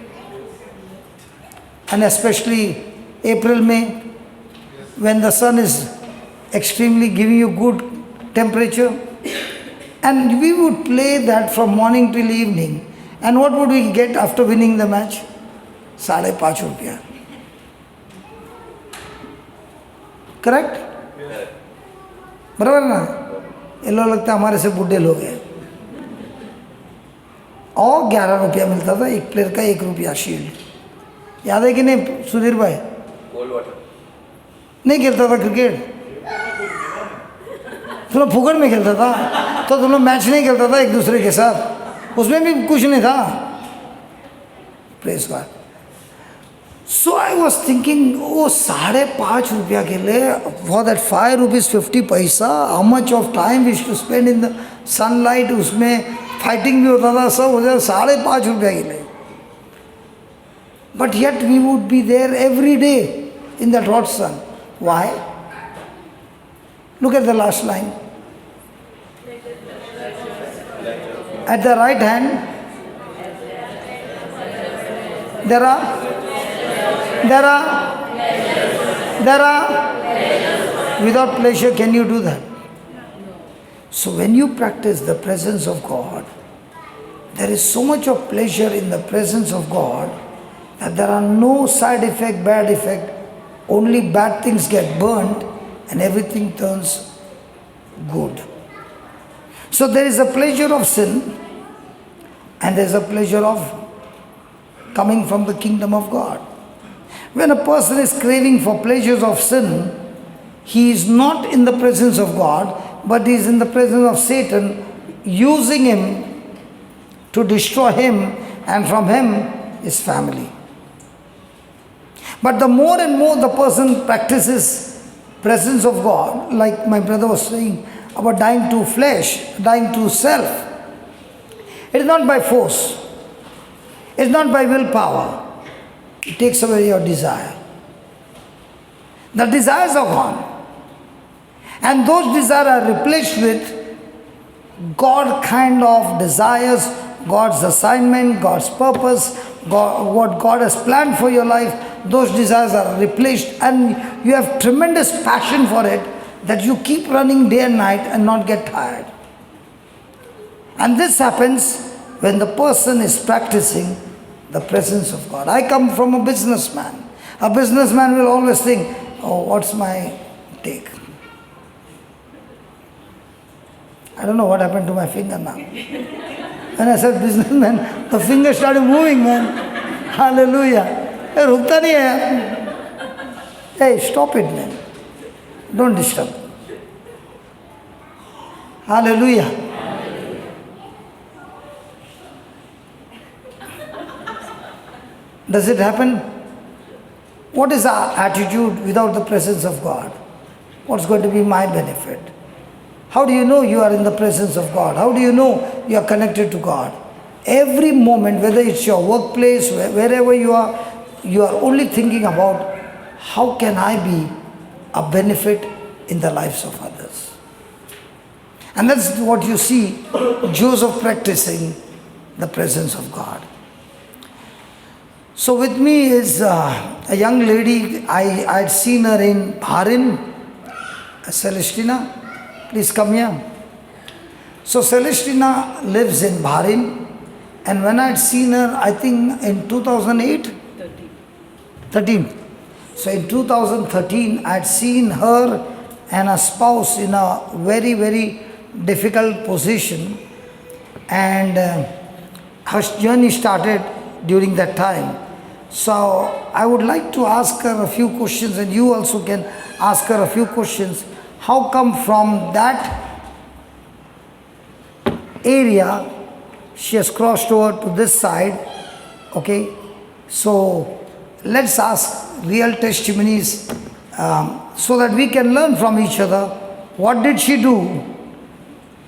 And especially April, May, when the sun is extremely giving you good temperature. And we would play that from morning till evening. And what would we get after winning the match? 5.5 rupees. Correct? बराबर ना? ये लोग लगता है हमारे से बुढ़े लोग हैं. और 11 रुपया मिलता था एक प्लेयर का 1 रुपया शील्ड. याद है कि नहीं सुधीर भाई? नहीं खेलता था क्रिकेट. तुम लोग फुकट में खेलता था तो तुम लोग मैच नहीं खेलता था एक दूसरे के साथ. उसमें भी कुछ नहीं था. Praise God. So I was thinking, oh, 5.5 रुपया के लिए, for that 5 rupees 50 paisa, how much of time we used to spend in the sunlight, उसमें fighting भी होता था, सब हो जाए 5.5 रुपया के लिए. But yet we would be there every day in that hot sun. Why? Look at the last line. At the right hand, there are without pleasure can you do that? So when you practice the presence of God, there is so much of pleasure in the presence of God that there are no side effect, bad effect, only bad things get burnt and everything turns good. So there is a pleasure of sin and there is a pleasure of coming from the kingdom of God. When a person is craving for pleasures of sin, he is not in the presence of God, but he is in the presence of Satan, using him to destroy him and from him his family. But the more and more the person practices presence of God, like my brother was saying about dying to flesh, dying to self, it is not by force, it is not by willpower. It takes away your desire. The desires are gone. And those desires are replaced with God kind of desires, God's assignment, God's purpose, what God has planned for your life. Those desires are replaced and you have tremendous passion for it that you keep running day and night and not get tired. And this happens when the person is practicing the presence of God. I come from a businessman. A businessman will always think, oh, what's my take? I don't know what happened to my finger now. When I said businessman, the finger started moving, man. Hallelujah. Hey, rukta nahi hai. Hey, stop it, man. Don't disturb. Hallelujah. Does it happen? What is our attitude without the presence of God? What's going to be my benefit? How do you know you are in the presence of God? How do you know you are connected to God? Every moment, whether it's your workplace, wherever you are only thinking about how can I be a benefit in the lives of others. And that's what you see Joseph practicing the presence of God. So with me is a young lady. I had seen her in Bahrain, Celestina. Please come here. So Celestina lives in Bahrain, and when I had seen her, I think in 2008? 13. So in 2013, I had seen her and her spouse in a very, very difficult position, and her journey started during that time. So I would like to ask her a few questions, and you also can ask her a few questions. How come from that area she has crossed over to this side? Okay, so let's ask real testimonies so that we can learn from each other. What did she do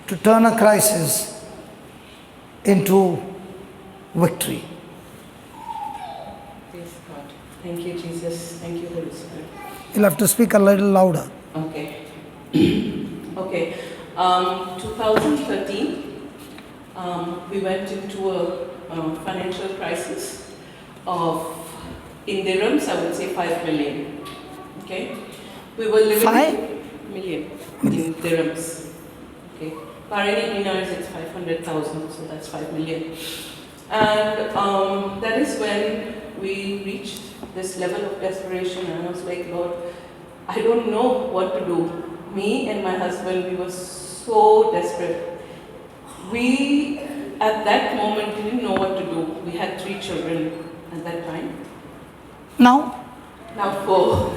to turn a crisis into victory?
Praise God. Thank you, Jesus. Thank you, Holy Spirit.
You'll have to speak a little louder.
Okay. Okay. 2013, we went into a financial crisis of, in dirhams, I would say 5 million. Okay. We were living
5
million in dirhams. Okay. Bahraini dinars, it's 500,000, so that's 5 million. And that is when we reached this level of desperation, and I was like, Lord, I don't know what to do. Me and my husband, we were so desperate. We, at that moment, didn't know what to do. We had 3 children at that time.
Now?
Now 4.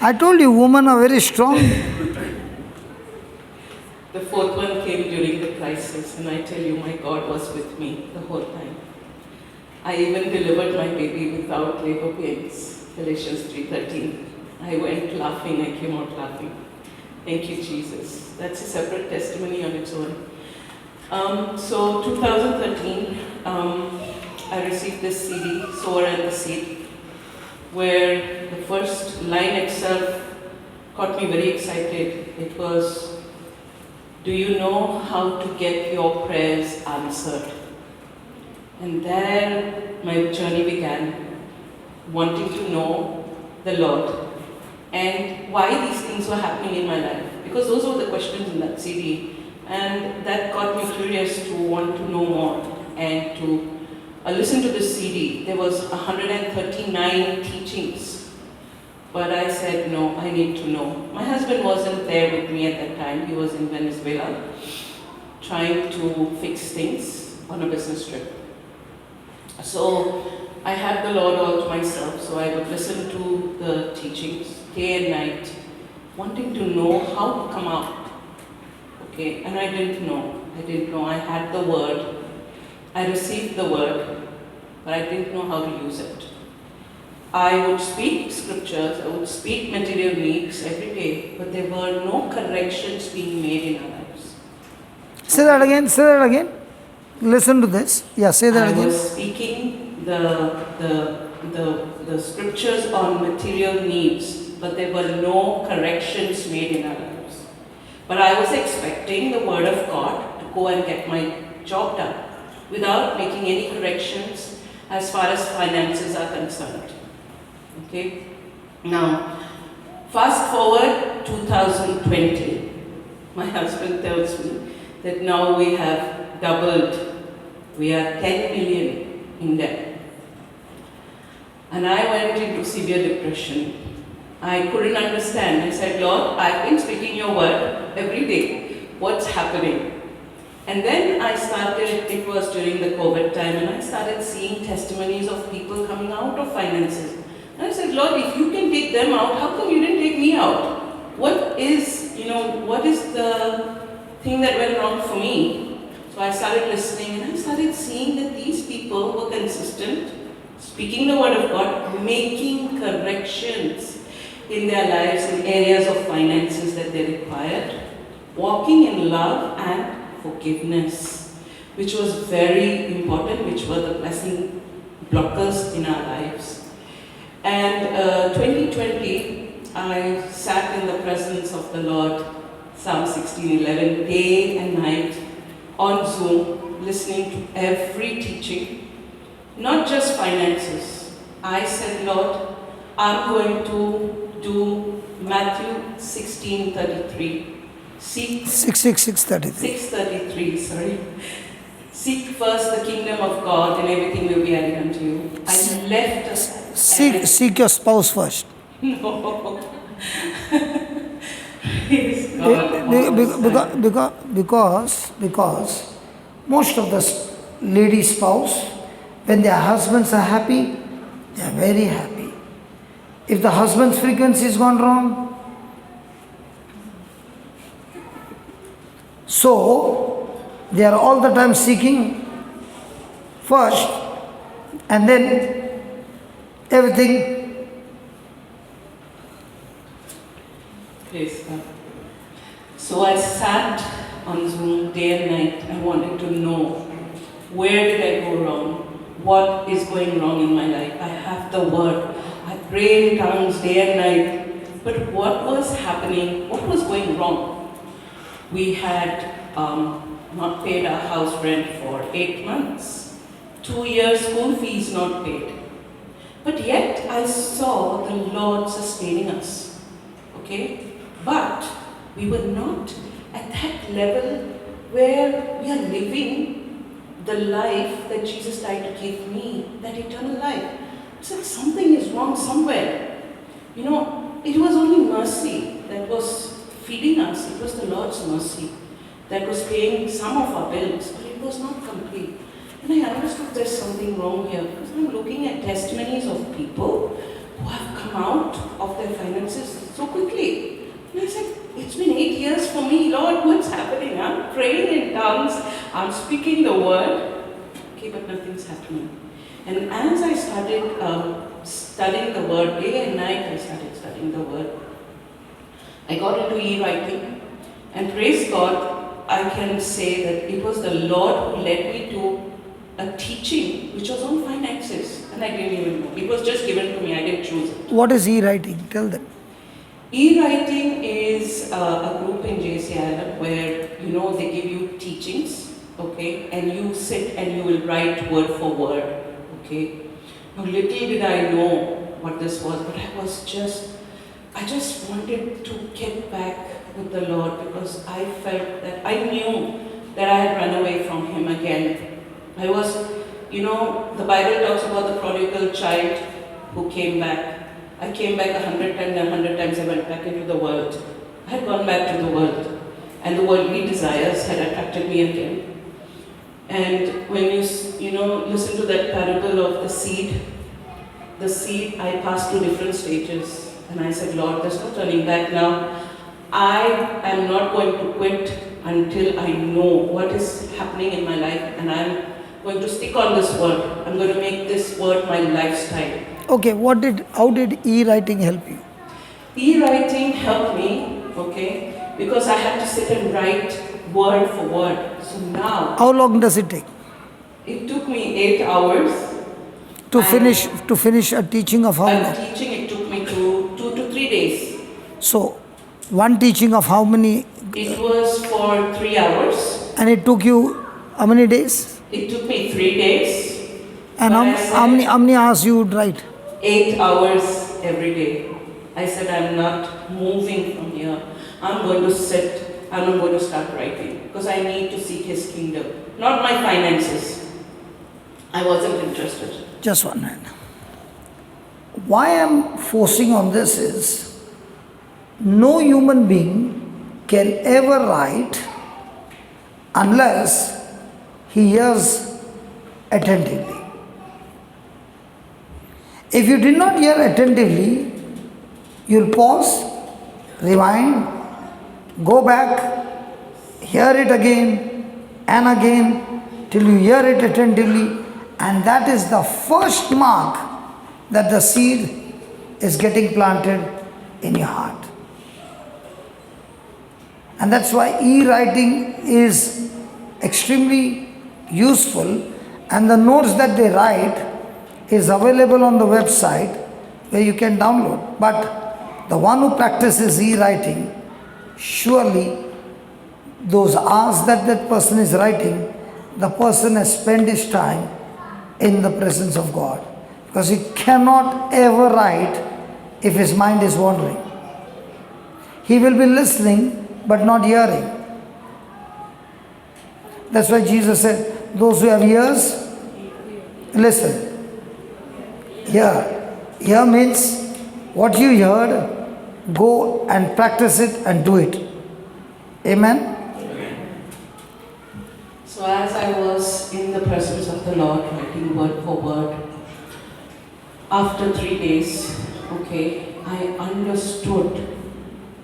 I told you, women are very strong.
The 4th one came during the crisis, and I tell you, my God was with me the whole time. I even delivered my baby without labor pains, Galatians 3:13. I went laughing, I came out laughing. Thank you, Jesus. That's a separate testimony on its own. So 2013, I received this CD, Sower and the Seed, where the first line itself got me very excited. It was, do you know how to get your prayers answered? And there my journey began, wanting to know the Lord and why these things were happening in my life. Because those were the questions in that CD. And that got me curious to want to know more and to listen to this CD. There was 139 teachings. But I said, no, I need to know. My husband wasn't there with me at that time. He was in Venezuela, trying to fix things on a business trip. So I had the Lord all to myself, so I would listen to the teachings day and night, wanting to know how to come out. Okay, and I didn't know. I had the word. I received the word, but I didn't know how to use it. I would speak scriptures, I would speak material needs every day, but there were no corrections being made in our lives.
Say that again. Listen to this. Yeah, say that again.
I was speaking the scriptures on material needs, but there were no corrections made in our lives. But I was expecting the word of God to go and get my job done without making any corrections, as far as finances are concerned. Okay? Now, fast forward 2020, my husband tells me that now we have doubled. We are 10 million in debt. And I went into severe depression. I couldn't understand. I said, Lord, I've been speaking your word every day. What's happening? And then I started, it was during the COVID time, and I started seeing testimonies of people coming out of finances. And I said, Lord, if you can take them out, how come you didn't take me out? What is the thing that went wrong for me? So I started listening, and I started seeing that these people were consistent, speaking the word of God, making corrections in their lives in areas of finances that they required, walking in love and forgiveness, which was very important, which were the blessing blockers in our lives. And 2020, I sat in the presence of the Lord, Psalm 16:11, day and night, on Zoom, listening to every teaching, not just finances. I said, Lord, I'm going to do Matthew 16:33. Seek 6:33, sorry. Seek first the kingdom of God and everything will be added unto you. I left us.
Seek your spouse first.
No. Praise God.
Because most of the lady spouse, when their husbands are happy, they are very happy. If the husband's frequency has gone wrong, so they are all the time seeking first, and then everything.
Praise God. So I sat on Zoom day and night. I wanted to know, where did I go wrong? What is going wrong in my life? I have the word. I pray in tongues day and night. But what was happening? What was going wrong? We had not paid our house rent for 8 months. 2 years school fees not paid. But yet I saw the Lord sustaining us. Okay? But we were not at that level where we are living the life that Jesus died to give me, that eternal life. I said, something is wrong somewhere. You know, it was only mercy that was feeding us. It was the Lord's mercy that was paying some of our bills, but it was not complete. And I understood there's something wrong here, because I'm looking at testimonies of people who have come out of their finances so quickly. And I said, it's been 8 years for me, Lord, what's happening? I'm praying in tongues, I'm speaking the word, okay, but nothing's happening. And as I started studying the word, day and night I started studying the word. I got into e-writing, and praise God, I can say that it was the Lord who led me to a teaching which was on finances, and I didn't even know. It was just given to me, I didn't choose it.
What is e-writing? Tell them.
E-writing is a group in JCILM where, they give you teachings, okay, and you sit and you will write word for word, okay. Now, little did I know what this was, but I just wanted to get back with the Lord, because I felt that I knew that I had run away from Him again. I was, the Bible talks about the prodigal child who came back. I came back 100 times, and 100 times I went back into the world. I had gone back to the world, and the worldly desires had attracted me again. And when you listen to that parable of the seed, I passed through different stages. And I said, Lord, there's no turning back now. I am not going to quit until I know what is happening in my life, and I'm going to stick on this word. I'm going to make this word my lifestyle.
Okay, how did e-writing help you?
E-writing helped me, okay, because I had to sit and write word for word. So now...
How long does it take?
It took me 8 hours.
To finish a teaching of how long?
Teaching, it took me 2 to 3 days.
So, one teaching of how many?
It was for 3 hours.
And it took you how many days?
It took me 3 days.
And
But I said,
how many hours you would write?
8 hours every day. I said, I'm not moving from here. I'm going to sit and I'm going to start writing because I need to seek His kingdom, not my finances. I wasn't interested.
Just one minute. Why I'm forcing on this is, no human being can ever write unless he hears attentively. If you did not hear attentively, you'll pause, rewind, go back, hear it again and again till you hear it attentively, and that is the first mark that the seed is getting planted in your heart. And that's why e-writing is extremely useful, and the notes that they write is available on the website where you can download. But the one who practices e-writing, surely those hours that that person is writing, the person has spent his time in the presence of God. Because he cannot ever write if his mind is wandering. He will be listening but not hearing. That's why Jesus said, those who have ears, listen. Hear. Hear means what you heard, go and practice it and do it. Amen?
So as I was in the presence of the Lord, writing word for word, after 3 days, I understood.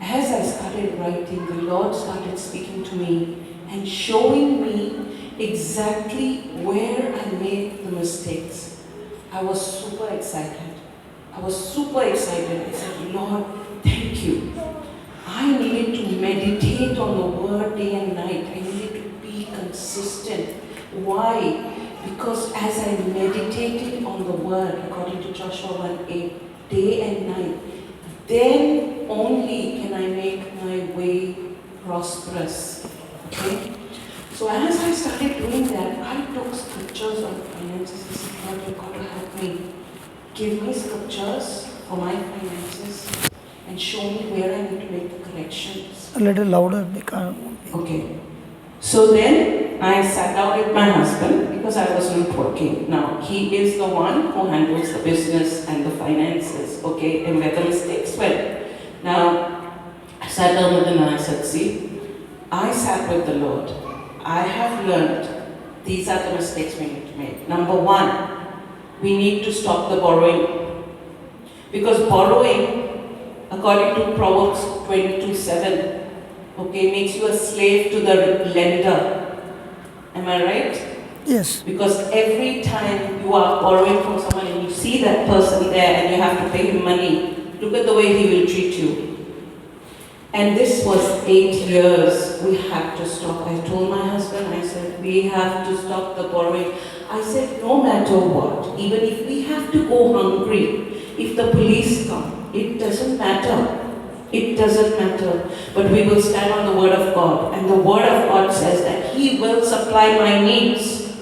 As I started writing, the Lord started speaking to me and showing me exactly where I made the mistakes. I was super excited. I said, Lord, thank you. I needed to meditate on the word day and night. I needed to be consistent. Why? Because as I meditated on the word, according to Joshua 1:8, day and night, then only can I make my way prosperous. Okay? So as I started doing that, I took scriptures on finances. I said, Lord, you've got to help me. Give me scriptures for my finances and show me where I need to make the corrections.
A little louder, they can't.
Okay. So then I sat down with my husband because I was not working. Now, he is the one who handles the business and the finances, and where the mistakes went. Now, I sat down with him and I said, see, I sat with the Lord. I have learned these are the mistakes we need to make. Number one, we need to stop the borrowing. Because borrowing, according to Proverbs 22:7, makes you a slave to the lender. Am I right?
Yes.
Because every time you are borrowing from someone and you see that person there and you have to pay him money, look at the way he will treat you. And this was 8 years. We had to stop. I told my husband, I said, we have to stop the borrowing. I said, no matter what, even if we have to go hungry, if the police come, it doesn't matter. It doesn't matter. But we will stand on the word of God. And the word of God says that He will supply my needs.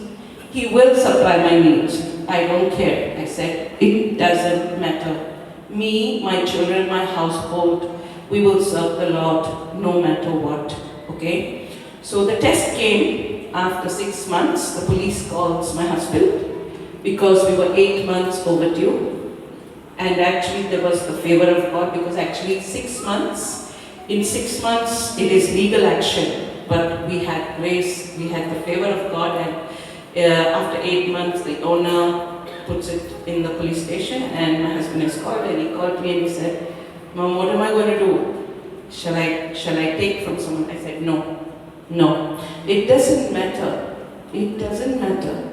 He will supply my needs. I don't care. I said, it doesn't matter. Me, my children, my household, we will serve the Lord no matter what. Okay? So the test came after 6 months. The police calls my husband because we were 8 months overdue. And actually there was the favor of God because actually 6 months, in 6 months it is legal action. But we had grace, we had the favor of God, and after 8 months the owner puts it in the police station and my husband is called, and he called me and he said, Mom, what am I going to do? Shall I take from someone? I said, no. It doesn't matter. It doesn't matter.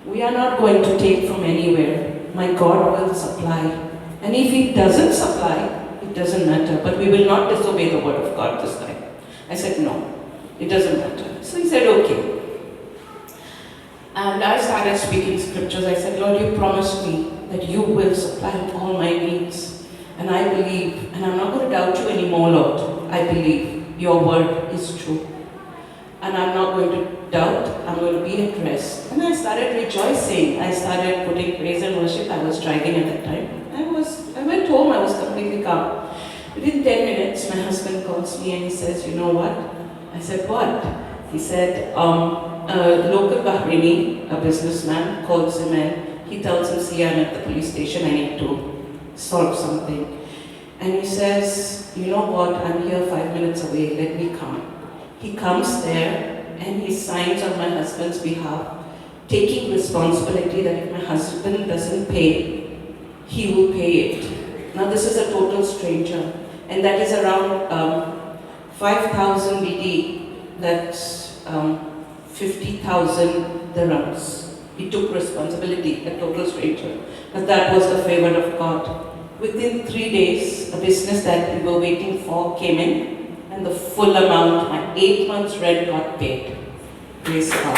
We are not going to take from anywhere. My God will supply. And if He doesn't supply, it doesn't matter. But we will not disobey the word of God this time. I said, no, it doesn't matter. So he said, okay. And I started speaking scriptures. I said, Lord, you promised me that you will supply all my needs. And I believe, and I'm not going to doubt you anymore, Lord. I believe your word is true. And I'm not going to doubt I'm going to be at rest. And I started rejoicing. I started putting praise and worship. I was driving at that time. I went home, I was completely calm. Within 10 minutes, my husband calls me and he says, you know what? I said, what? He said, a local Bahraini, a businessman, calls him and he tells him, see, I'm at the police station, I need to solve something. And he says, you know what, I'm here 5 minutes away, let me come. He comes there and he signs on my husband's behalf, taking responsibility that if my husband doesn't pay, he will pay it. Now this is a total stranger, and that is around 5,000 BD, that's 50,000 dirhams. He took responsibility, a total stranger. But that was the favor of God. Within 3 days, a business that we were waiting for came in, and the full amount, my 8 months rent got paid. Praise God.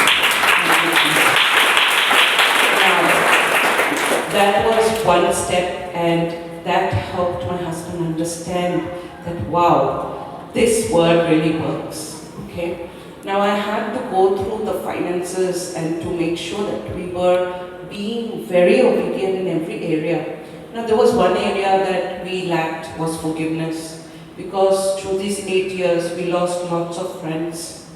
That was one step, and that helped my husband understand that, wow, this word really works. Okay? Now I had to go through the finances and to make sure that we were being very obedient in every area. Now there was one area that we lacked was forgiveness, because through these 8 years we lost lots of friends.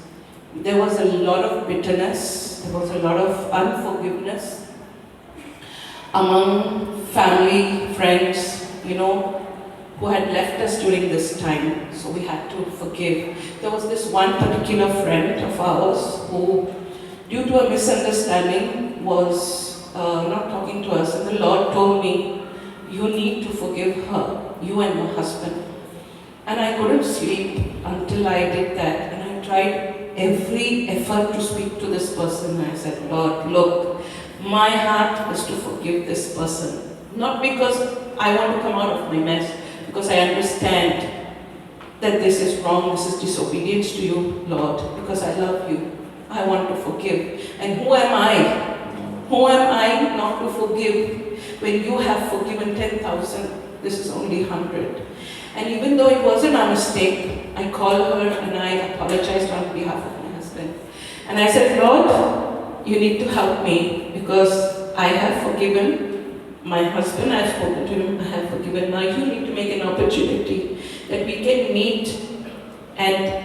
There was a lot of bitterness, there was a lot of unforgiveness among family, friends, who had left us during this time, so we had to forgive. There was this one particular friend of ours who, due to a misunderstanding, was not talking to us, and the Lord told me, you need to forgive her, you and your husband. And I couldn't sleep until I did that, and I tried every effort to speak to this person. I said, Lord, look, my heart is to forgive this person. Not because I want to come out of my mess, because I understand that this is wrong, this is disobedience to you, Lord, because I love you. I want to forgive. And who am I? Who am I not to forgive when you have forgiven 10,000? This is only 100. And even though it wasn't a mistake, I called her and I apologized on behalf of my husband. And I said, Lord, you need to help me, because I have forgiven my husband, I have spoken to him, I have forgiven. Now you need to make an opportunity that we can meet and,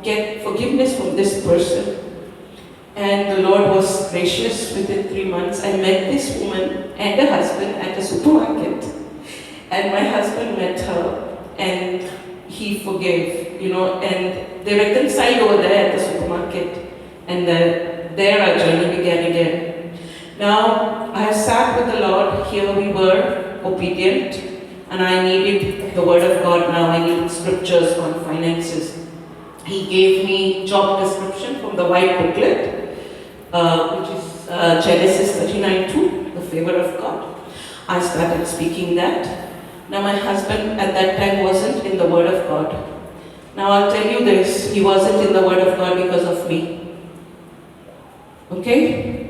get forgiveness from this person. And the Lord was gracious. Within 3 months, I met this woman and her husband at a supermarket. And my husband met her and he forgave, and they reconciled over there at the supermarket. And there our journey began again. Now, I sat with the Lord, here we were, obedient, and I needed the Word of God now, I needed scriptures on finances. He gave me job description from the white booklet, which is Genesis 39:2, the favor of God. I started speaking that. Now my husband at that time wasn't in the Word of God. Now I'll tell you this, he wasn't in the Word of God because of me. Okay?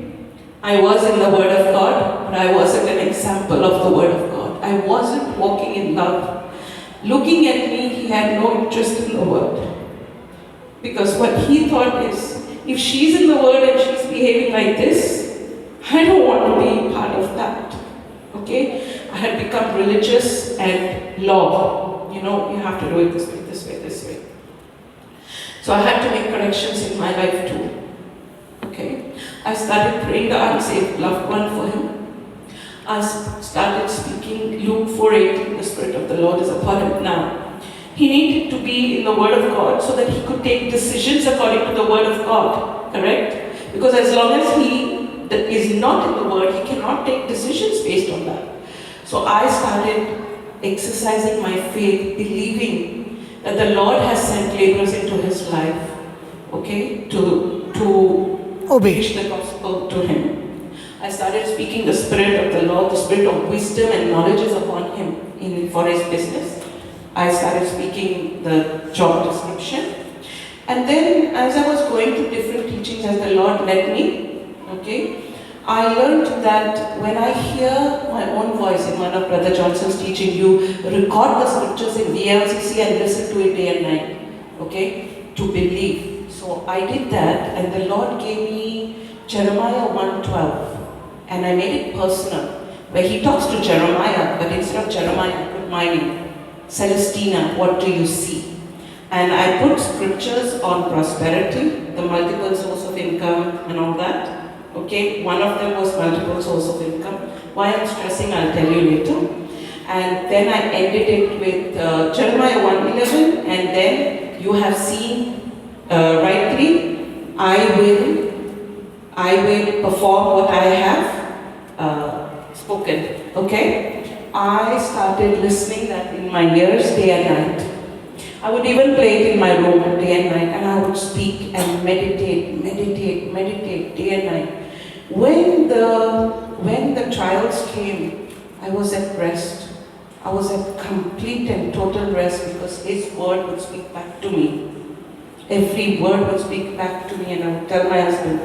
I was in the Word of God, but I wasn't an example of the Word of God. I wasn't walking in love. Looking at me, he had no interest in the Word. Because what he thought is, if she's in the Word and she's behaving like this, I don't want to be part of that. Okay? I had become religious and law. You have to do it this way, this way, this way. So I had to make corrections in my life too. Okay? I started praying the unsaved loved one for him. I started speaking Luke 4:18, the Spirit of the Lord is upon him now. He needed to be in the Word of God so that he could take decisions according to the Word of God, correct? Because as long as he is not in the Word, he cannot take decisions based on that. So I started exercising my faith, believing that the Lord has sent laborers into his life, okay, to preach the gospel to him. I started speaking the Spirit of the Lord, the Spirit of wisdom and knowledge is upon him for his business. I started speaking the job description. And then as I was going through different teachings as the Lord led me, okay, I learned that when I hear my own voice in one of Brother Johnson's teaching, you record the scriptures in VLCC and listen to it day and night, okay, to believe. So So I did that, and the Lord gave me Jeremiah 1:12, and I made it personal, where He talks to Jeremiah, but instead of Jeremiah, I put my name, Celestina, what do you see? And I put scriptures on prosperity, the multiple source of income and all that. Okay, one of them was multiple source of income. Why I'm stressing, I'll tell you later. And then I ended it with Jeremiah 1:11, and then you have seen rightly, I will perform what I have spoken. Okay? I started listening that in my ears day and night. I would even play it in my room day and night, and I would speak and meditate day and night. When the trials came, I was at rest. I was at complete and total rest because His word would speak back to me. Every word would speak back to me, and I would tell my husband.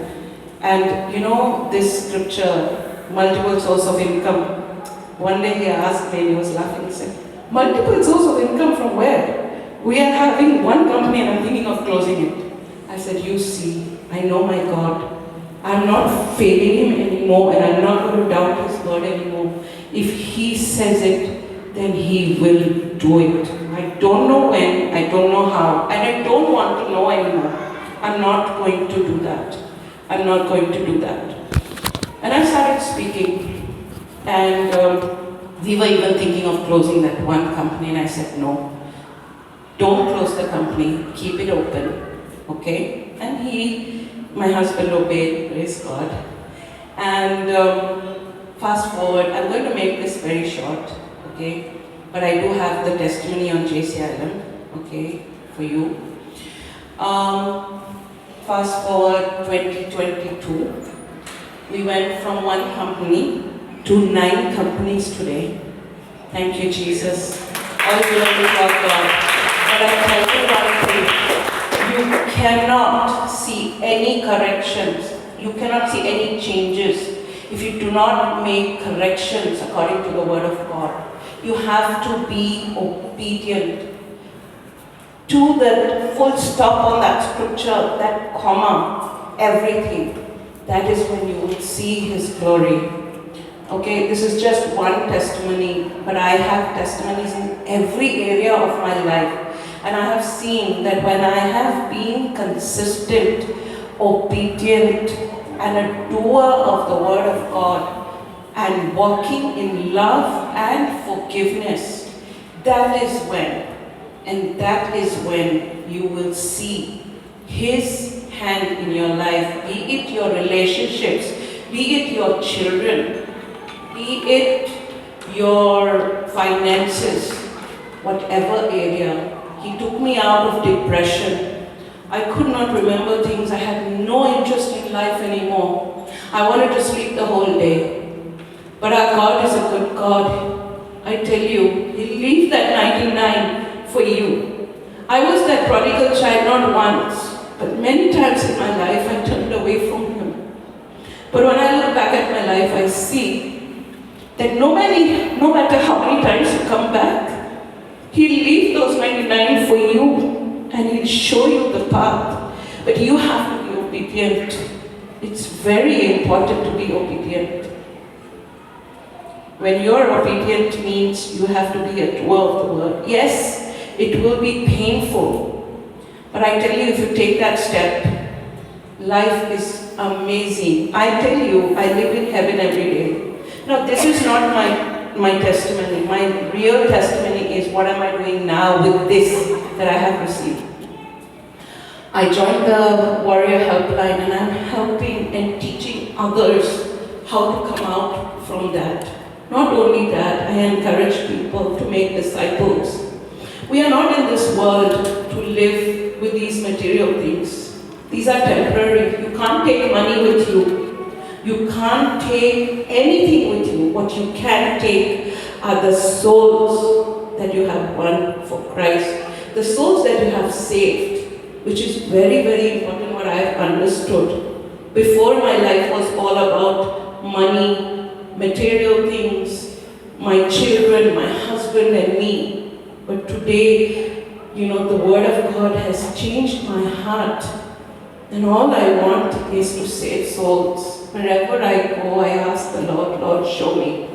And you know this scripture, multiple source of income. One day he asked me, and he was laughing, he said, multiple source of income from where? We are having one company and I'm thinking of closing it. I said, you see, I know my God. I'm not failing Him anymore, and I'm not going to doubt His word anymore. If He says it, then He will do it. I don't know when, I don't know how, and I don't want to know anymore. I'm not going to do that. I'm not going to do that. And I started speaking, and we were even thinking of closing that one company, and I said, no. Don't close the company, keep it open, okay? And my husband obeyed, praise God. And fast forward, I'm going to make this very short, okay? But I do have the testimony on JCILM, okay, for you. Fast forward 2022, we went from one company to 9 companies today. Thank you, Jesus. All glory to God. But I tell you one thing, you cannot see any corrections, you cannot see any changes if you do not make corrections according to the word of God. You have to be obedient to the full stop on that scripture, that comma, everything. That is when you will see His glory. Okay, this is just one testimony, but I have testimonies in every area of my life. And I have seen that when I have been consistent, obedient, and a doer of the word of God, and walking in love and forgiveness, that is when you will see His hand in your life, be it your relationships, be it your children, be it your finances, whatever area. He took me out of depression. I could not remember things. I had no interest in life anymore. I wanted to sleep the whole day. But our God is a good God. I tell you, He'll leave that 99 for you. I was that prodigal child not once, but many times in my life I turned away from Him. But when I look back at my life, I see that no matter how many times you come back, He'll leave those 99 for you, and He'll show you the path. But you have to be obedient. It's very important to be obedient. When you're obedient means you have to be a doer of the word. Yes, it will be painful. But I tell you, if you take that step, life is amazing. I tell you, I live in heaven every day. Now, this is not my testimony. My real testimony is what am I doing now with this that I have received. I joined the Warrior Helpline, and I'm helping and teaching others how to come out from that. Not only that, I encourage people to make disciples. We are not in this world to live with these material things. These are temporary. You can't take money with you. You can't take anything with you. What you can take are the souls that you have won for Christ. The souls that you have saved, which is very, very important what I have understood. Before, my life was all about money, material things, my children, my husband and me. But today, the Word of God has changed my heart. And all I want is to save souls. Wherever I go, I ask the Lord, Lord, show me.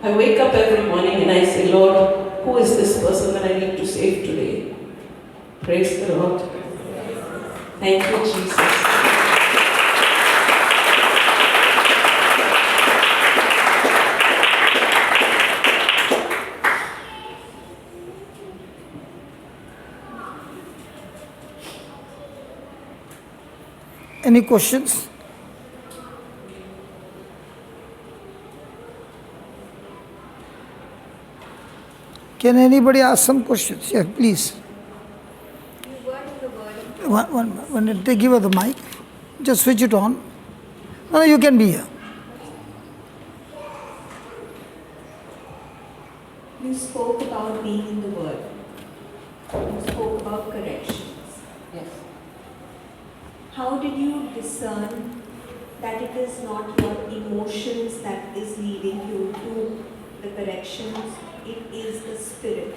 I wake up every morning and I say, Lord, who is this person that I need to save today? Praise the Lord. Thank you, Jesus.
Any questions? Can anybody ask some questions? Yeah, please. One minute. They give her the mic. Just switch it on. No, you can be here.
You spoke about being in the Word. You spoke about corrections.
Yes.
How did you discern that it is not your emotions that is leading you to the corrections? It is the Spirit.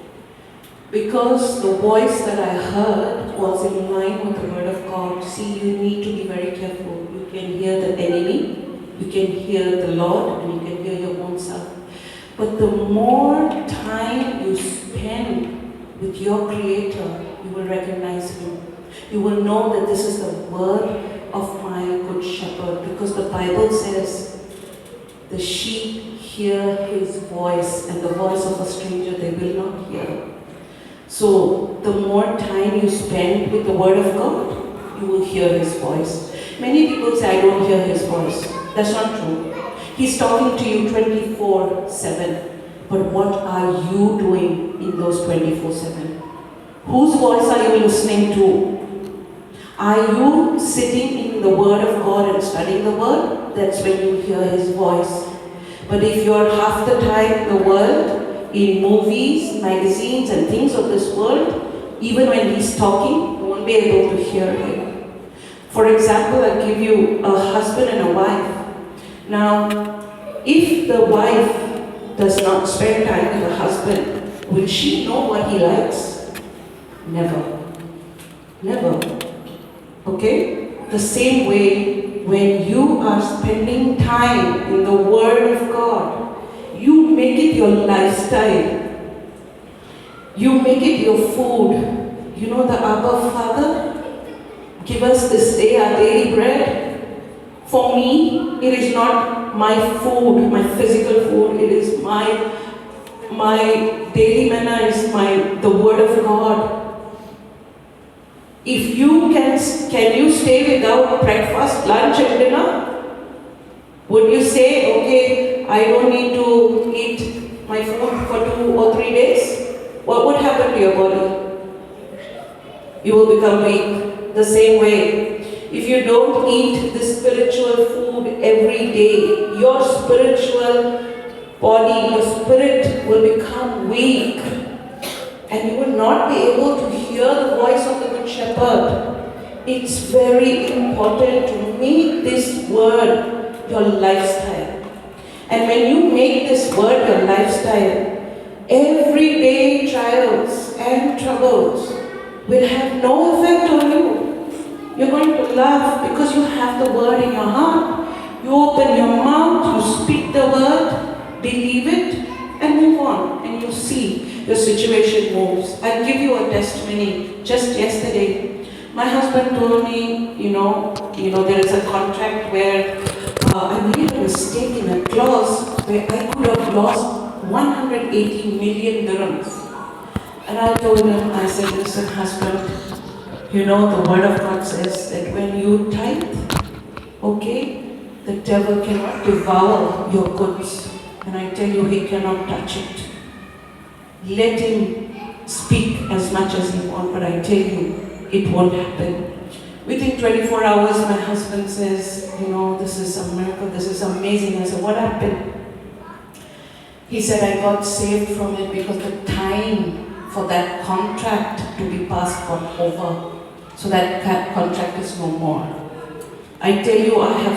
Because the voice that I heard was in line with the Word of God. See, you need to be very careful. You can hear the enemy, you can hear the Lord, and you can hear your own self. But the more time you spend with your Creator, you will recognize Him. You will know that this is the word of my good shepherd. Because the Bible says, the sheep hear His voice, and the voice of a stranger they will not hear. So, the more time you spend with the Word of God, you will hear His voice. Many people say, I don't hear His voice. That's not true. He's talking to you 24/7. But what are you doing in those 24/7? Whose voice are you listening to? Are you sitting in the Word of God and studying the Word? That's when you hear His voice. But if you're half the time in the world, in movies, magazines, and things of this world, even when He's talking, you won't be able to hear Him. For example, I'll give you a husband and a wife. Now, if the wife does not spend time with the husband, will she know what he likes? Never. Never. Okay? The same way, when you are spending time in the Word of God, you make it your lifestyle. You make it your food. You know the Abba Father? Give us this day our daily bread. For me, it is not my food, my physical food. It is my daily manna is the Word of God. If you can you stay without breakfast, lunch, and dinner? Would you say, okay, I don't need to eat my food for 2 or 3 days? What would happen to your body? You will become weak. The same way, if you don't eat the spiritual food every day, your spiritual body, your spirit will become weak. And you will not be able to hear the voice of the Good Shepherd. It's very important to make this word your lifestyle. And when you make this word your lifestyle, everyday trials and troubles will have no effect on you. You're going to laugh because you have the word in your heart. You open your mouth, you speak the word, believe it, and move on. And you'll see your situation moves. I'll give you a testimony. Just yesterday, my husband told me, there is a contract where I made a mistake in a clause where I could have lost 180 million dirhams. And I told him, I said, listen, husband, the Word of God says that when you tithe, okay, the devil cannot devour your goods. And I tell you, he cannot touch it. Let him speak as much as he wants, but I tell you, it won't happen. Within 24 hours, my husband says, this is a miracle, this is amazing. I said, what happened? He said, I got saved from it because the time for that contract to be passed got over. So that contract is no more. I tell you, I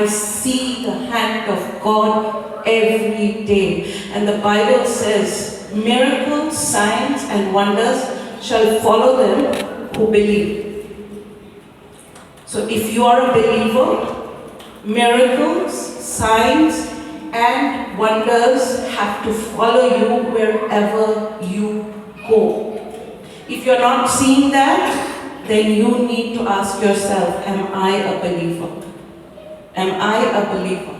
see the hand of God every day. And the Bible says, miracles, signs, and wonders shall follow them who believe. So if you are a believer, miracles, signs, and wonders have to follow you wherever you go. If you're not seeing that, then you need to ask yourself, am I a believer? Am I a believer?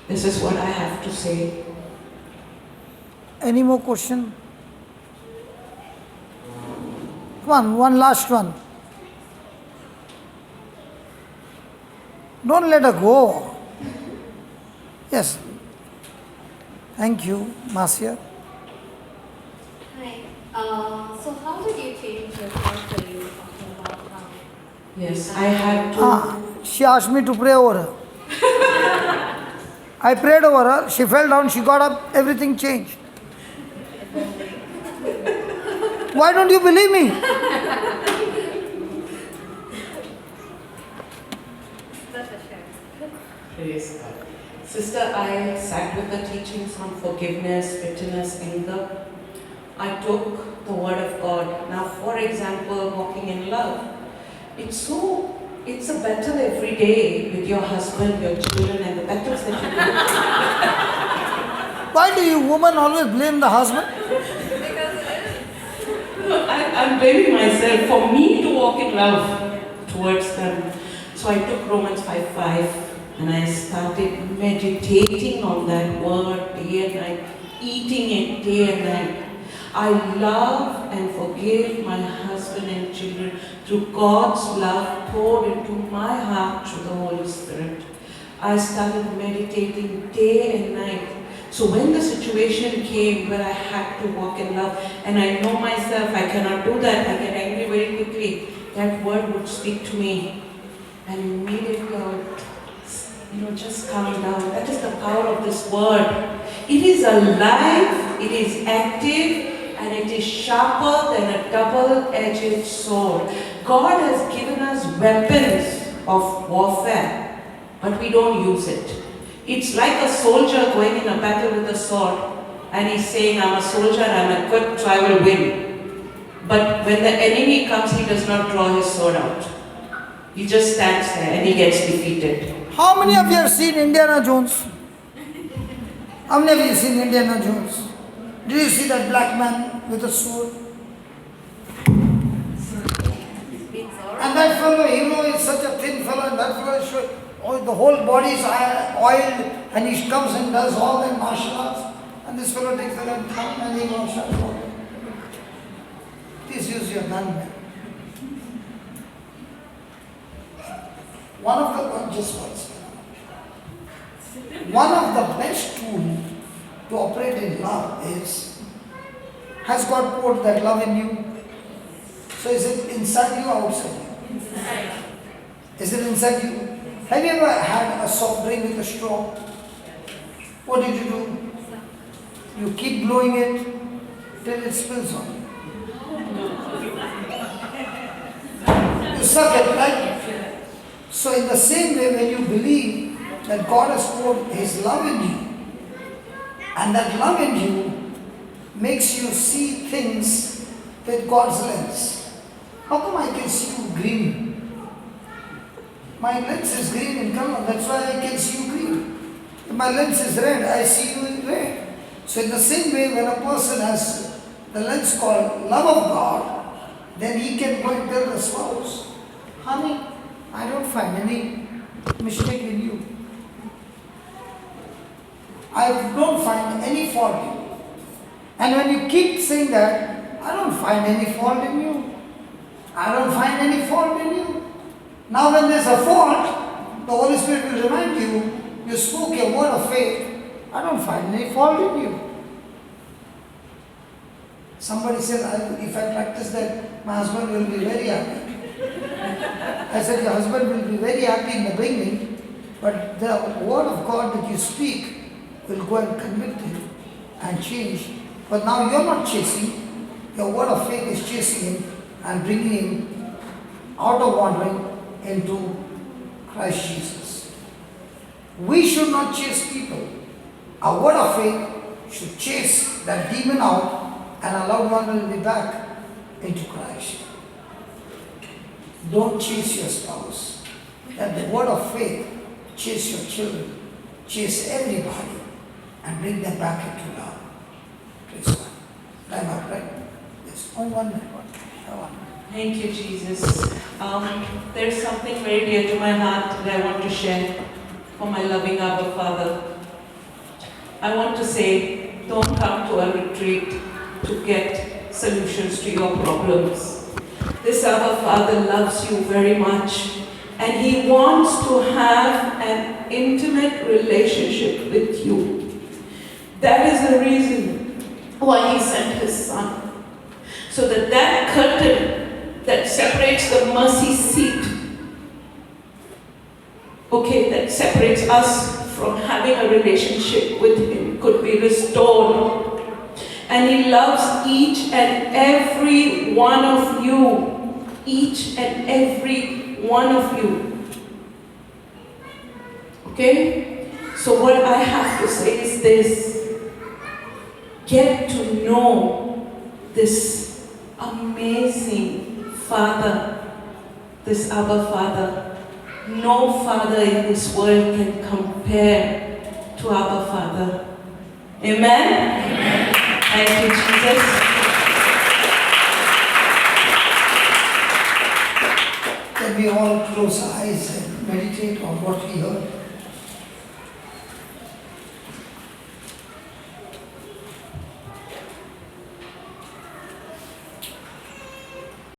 This is what I have to say.
Any more question? Come on, one last one. Don't let her go. Yes. Thank you, Marcia.
Hi. So how did you change your thought when you were talking about how?
Yes, I had to.
She asked me to pray over her. I prayed over her. She fell down. She got up. Everything changed. Why don't you believe me?
Praise God. Sister, I sat with the teachings on forgiveness, bitterness, anger. I took the word of God. Now, for example, walking in love. It's a battle every day with your husband, your children, and the battles that you do.
Why do you women always blame the husband?
No, I'm blaming myself for me to walk in love towards them. So I took Romans 5:5 and I started meditating on that word day and night, eating it day and night. I love and forgive my husband and children through God's love poured into my heart through the Holy Spirit. I started meditating day and night. So when the situation came where I had to walk in love, and I know myself, I cannot do that, I get angry very quickly, that word would speak to me. And immediately I would, just calm down. That is the power of this word. It is alive, it is active, and it is sharper than a double-edged sword. God has given us weapons of warfare, but we don't use it. It's like a soldier going in a battle with a sword, and he's saying, I'm a soldier, I'm equipped, so I will win. But when the enemy comes, he does not draw his sword out. He just stands there and he gets defeated.
How many of you have seen Indiana Jones? How many of you have seen Indiana Jones? Did you see that black man with a sword? And that fellow, is such a thin fellow, and that fellow is showing, the whole body is oiled, and he comes and does all that martial arts. And this fellow takes the gun and he goes, please use your gun. One of the best tools to operate in love has God poured that love in you? So is it inside you or outside you? Inside. Is it inside you? Have you ever had a soft drink with a straw? What did you do? You keep blowing it till it spills on you. You suck it, right? So in the same way, when you believe that God has poured His love in you, and that love in you makes you see things with God's lens. How come I can see you green? My lens is green in color, that's why I can see you green. If my lens is red, I see you in red. So in the same way, when a person has the lens called love of God, then he can go and tell the spouse, honey, I don't find any mistake in you. I don't find any fault in you. And when you keep saying that, I don't find any fault in you. I don't find any fault in you. Now when there's a fault, the Holy Spirit will remind you, you spoke a word of faith, I don't find any fault in you. Somebody said, if I practice that, my husband will be very happy. I said, your husband will be very happy in the beginning, but the word of God that you speak will go and convict him and change. But now you're not chasing, your word of faith is chasing him and bringing him out of wandering into Christ Jesus. We should not chase people. Our word of faith should chase that demon out and allow one to be back into Christ. Don't chase your spouse. That the word of faith, chase your children, chase everybody, and bring them back into love. Praise God. Time up, right? Yes. Oh, 1 minute. One.
Thank you, Jesus. There's something very dear to my heart that I want to share for my loving Abba Father. I want to say, don't come to a retreat to get solutions to your problems. This Abba Father loves you very much, and He wants to have an intimate relationship with you. That is the reason why He sent His Son. So that curtain that separates the mercy seat, that separates us from having a relationship with Him, could be restored. And He loves each and every one of you. Each and every one of you. Okay? So what I have to say is this. Get to know this amazing Father, this Abba Father. No Father in this world can compare to Abba Father. Amen? Amen. Thank you, Jesus.
Can we all close our eyes and meditate on what we heard?